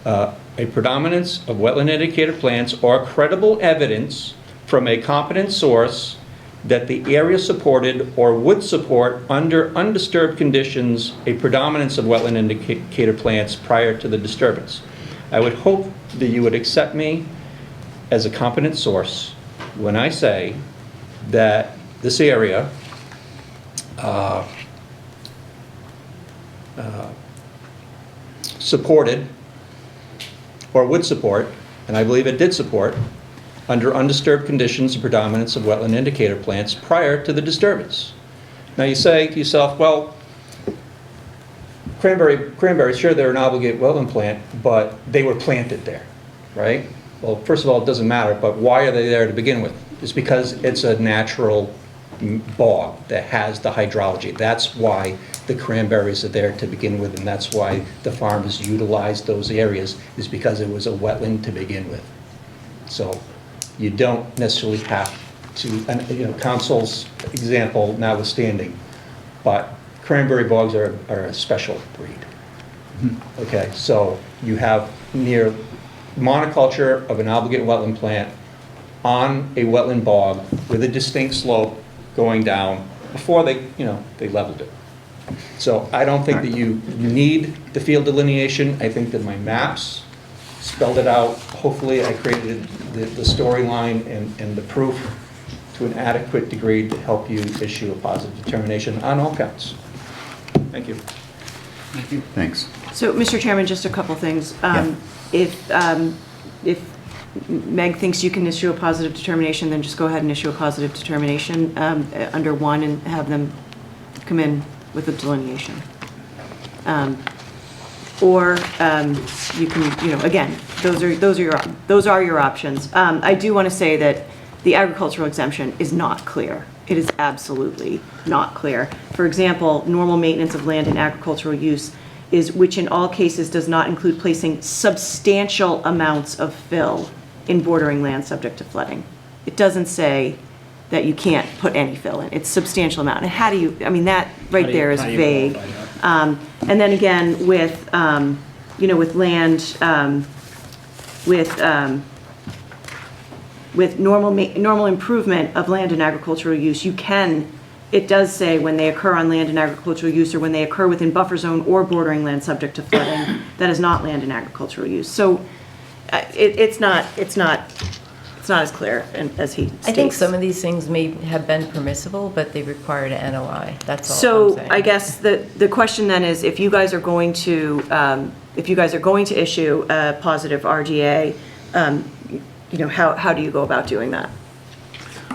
A predominance of wetland indicator plants or credible evidence from a competent source that the area supported or would support under undisturbed conditions a predominance of wetland indicator plants prior to the disturbance. I would hope that you would accept me as a competent source when I say that this area supported or would support, and I believe it did support, under undisturbed conditions, the predominance of wetland indicator plants prior to the disturbance. Now you say to yourself, well, cranberries, sure, they're an obligated wetland plant, but they were planted there, right? Well, first of all, it doesn't matter, but why are they there to begin with? It's because it's a natural bog that has the hydrology. That's why the cranberries are there to begin with, and that's why the farmers utilized those areas, is because it was a wetland to begin with. So you don't necessarily have to, and, you know, council's example notwithstanding, but cranberry bogs are a special breed. Okay, so you have near monoculture of an obligated wetland plant on a wetland bog with a distinct slope going down before they, you know, they leveled it. So I don't think that you need the field delineation. I think that my maps spelled it out. Hopefully I created the storyline and the proof to an adequate degree to help you issue a positive determination on all counts. Thank you. Thank you. Thanks. So, Mr. Chairman, just a couple things. If Meg thinks you can issue a positive determination, then just go ahead and issue a positive determination under 1 and have them come in with a delineation. Or you can, you know, again, those are your options. I do want to say that the agricultural exemption is not clear. It is absolutely not clear. For example, normal maintenance of land and agricultural use is which in all cases does not include placing substantial amounts of fill in bordering land subject to flooding. It doesn't say that you can't put any fill in. It's substantial amount. And how do you, I mean, that right there is vague. And then again, with, you know, with land, with normal improvement of land and agricultural use, you can, it does say when they occur on land and agricultural use or when they occur within buffer zone or bordering land subject to flooding, that is not land and agricultural use. So it's not as clear as he states. I think some of these things may have been permissible, but they required an NOI. That's all I'm So saying. I guess the question then is, if you guys are going to issue a positive RDA, you know, how do you go about doing that?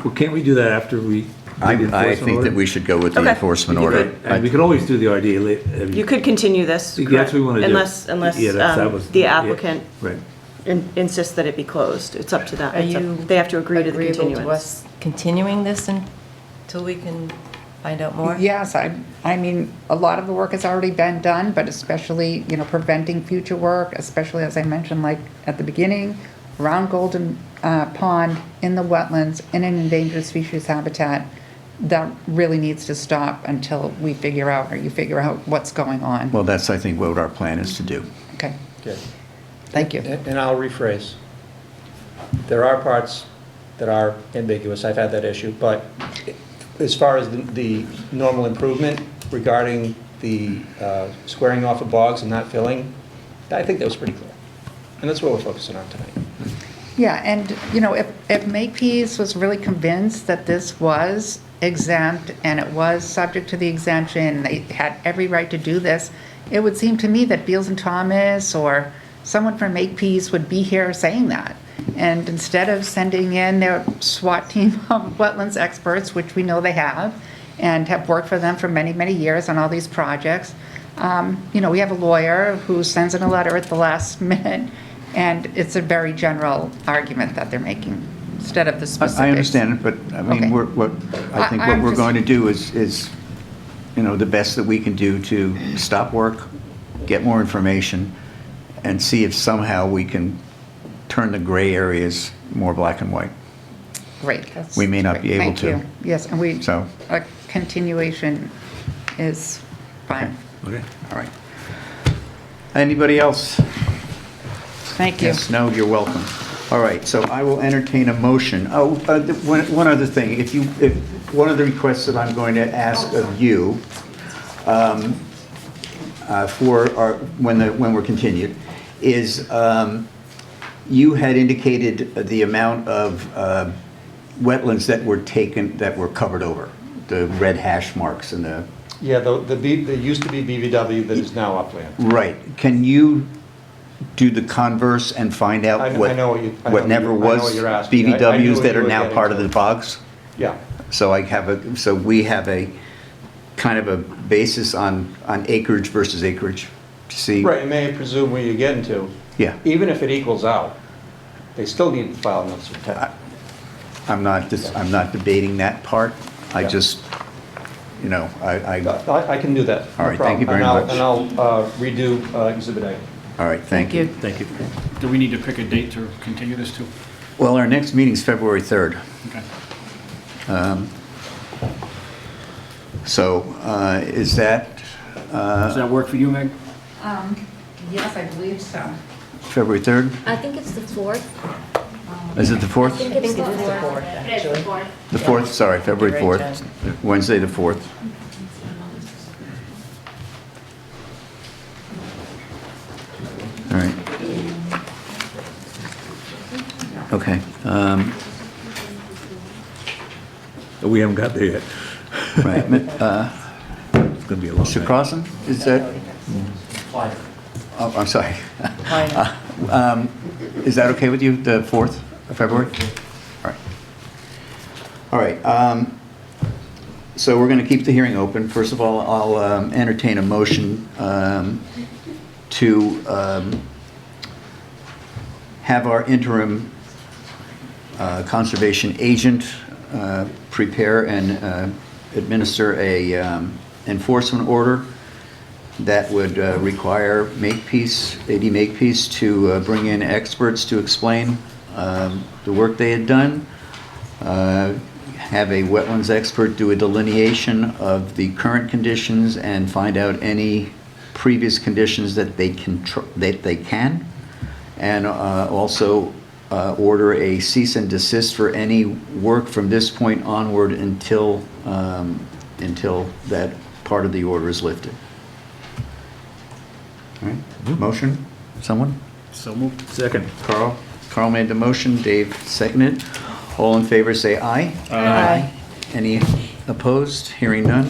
Well, can't we do that after we? I think that we should go with the Okay. enforcement order. And we could always do the RDA. You could continue this, That's correct? what we want to do. Unless Yeah, that was- the yeah, applicant Right. insists that it be closed. It's up to them. Are you They have to agree to the agreeable continuance. to us continuing this until we can find out more? Yes, I mean, a lot of the work has already been done, but especially, you know, preventing future work, especially as I mentioned, like at the beginning, around Golden Pond, in the wetlands, in an endangered species habitat, that really needs to stop until we figure out, or you figure out what's going on. Well, that's, I think, what our plan is to do. Okay, Good. thank you. And I'll rephrase. There are parts that are ambiguous. I've had that issue, but as far as the normal improvement regarding the squaring off of bogs and not filling, I think that was pretty clear. And that's what we're focusing on tonight. Yeah, and, you know, if Makepeace was really convinced that this was exempt and it was subject to the exemption, they had every right to do this, it would seem to me that Beals and Thomas or someone from Makepeace would be here saying that. And instead of sending in their SWAT team of wetlands experts, which we know they have, and have worked for them for many, many years on all these projects, you know, we have a lawyer who sends in a letter at the last minute, and it's a very general argument that they're making, instead of the specifics. I understand it, but I mean, Okay. I think what I'm we're just- going to do is the best that we can do to stop work, get more information, and see if somehow we can turn the gray areas more black and white. Great. That's We may not great. be able Thank to. you. Yes, and So- a continuation is fine. Okay. All right. Anybody else? Thank you. Yes, no, you're welcome. All right, so I will entertain a motion. Oh, one other thing, if one of the requests that I'm going to ask of you when we're continued, is you had indicated the amount of wetlands that were covered over, the red hash marks and the... Yeah, there used to be BVW that is now upland. Right. Can you do the converse and find out I what know never what was you're asking. I knew BVWs what that you are were now getting part of to. the bogs? Yeah. So we have a kind of a basis on acreage versus acreage to see. Right, and may I presume where you're getting to, Yeah. even if it equals out, they still need to file notice of intent. I'm not debating that part. I Yeah. just, I can do that. All no right, thank you very problem. much. And I'll redo Exhibit A. all right, thank you. Thank you. Do we need to pick a date to continue this to? Well, our next meeting's February 3rd. Okay. So is that Does that work for you, Meg? Yes, I believe so. February 3rd? I think it's the 4th. Is it the 4th? I think it's the 4th. It is the 4th. The 4th, sorry, February You're right, 4th, Wednesday the 4th. All right. Okay. We haven't got there yet. Right. It's gonna be a long Mr. night. Crossan, is that, oh, I'm sorry. Is that okay with you, the 4th of February? All right. All right. So we're going to keep the hearing open. First of all, I'll entertain a motion to have our interim conservation agent prepare and administer a enforcement order that would require Makepeace, AD Makepeace, to bring in experts to explain the work they had done, have a wetlands expert do a delineation of the current conditions and find out any previous conditions that they can, and also order a cease and desist for any work from this point onward until that part of the order is lifted. All right, motion, someone? So moved. Second. Carl made the motion, Dave seconded. All in favor, say aye. Aye. Any opposed? Hearing none?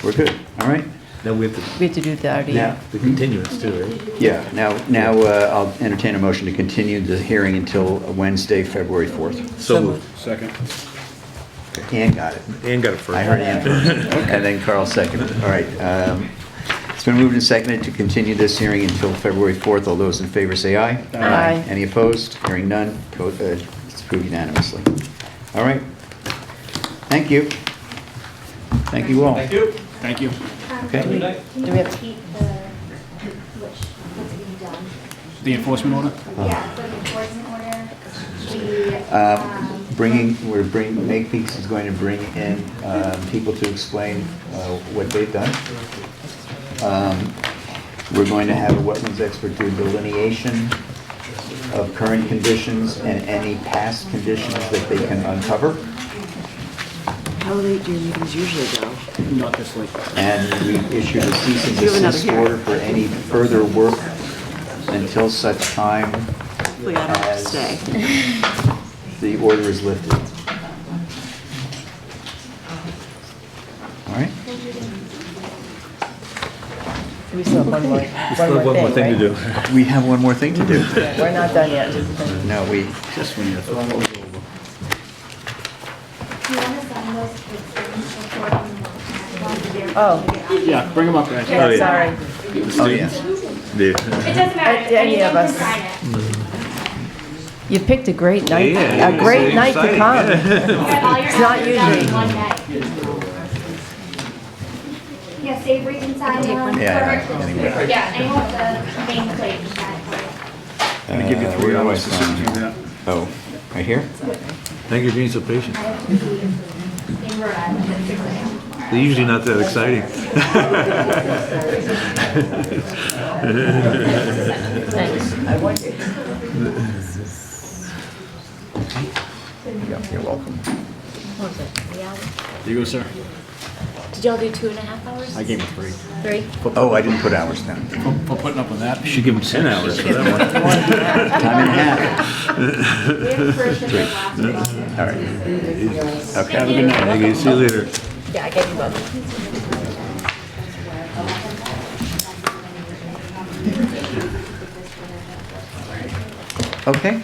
We're good, all right? Then we have to, We have to do the RDA. Now, the continuance too, right? yeah, now I'll entertain a motion to continue the hearing until Wednesday, February 4th. So moved. Second. Ann got it. Ann got it first. I heard Ann first, and then Carl seconded. All right. It's been moved and seconded to continue this hearing until February 4th. All those in favor say aye. Aye. Any opposed? Hearing none. It's approved unanimously. All right. Thank you. Thank you all. Thank you. Thank you. Okay. Can Do you we have- repeat what's being done? The enforcement order? Yeah, for the enforcement order, Makepeace is going to bring in people to explain what they've done. We're going to have a wetlands expert do delineation of current conditions and any past conditions that they can uncover. How late do your meetings usually go? Not this late. And we issued a cease and You have another desist hearing. order for any further work until such time Hopefully I don't have to as stay. the order is lifted. All right? We still have one more Thing to do. right? We have one more thing to do. Yeah, we're not done yet. No, we, Just when you're throwing those over. do you want to send those recording? Oh, Yeah, bring them up, guys. yeah, sorry. oh, yeah. It doesn't matter. Any of Anyone us. can sign it. You picked a great night, Yeah, a great night to exciting. come. Get all your It's not hours done in usually. one day. savories inside them. Yeah, Perfect. anyway. Yeah, and you want the main plate inside for it. I'm gonna give you 3 Where do I hours to sign? do that. Oh, right here? Thank you for being so patient. I have to be in Rhode Island at 6 a.m. tomorrow. They're usually not that exciting. You're welcome. There you go, sir. Did y'all do 2.5 hours? I gave him 3. 3? Oh, I didn't put hours down. For putting up with that. Should give them 10 hours for that one. Time and a half. We have the first and the last one. All right. Okay. Have a good night. Okay, see you later. Yeah, I gave you both. Okay.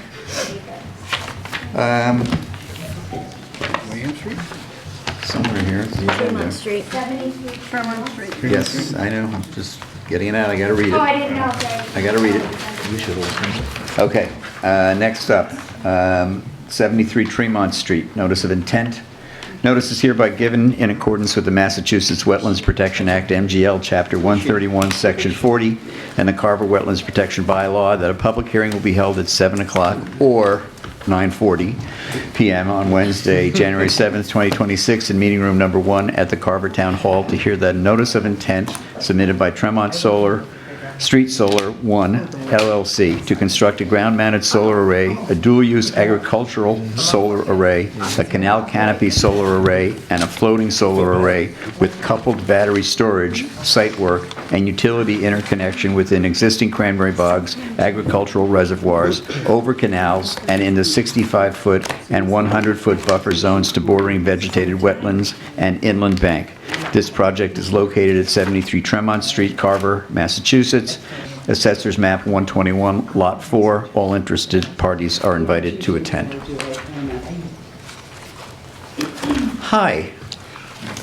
Somewhere here. is the agenda. Fremont Street. 73 Fremont Street. Yes, I know. I'm just getting it out. I gotta read Oh, I it. didn't know if there. I gotta read it. We should listen. Okay, next up, 73 Tremont Street, notice of intent. Notice is hereby given in accordance with the Massachusetts Wetlands Protection Act, MGL, Chapter 131, Section 40, and the Carver Wetlands Protection Bylaw, that a public hearing will be held at 7 o'clock or 9:40 p.m. on Wednesday, January 7th, 2026, in meeting room number 1 at the Carver Town Hall to hear the notice of intent submitted by Tremont Solar, Street Solar 1 LLC to construct a ground-mounted solar array, a dual-use agricultural solar array, a canal canopy solar array, and a floating solar array with coupled battery storage, site work, and utility interconnection within existing cranberry bogs, agricultural reservoirs, over canals, and in the 65-foot and 100-foot buffer zones to bordering vegetated wetlands and inland bank. This project is located at 73 Tremont Street, Carver, Massachusetts. Assessors Map 121, Lot 4. All interested parties are invited to attend. Hi.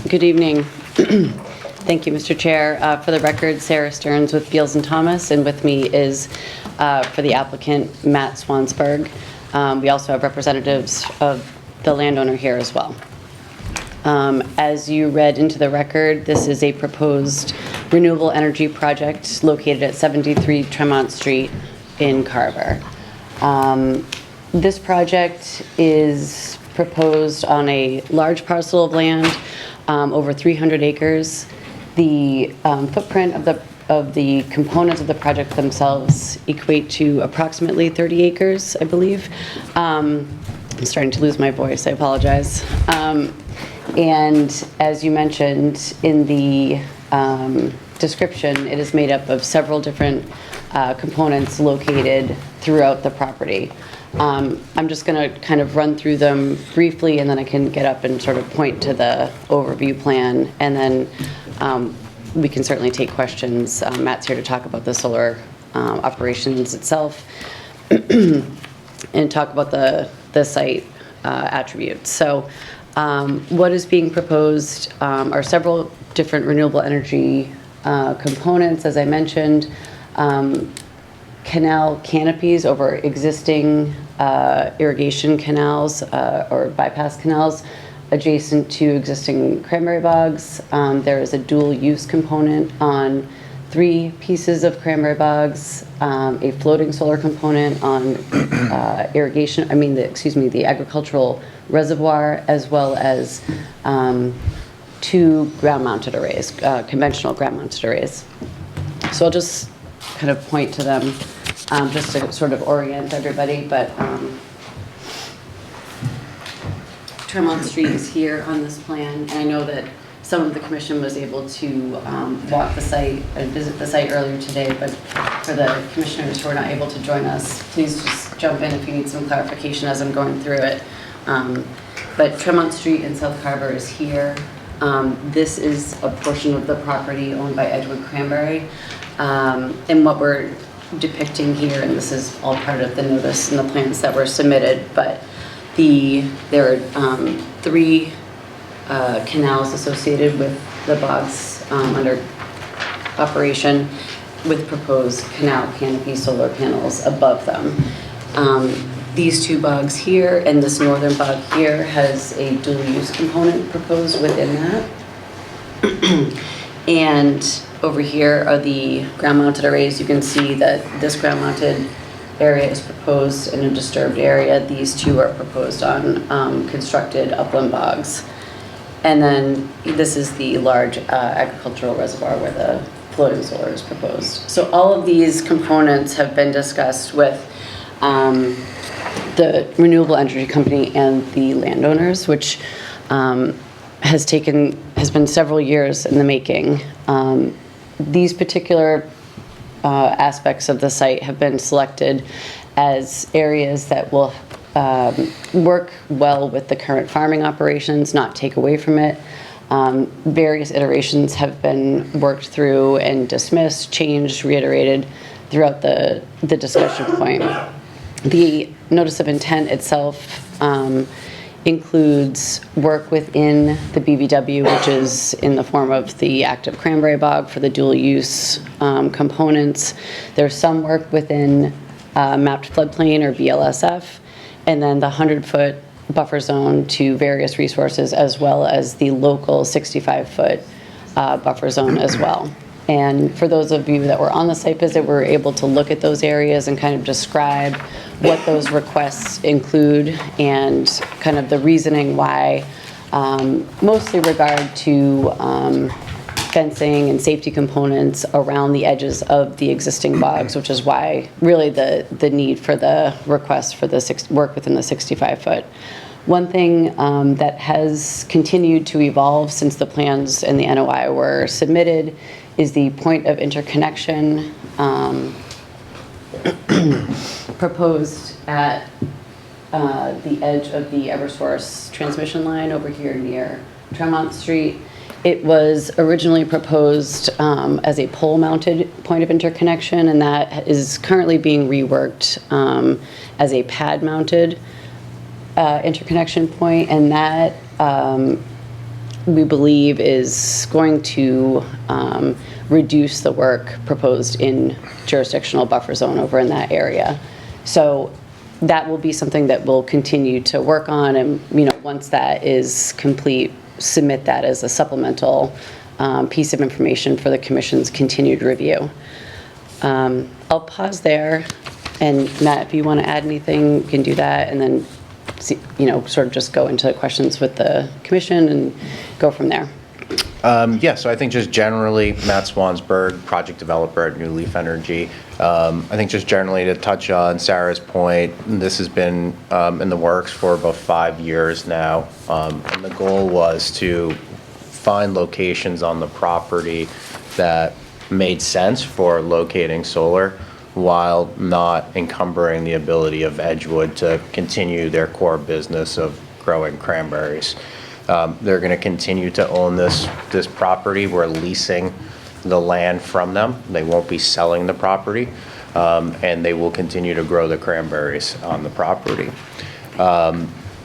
Good evening. Thank you, Mr. Chair. For the record, Sarah Stearns with Beals and Thomas, and with me is, for the applicant, Matt Swansberg. We also have representatives of the landowner here as well. As you read into the record, this is a proposed renewable energy project located at 73 Tremont Street in Carver. This project is proposed on a large parcel of land, over 300 acres. The footprint of the components of the project themselves equate to approximately 30 acres, I believe. I'm starting to lose my voice, I apologize. And as you mentioned in the description, it is made up of several different components located throughout the property. I'm just going to kind of run through them briefly, and then I can get up and sort of point to the overview plan, and then we can certainly take questions. Matt's here to talk about the solar operations itself and talk about the site attributes. So what is being proposed are several different renewable energy components, as I mentioned. Canal canopies over existing irrigation canals or bypass canals adjacent to existing cranberry bogs. There is a dual use component on 3 pieces of cranberry bogs, a floating solar component on the agricultural reservoir, as well as 2 ground-mounted arrays, conventional ground-mounted arrays. So I'll just kind of point to them just to sort of orient everybody, but Tremont Street is here on this plan, and I know that some of the commission was able to walk the site and visit the site earlier today, but for the commissioners who are not able to join us, please just jump in if you need some clarification as I'm going through it. But Tremont Street in South Carver is here. This is a portion of the property owned by Edward Cranberry. And what we're depicting here, and this is all part of the notice and the plans that were submitted, but there are 3 canals associated with the bogs under operation, with proposed canal canopy solar panels above them. These 2 bogs here and this northern bog here has a dual use component proposed within that. And over here are the ground-mounted arrays. You can see that this ground-mounted area is proposed in a disturbed area. These two are proposed on constructed upland bogs. And then this is the large agricultural reservoir where the floating solar is proposed. So all of these components have been discussed with the renewable energy company and the landowners, which has been several years in the making. These particular aspects of the site have been selected as areas that will work well with the current farming operations, not take away from it. Various iterations have been worked through and dismissed, changed, reiterated throughout the discussion point. The notice of intent itself includes work within the BVW, which is in the form of the active cranberry bog for the dual use components. There's some work within mapped floodplain or BLSF, and then the 100-foot buffer zone to various resources, as well as the local 65-foot buffer zone as well. And for those of you that were on the site visit, we were able to look at those areas and kind of describe what those requests include and kind of the reasoning why, mostly regard to fencing and safety components around the edges of the existing bogs, which is why really the need for the request for the work within the 65-foot. One thing that has continued to evolve since the plans and the NOI were submitted is the point of interconnection proposed at the edge of the Eversource transmission line over here near Tremont Street. It was originally proposed as a pole-mounted point of interconnection, and that is currently being reworked as a pad-mounted interconnection point, and that we believe is going to reduce the work proposed in jurisdictional buffer zone over in that area. So that will be something that we'll continue to work on, and once that is complete, submit that as a supplemental piece of information for the Commission's continued review. I'll pause there, and Matt, if you want to add anything, you can do that, and then sort of just go into questions with the Commission and go from there. Yeah, so I think just generally, Matt Swansberg, project developer at New Leaf Energy. I think just generally to touch on Sarah's point, this has been in the works for about 5 years now. And the goal was to find locations on the property that made sense for locating solar while not encumbering the ability of Edgewood to continue their core business of growing cranberries. They're going to continue to own this property. We're leasing the land from them. They won't be selling the property, and they will continue to grow the cranberries on the property.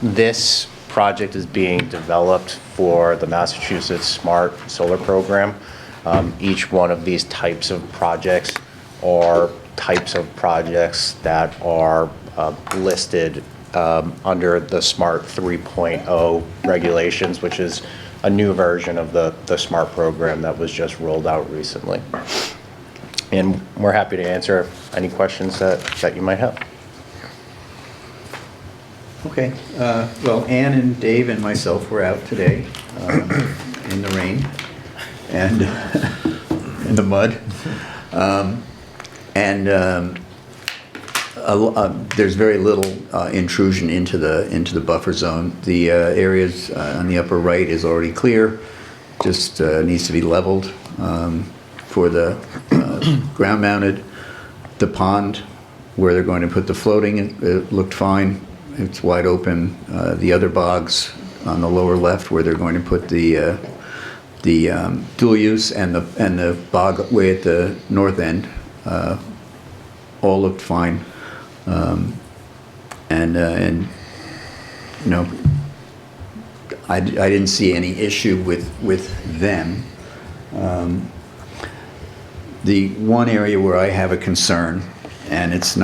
This project is being developed for the Massachusetts Smart Solar Program. Each one of these types of projects are types of projects that are listed under the SMART 3.0 regulations, which is a new version of the SMART program that was just rolled out recently. And we're happy to answer any questions that you might have. Okay. Well, Ann and Dave and myself were out today in the rain and in the mud. There's very little intrusion into the buffer zone. The areas on the upper right is already clear, just needs to be leveled for the ground mounted. The pond where they're going to put the floating, it looked fine. It's wide open. The other bogs on the lower left where they're going to put the dual use and the bog way at the north end all looked fine. I didn't see any issue with them. The one area where I have a concern, and it's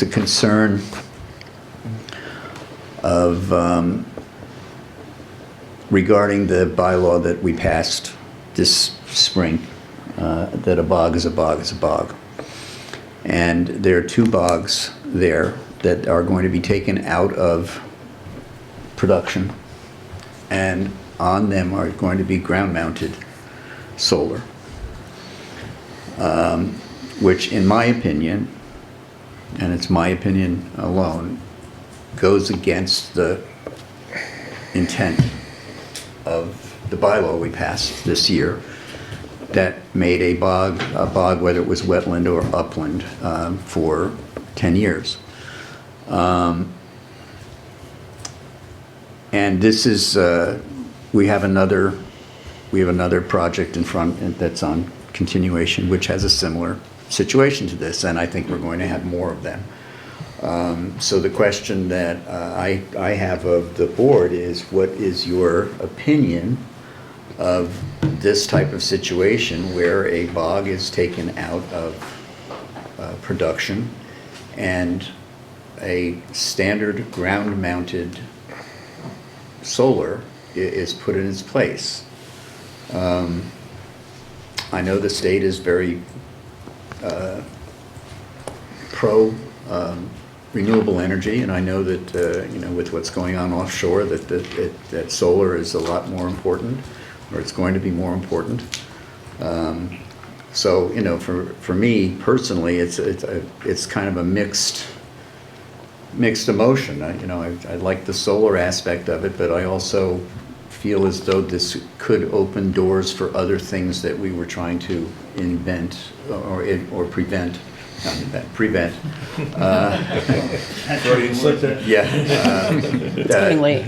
a concern of regarding the bylaw that we passed this spring, that a bog is a bog is a bog. And there are 2 bogs there that are going to be taken out of production, and on them are going to be ground-mounted solar, which in my opinion, and it's my opinion alone, goes against the intent of the bylaw we passed this year that made a bog, whether it was wetland or upland, for 10 years. And this is, we have another project in front that's on continuation, which has a similar situation to this, and I think we're going to have more of them. So the question that I have of the board is, what is your opinion of this type of situation where a bog is taken out of production and a standard ground-mounted solar is put in its place? I know the state is very pro renewable energy, and I know that with what's going on offshore, that solar is a lot more important, or it's going to be more important. So for me personally, it's kind of a mixed emotion. I like the solar aspect of it, but I also feel as though this could open doors for other things that we were trying to invent or prevent. Not invent, prevent. Yeah. It's getting late.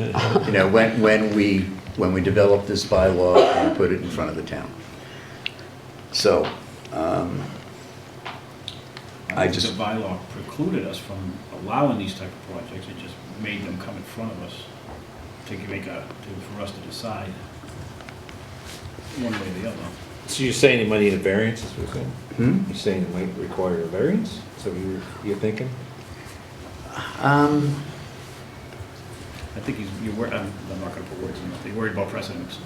When we developed this bylaw and put it in front of the town. So, I just, the bylaw precluded us from allowing these type of projects. It just made them come in front of us for us to decide one way or the other. So you're saying it might need a variance, is what you're saying? Hmm? You're saying it might require a variance? Is that what you're thinking? I think you're worried, I'm not going to put words in mouth. You're worried about precedents.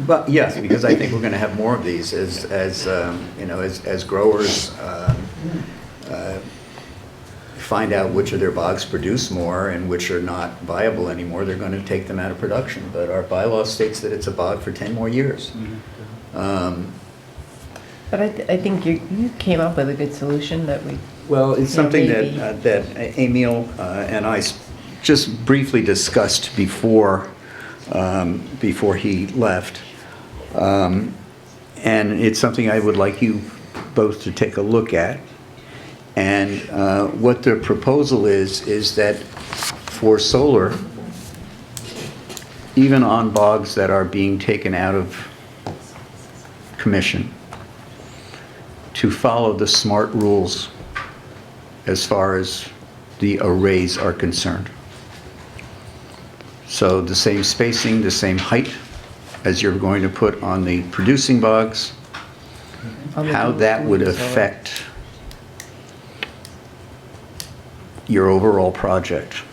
But yes, because I think we're going to have more of these as growers find out which of their bogs produce more and which are not viable anymore. They're going to take them out of production. But our bylaw states that it's a bog for 10 more years. Mm-hmm. But I think you came up with a good solution that we. Well, it's something maybe. that Emil and I just briefly discussed before he left, and it's something I would like you both to take a look at. And what the proposal is that for solar, even on bogs that are being taken out of commission, to follow the SMART rules as far as the arrays are concerned. So the same spacing, the same height as you're going to put on the producing bogs, how that would affect your overall project.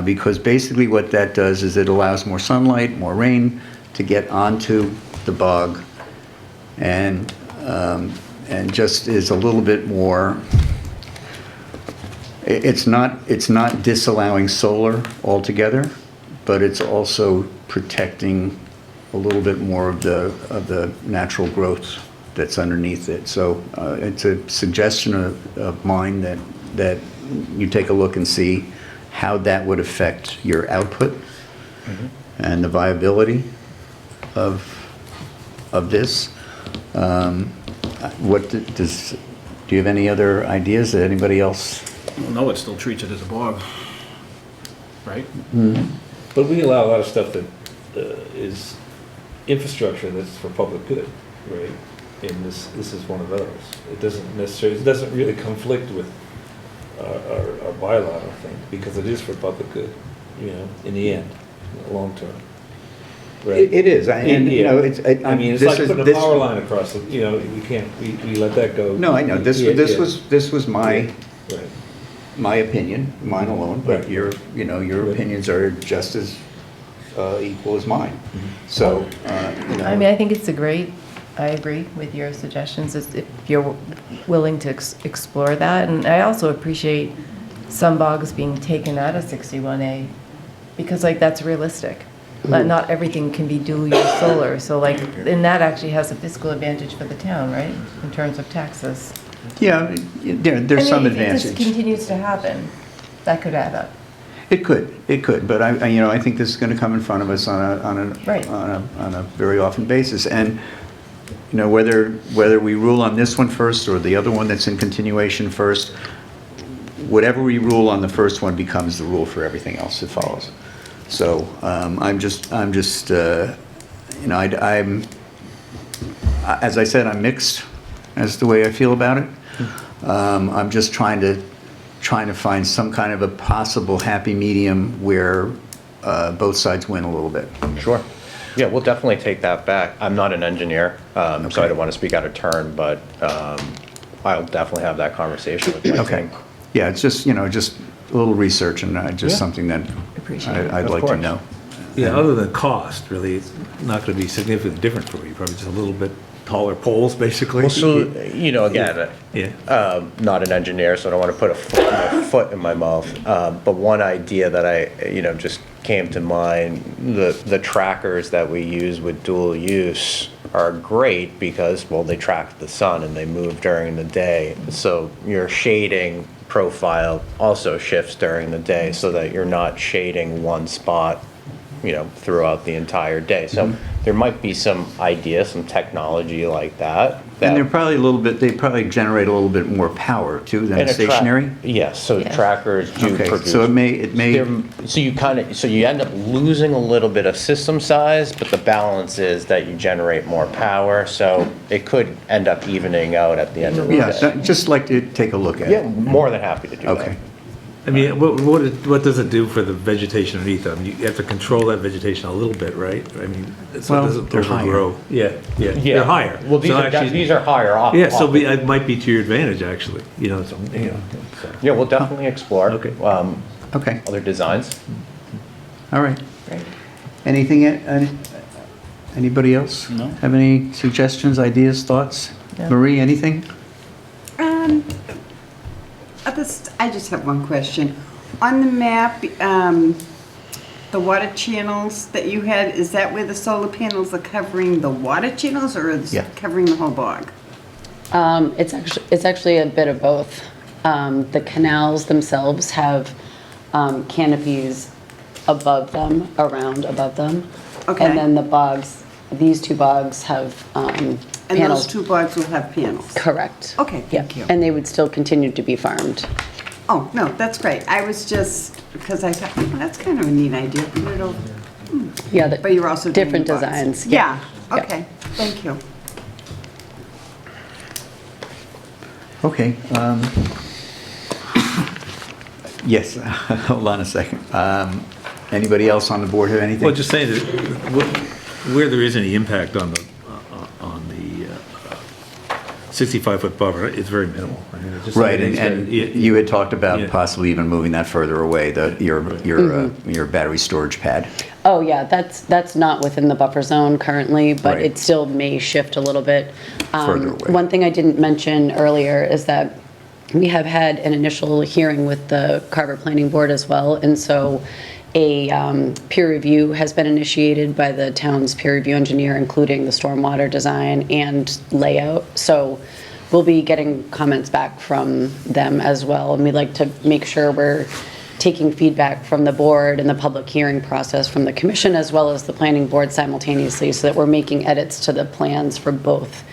Because basically what that does is it allows more sunlight, more rain to get onto the bog, and just is a little bit more, it's not disallowing solar altogether, but it's also protecting a little bit more of the natural growth that's underneath it. So it's a suggestion of mine that you take a look and see how that would affect your output and the viability of this. Do you have any other ideas that anybody else? Well, no, it still treats it as a bog, right? Mm-hmm. But we allow a lot of stuff that is infrastructure that's for public good, right? And this is one of those. It doesn't really conflict with our bylaw, I don't think, because it is for public good, in the end, long term. Right? It is, I mean, it's like putting a power line across it. We can't. We let that go. No, I know. This was my right. my opinion, mine alone. But Right. your opinions are just as equal as mine. So, you know. I mean, I think it's I agree with your suggestions, if you're willing to explore that. And I also appreciate some bogs being taken out of 61A, because like that's realistic. Not everything can be dual use solar, so like, and that actually has a fiscal advantage for the town, right, in terms of taxes. Yeah, there's some If this advantage. continues to happen, that could add up. It could, but I think this is going to come in front of us Right. on a very often basis. And, whether we rule on this one first or the other one that's in continuation first, whatever we rule on the first one becomes the rule for everything else that follows. So, as I said, I'm mixed as the way I feel about it. I'm just trying to find some kind of a possible happy medium where both sides win a little bit. Sure. Yeah, we'll definitely take that back. I'm not an engineer, so I don't want to speak out of turn, but I'll definitely have that conversation with my team. Yeah, it's just, just a little research and just something that I'd like to know. Yeah, other than cost, really, it's not going to be significantly different for you, probably just a little bit taller poles, basically. Well, so, again, not an engineer, so I don't want to put a foot in my mouth. But one idea that I, just came to mind, the trackers that we use with dual use are great because, well, they track the sun and they move during the day. So your shading profile also shifts during the day so that you're not shading one spot throughout the entire day. So there might be some idea, some technology like that. And they're probably they probably generate a little bit more power too than a stationary? Yes, so trackers do produce. So it may. So you end up losing a little bit of system size, but the balance is that you generate more power, so it could end up evening out at the end of the day. Yeah, just like to take a look at it. Yeah, more than happy to do that. Okay. I mean, what does it do for the vegetation underneath them? You have to control that vegetation a little bit, right? I mean, so it doesn't they're higher. overgrow. Yeah, they're higher. Well, these are higher off. Yeah, so it might be to your advantage, actually, so. Yeah, we'll definitely explore. Okay. Okay. Other designs. All right. Great. Anything, anybody else? No. Have any suggestions, ideas, thoughts? No. Marie, anything? I just have one question. On the map, the water channels that you had, is that where the solar panels are covering the water channels or is it covering the whole bog? It's actually a bit of both. The canals themselves have canopies above them, above them. Okay. And then the bogs, these two bogs have And panels. those two bogs will have panels? Correct. Okay, thank you. And they would still continue to be farmed. Oh, no, that's great. I was just, because I thought, that's kind of a neat idea. Put it over. Yeah, But you're also doing different the bogs. designs. Yeah, okay, thank you. Okay. Yes, hold on a second. Anybody else on the board have anything? Well, just saying that where there is any impact on the 65-foot buffer, it's very minimal. I mean, it's just Right, and you had talked about possibly even moving that further away, your battery storage pad. Oh, yeah, that's not within the buffer zone currently, but Right. it still may shift a little bit. Further away. One thing I didn't mention earlier is that we have had an initial hearing with the Carver Planning Board as well, and so a peer review has been initiated by the town's peer review engineer, including the stormwater design and layout. So we'll be getting comments back from them as well, and we'd like to make sure we're taking feedback from the board and the public hearing process from the commission as well as the planning board simultaneously, so that we're making edits to the plans for both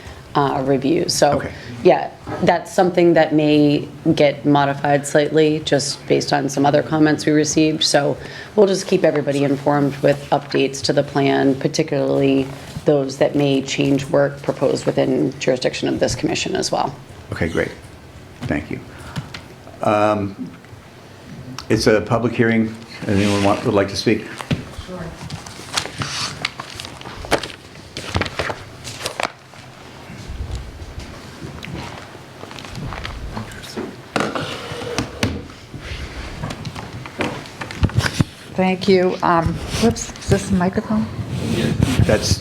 reviews. So, yeah, that's something that may get modified slightly just based on some other comments we received. So we'll just keep everybody informed with updates to the plan, particularly those that may change work proposed within jurisdiction of this commission as well. Okay, great. Thank you. It's a public hearing. Anyone would like to speak? Sure. Thank you. Whoops. Is this the microphone?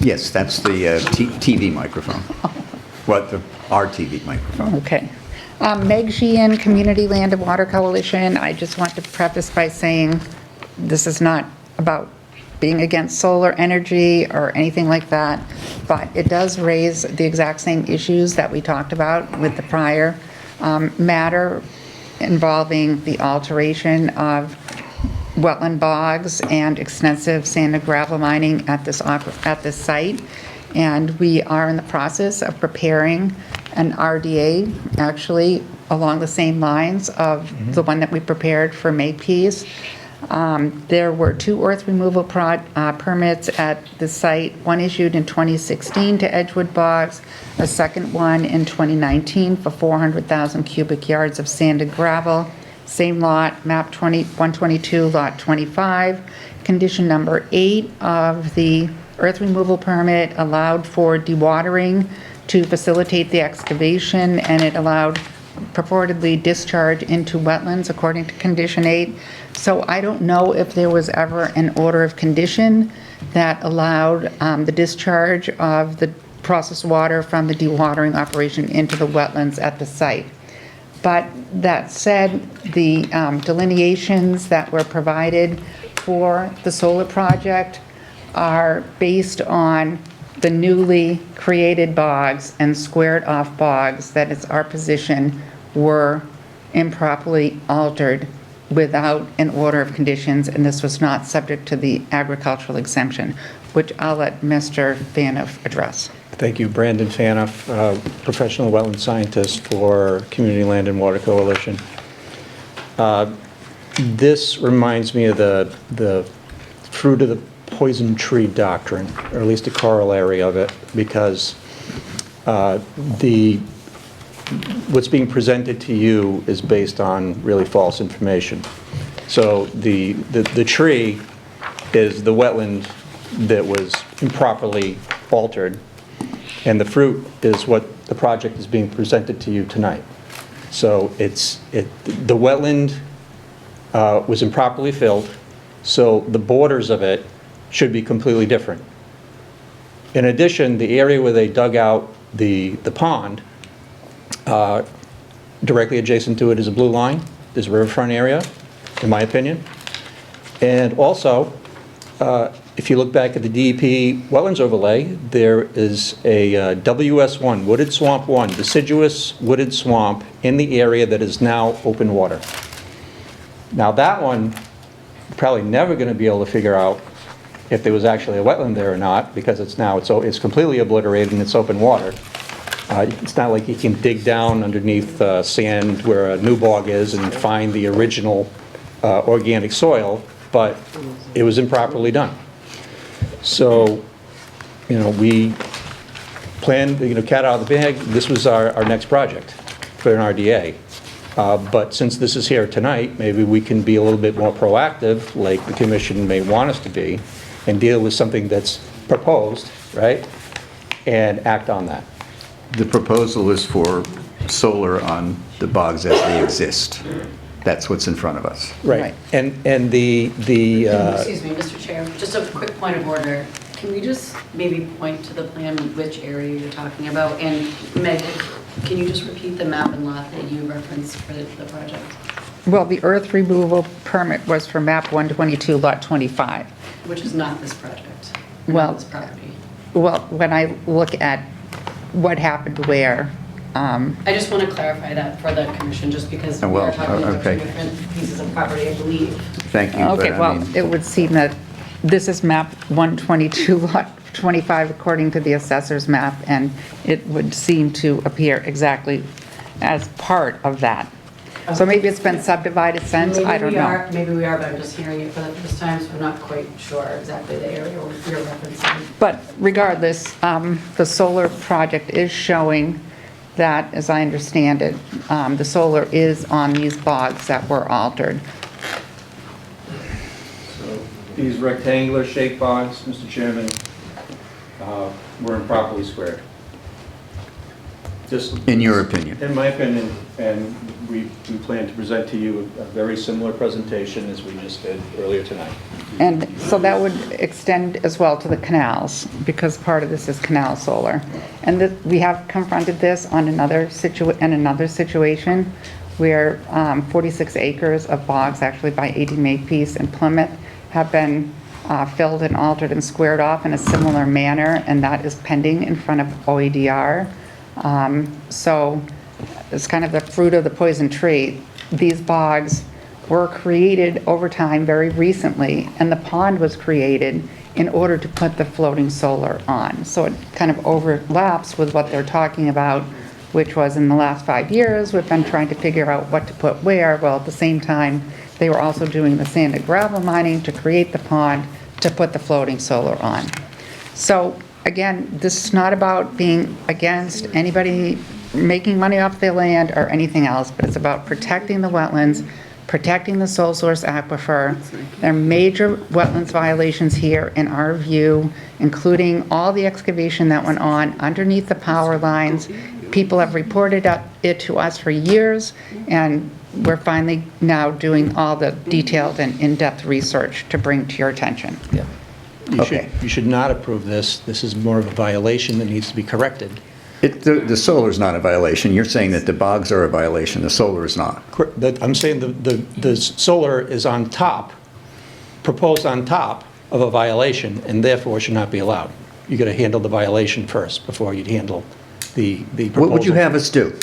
Yes, that's the TV microphone. What, our TV microphone. Okay. Meg Sheehan, Community Land and Water Coalition. I just want to preface by saying this is not about being against solar energy or anything like that, but it does raise the exact same issues that we talked about with the prior matter involving the alteration of wetland bogs and extensive sand and gravel mining at this site. And we are in the process of preparing an RDA, actually along the same lines of the one that we prepared for Makepeace. There were 2 earth removal permits at the site, one issued in 2016 to Edgewood Bogs, a second one in 2019 for 400,000 cubic yards of sand and gravel. Same lot, map 122, lot 25. Condition number 8 of the earth removal permit allowed for dewatering to facilitate the excavation, and it allowed purportedly discharge into wetlands according to condition 8. So I don't know if there was ever an order of condition that allowed the discharge of the processed water from the dewatering operation into the wetlands at the site. But that said, the delineations that were provided for the solar project are based on the newly created bogs and squared off bogs that it's our position were improperly altered without an order of conditions, and this was not subject to the agricultural exemption, which I'll let Mr. Fanoff address. Thank you. Brandon Fanoff, professional wetland scientist for Community Land and Water Coalition. This reminds me of the fruit of the poison tree doctrine, or at least a corollary of it, because what's being presented to you is based on really false information. So the tree is the wetland that was improperly altered, and the fruit is what the project is being presented to you tonight. So the wetland was improperly filled, so the borders of it should be completely different. In addition, the area where they dug out the pond, directly adjacent to it is a blue line. There's a riverfront area, in my opinion. And also, if you look back at the DEP wetlands overlay, there is a WS1, Wooded Swamp 1, deciduous wooded swamp in the area that is now open water. Now that one, probably never going to be able to figure out if there was actually a wetland there or not, because it's completely obliterated and it's open water. It's not like you can dig down underneath sand where a new bog is and find the original organic soil, but it was improperly done. So, we planned, cat out of the bag. This was our next project for an RDA. But since this is here tonight, maybe we can be a little bit more proactive, like the commission may want us to be, and deal with something that's proposed, right? And act on that. The proposal is for solar on the bogs as they exist. That's what's in front of us. Right. And the Excuse me, Mr. Chair, just a quick point of order. Can we just maybe point to the plan which area you're talking about? And Meg, can you just repeat the map and lot that you referenced for the project? Well, the earth removal permit was for map 122, lot 25. Which is not this project, Well, not this property. Well, when I look at what happened where, I just want to clarify that for the commission, just because we well, are talking about two okay. different pieces of property, I believe. Thank you. okay, but I well, mean- it would seem that this is map 122, lot 25, according to the assessor's map, and it would seem to appear exactly as part of that. So maybe it's been subdivided since, I don't know. Maybe we are, but I'm just hearing it for the first time, so I'm not quite sure exactly the area you're referencing. But regardless, the solar project is showing that, as I understand it, the solar is on these bogs that were altered. So these rectangular shaped bogs, Mr. Chairman, were improperly squared. Just In your opinion? in my opinion, and we plan to present to you a very similar presentation as we just did earlier tonight. And so that would extend as well to the canals, because part of this is canal solar. And we have confronted this on another situation where 46 acres of bogs, actually by A.D. Makepeace in Plymouth, have been filled and altered and squared off in a similar manner, and that is pending in front of OEDR. So it's kind of the fruit of the poison tree. These bogs were created over time very recently, and the pond was created in order to put the floating solar on. So it kind of overlaps with what they're talking about, which was in the last 5 years, we've been trying to figure out what to put where. Well, at the same time, they were also doing the sand and gravel mining to create the pond to put the floating solar on. So again, this is not about being against anybody making money off their land or anything else, but it's about protecting the wetlands, protecting the sole source aquifer. There are major wetlands violations here in our view, including all the excavation that went on underneath the power lines. People have reported it to us for years, and we're finally now doing all the detailed and in-depth research to bring to your attention. Yeah. You should not approve this. This is more of a violation that needs to be corrected. The solar's not a violation. You're saying that the bogs are a violation. The solar is not. I'm saying the solar is on top, proposed on top of a violation, and therefore should not be allowed. You got to handle the violation first before you'd handle the proposal. What would you have us do?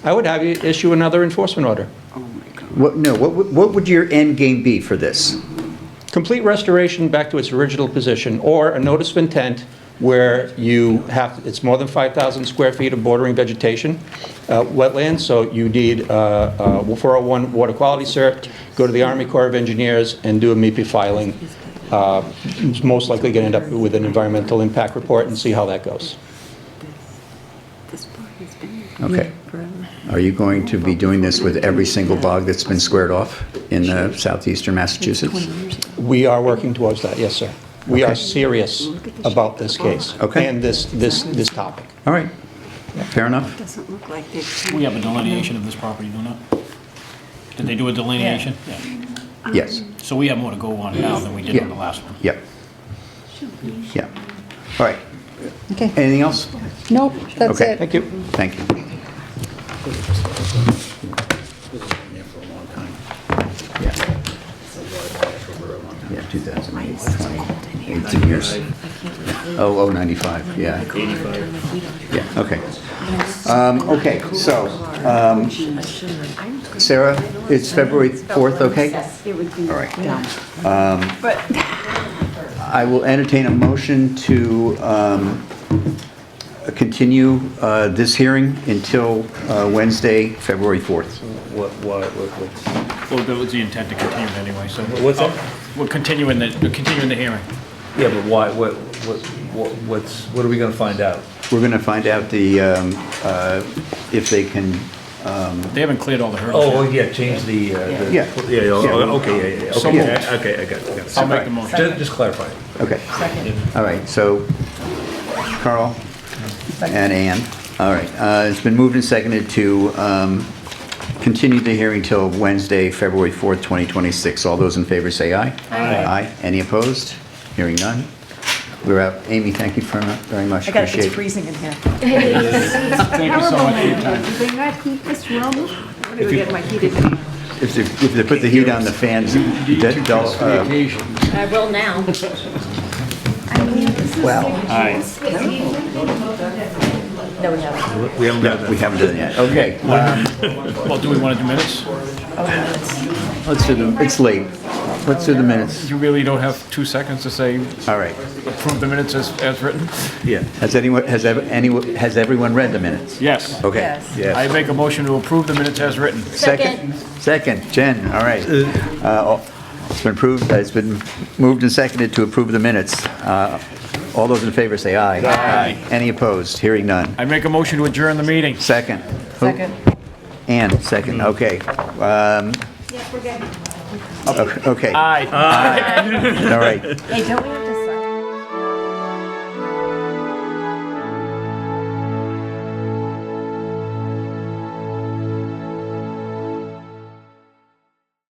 I would have you issue another enforcement order. What would your end game be for this? Complete restoration back to its original position, or a notice of intent where you have, it's more than 5,000 square feet of bordering vegetation, wetlands, so you need 401 water quality cert, go to the Army Corps of Engineers and do a MEPI filing. It's most likely going to end up with an environmental impact report and see how that goes. Okay. Are you going to be doing this with every single bog that's been squared off in southeastern Massachusetts? We are working towards that, yes, sir. We are serious about this case. Okay. And this topic. All right. Fair enough. Doesn't look like they. We have a delineation of this property, do not? Did they do a delineation? Yeah. Yes. So we have more to go on now than we did on the last one. Yep. Yeah. All right. Okay. Anything else? Nope, that's Okay. it. Thank you. Thank you. Yeah, 2008, 20, 18 years. Oh, 95, yeah. 85. Yeah, okay. Okay, so, Sarah, it's February 4th, okay? Yes, it would be. All right. But I will entertain a motion to continue this hearing until Wednesday, February 4th. Well, that was the intent to continue it anyway, so. What's that? We're continuing the hearing. Yeah, but why, what are we gonna find out? We're going to find out if they can, They haven't cleared all the hurdles Oh, yet. yeah, change the, Yeah. okay, So okay, moved. okay, I got it. I'll make the motion. Just clarify. okay. All right, so Carl and Ann. All right, it's been moved and seconded to continue the hearing till Wednesday, February 4th, 2026. All those in favor say aye. Aye. Aye. Any opposed? Hearing none. We're out. Amy, thank you very much. I got it, Appreciate it's freezing in here. Thank you so much for your time. do they not heat this room? I'm gonna go get my heated fan. If they put the heat on the fans, they'll, I will now. well, No, we haven't. We haven't no, we haven't done it yet. Okay. Well, do we want to do minutes? Let's do them. It's late. Let's do the minutes. You really don't have 2 seconds to say All right. approve the minutes as written? Yeah. Has everyone read the minutes? Yes. Okay. Yes. Yes. I make a motion to approve the minutes as written. Second, Jen, all right. It's been moved and seconded to approve the minutes. All those in favor say aye. Aye. Any opposed? Hearing none. I make a motion to adjourn the meeting. Second. Second. Ann, second, okay. Yes, we're good. Okay. Aye. All right. Hey, don't we have to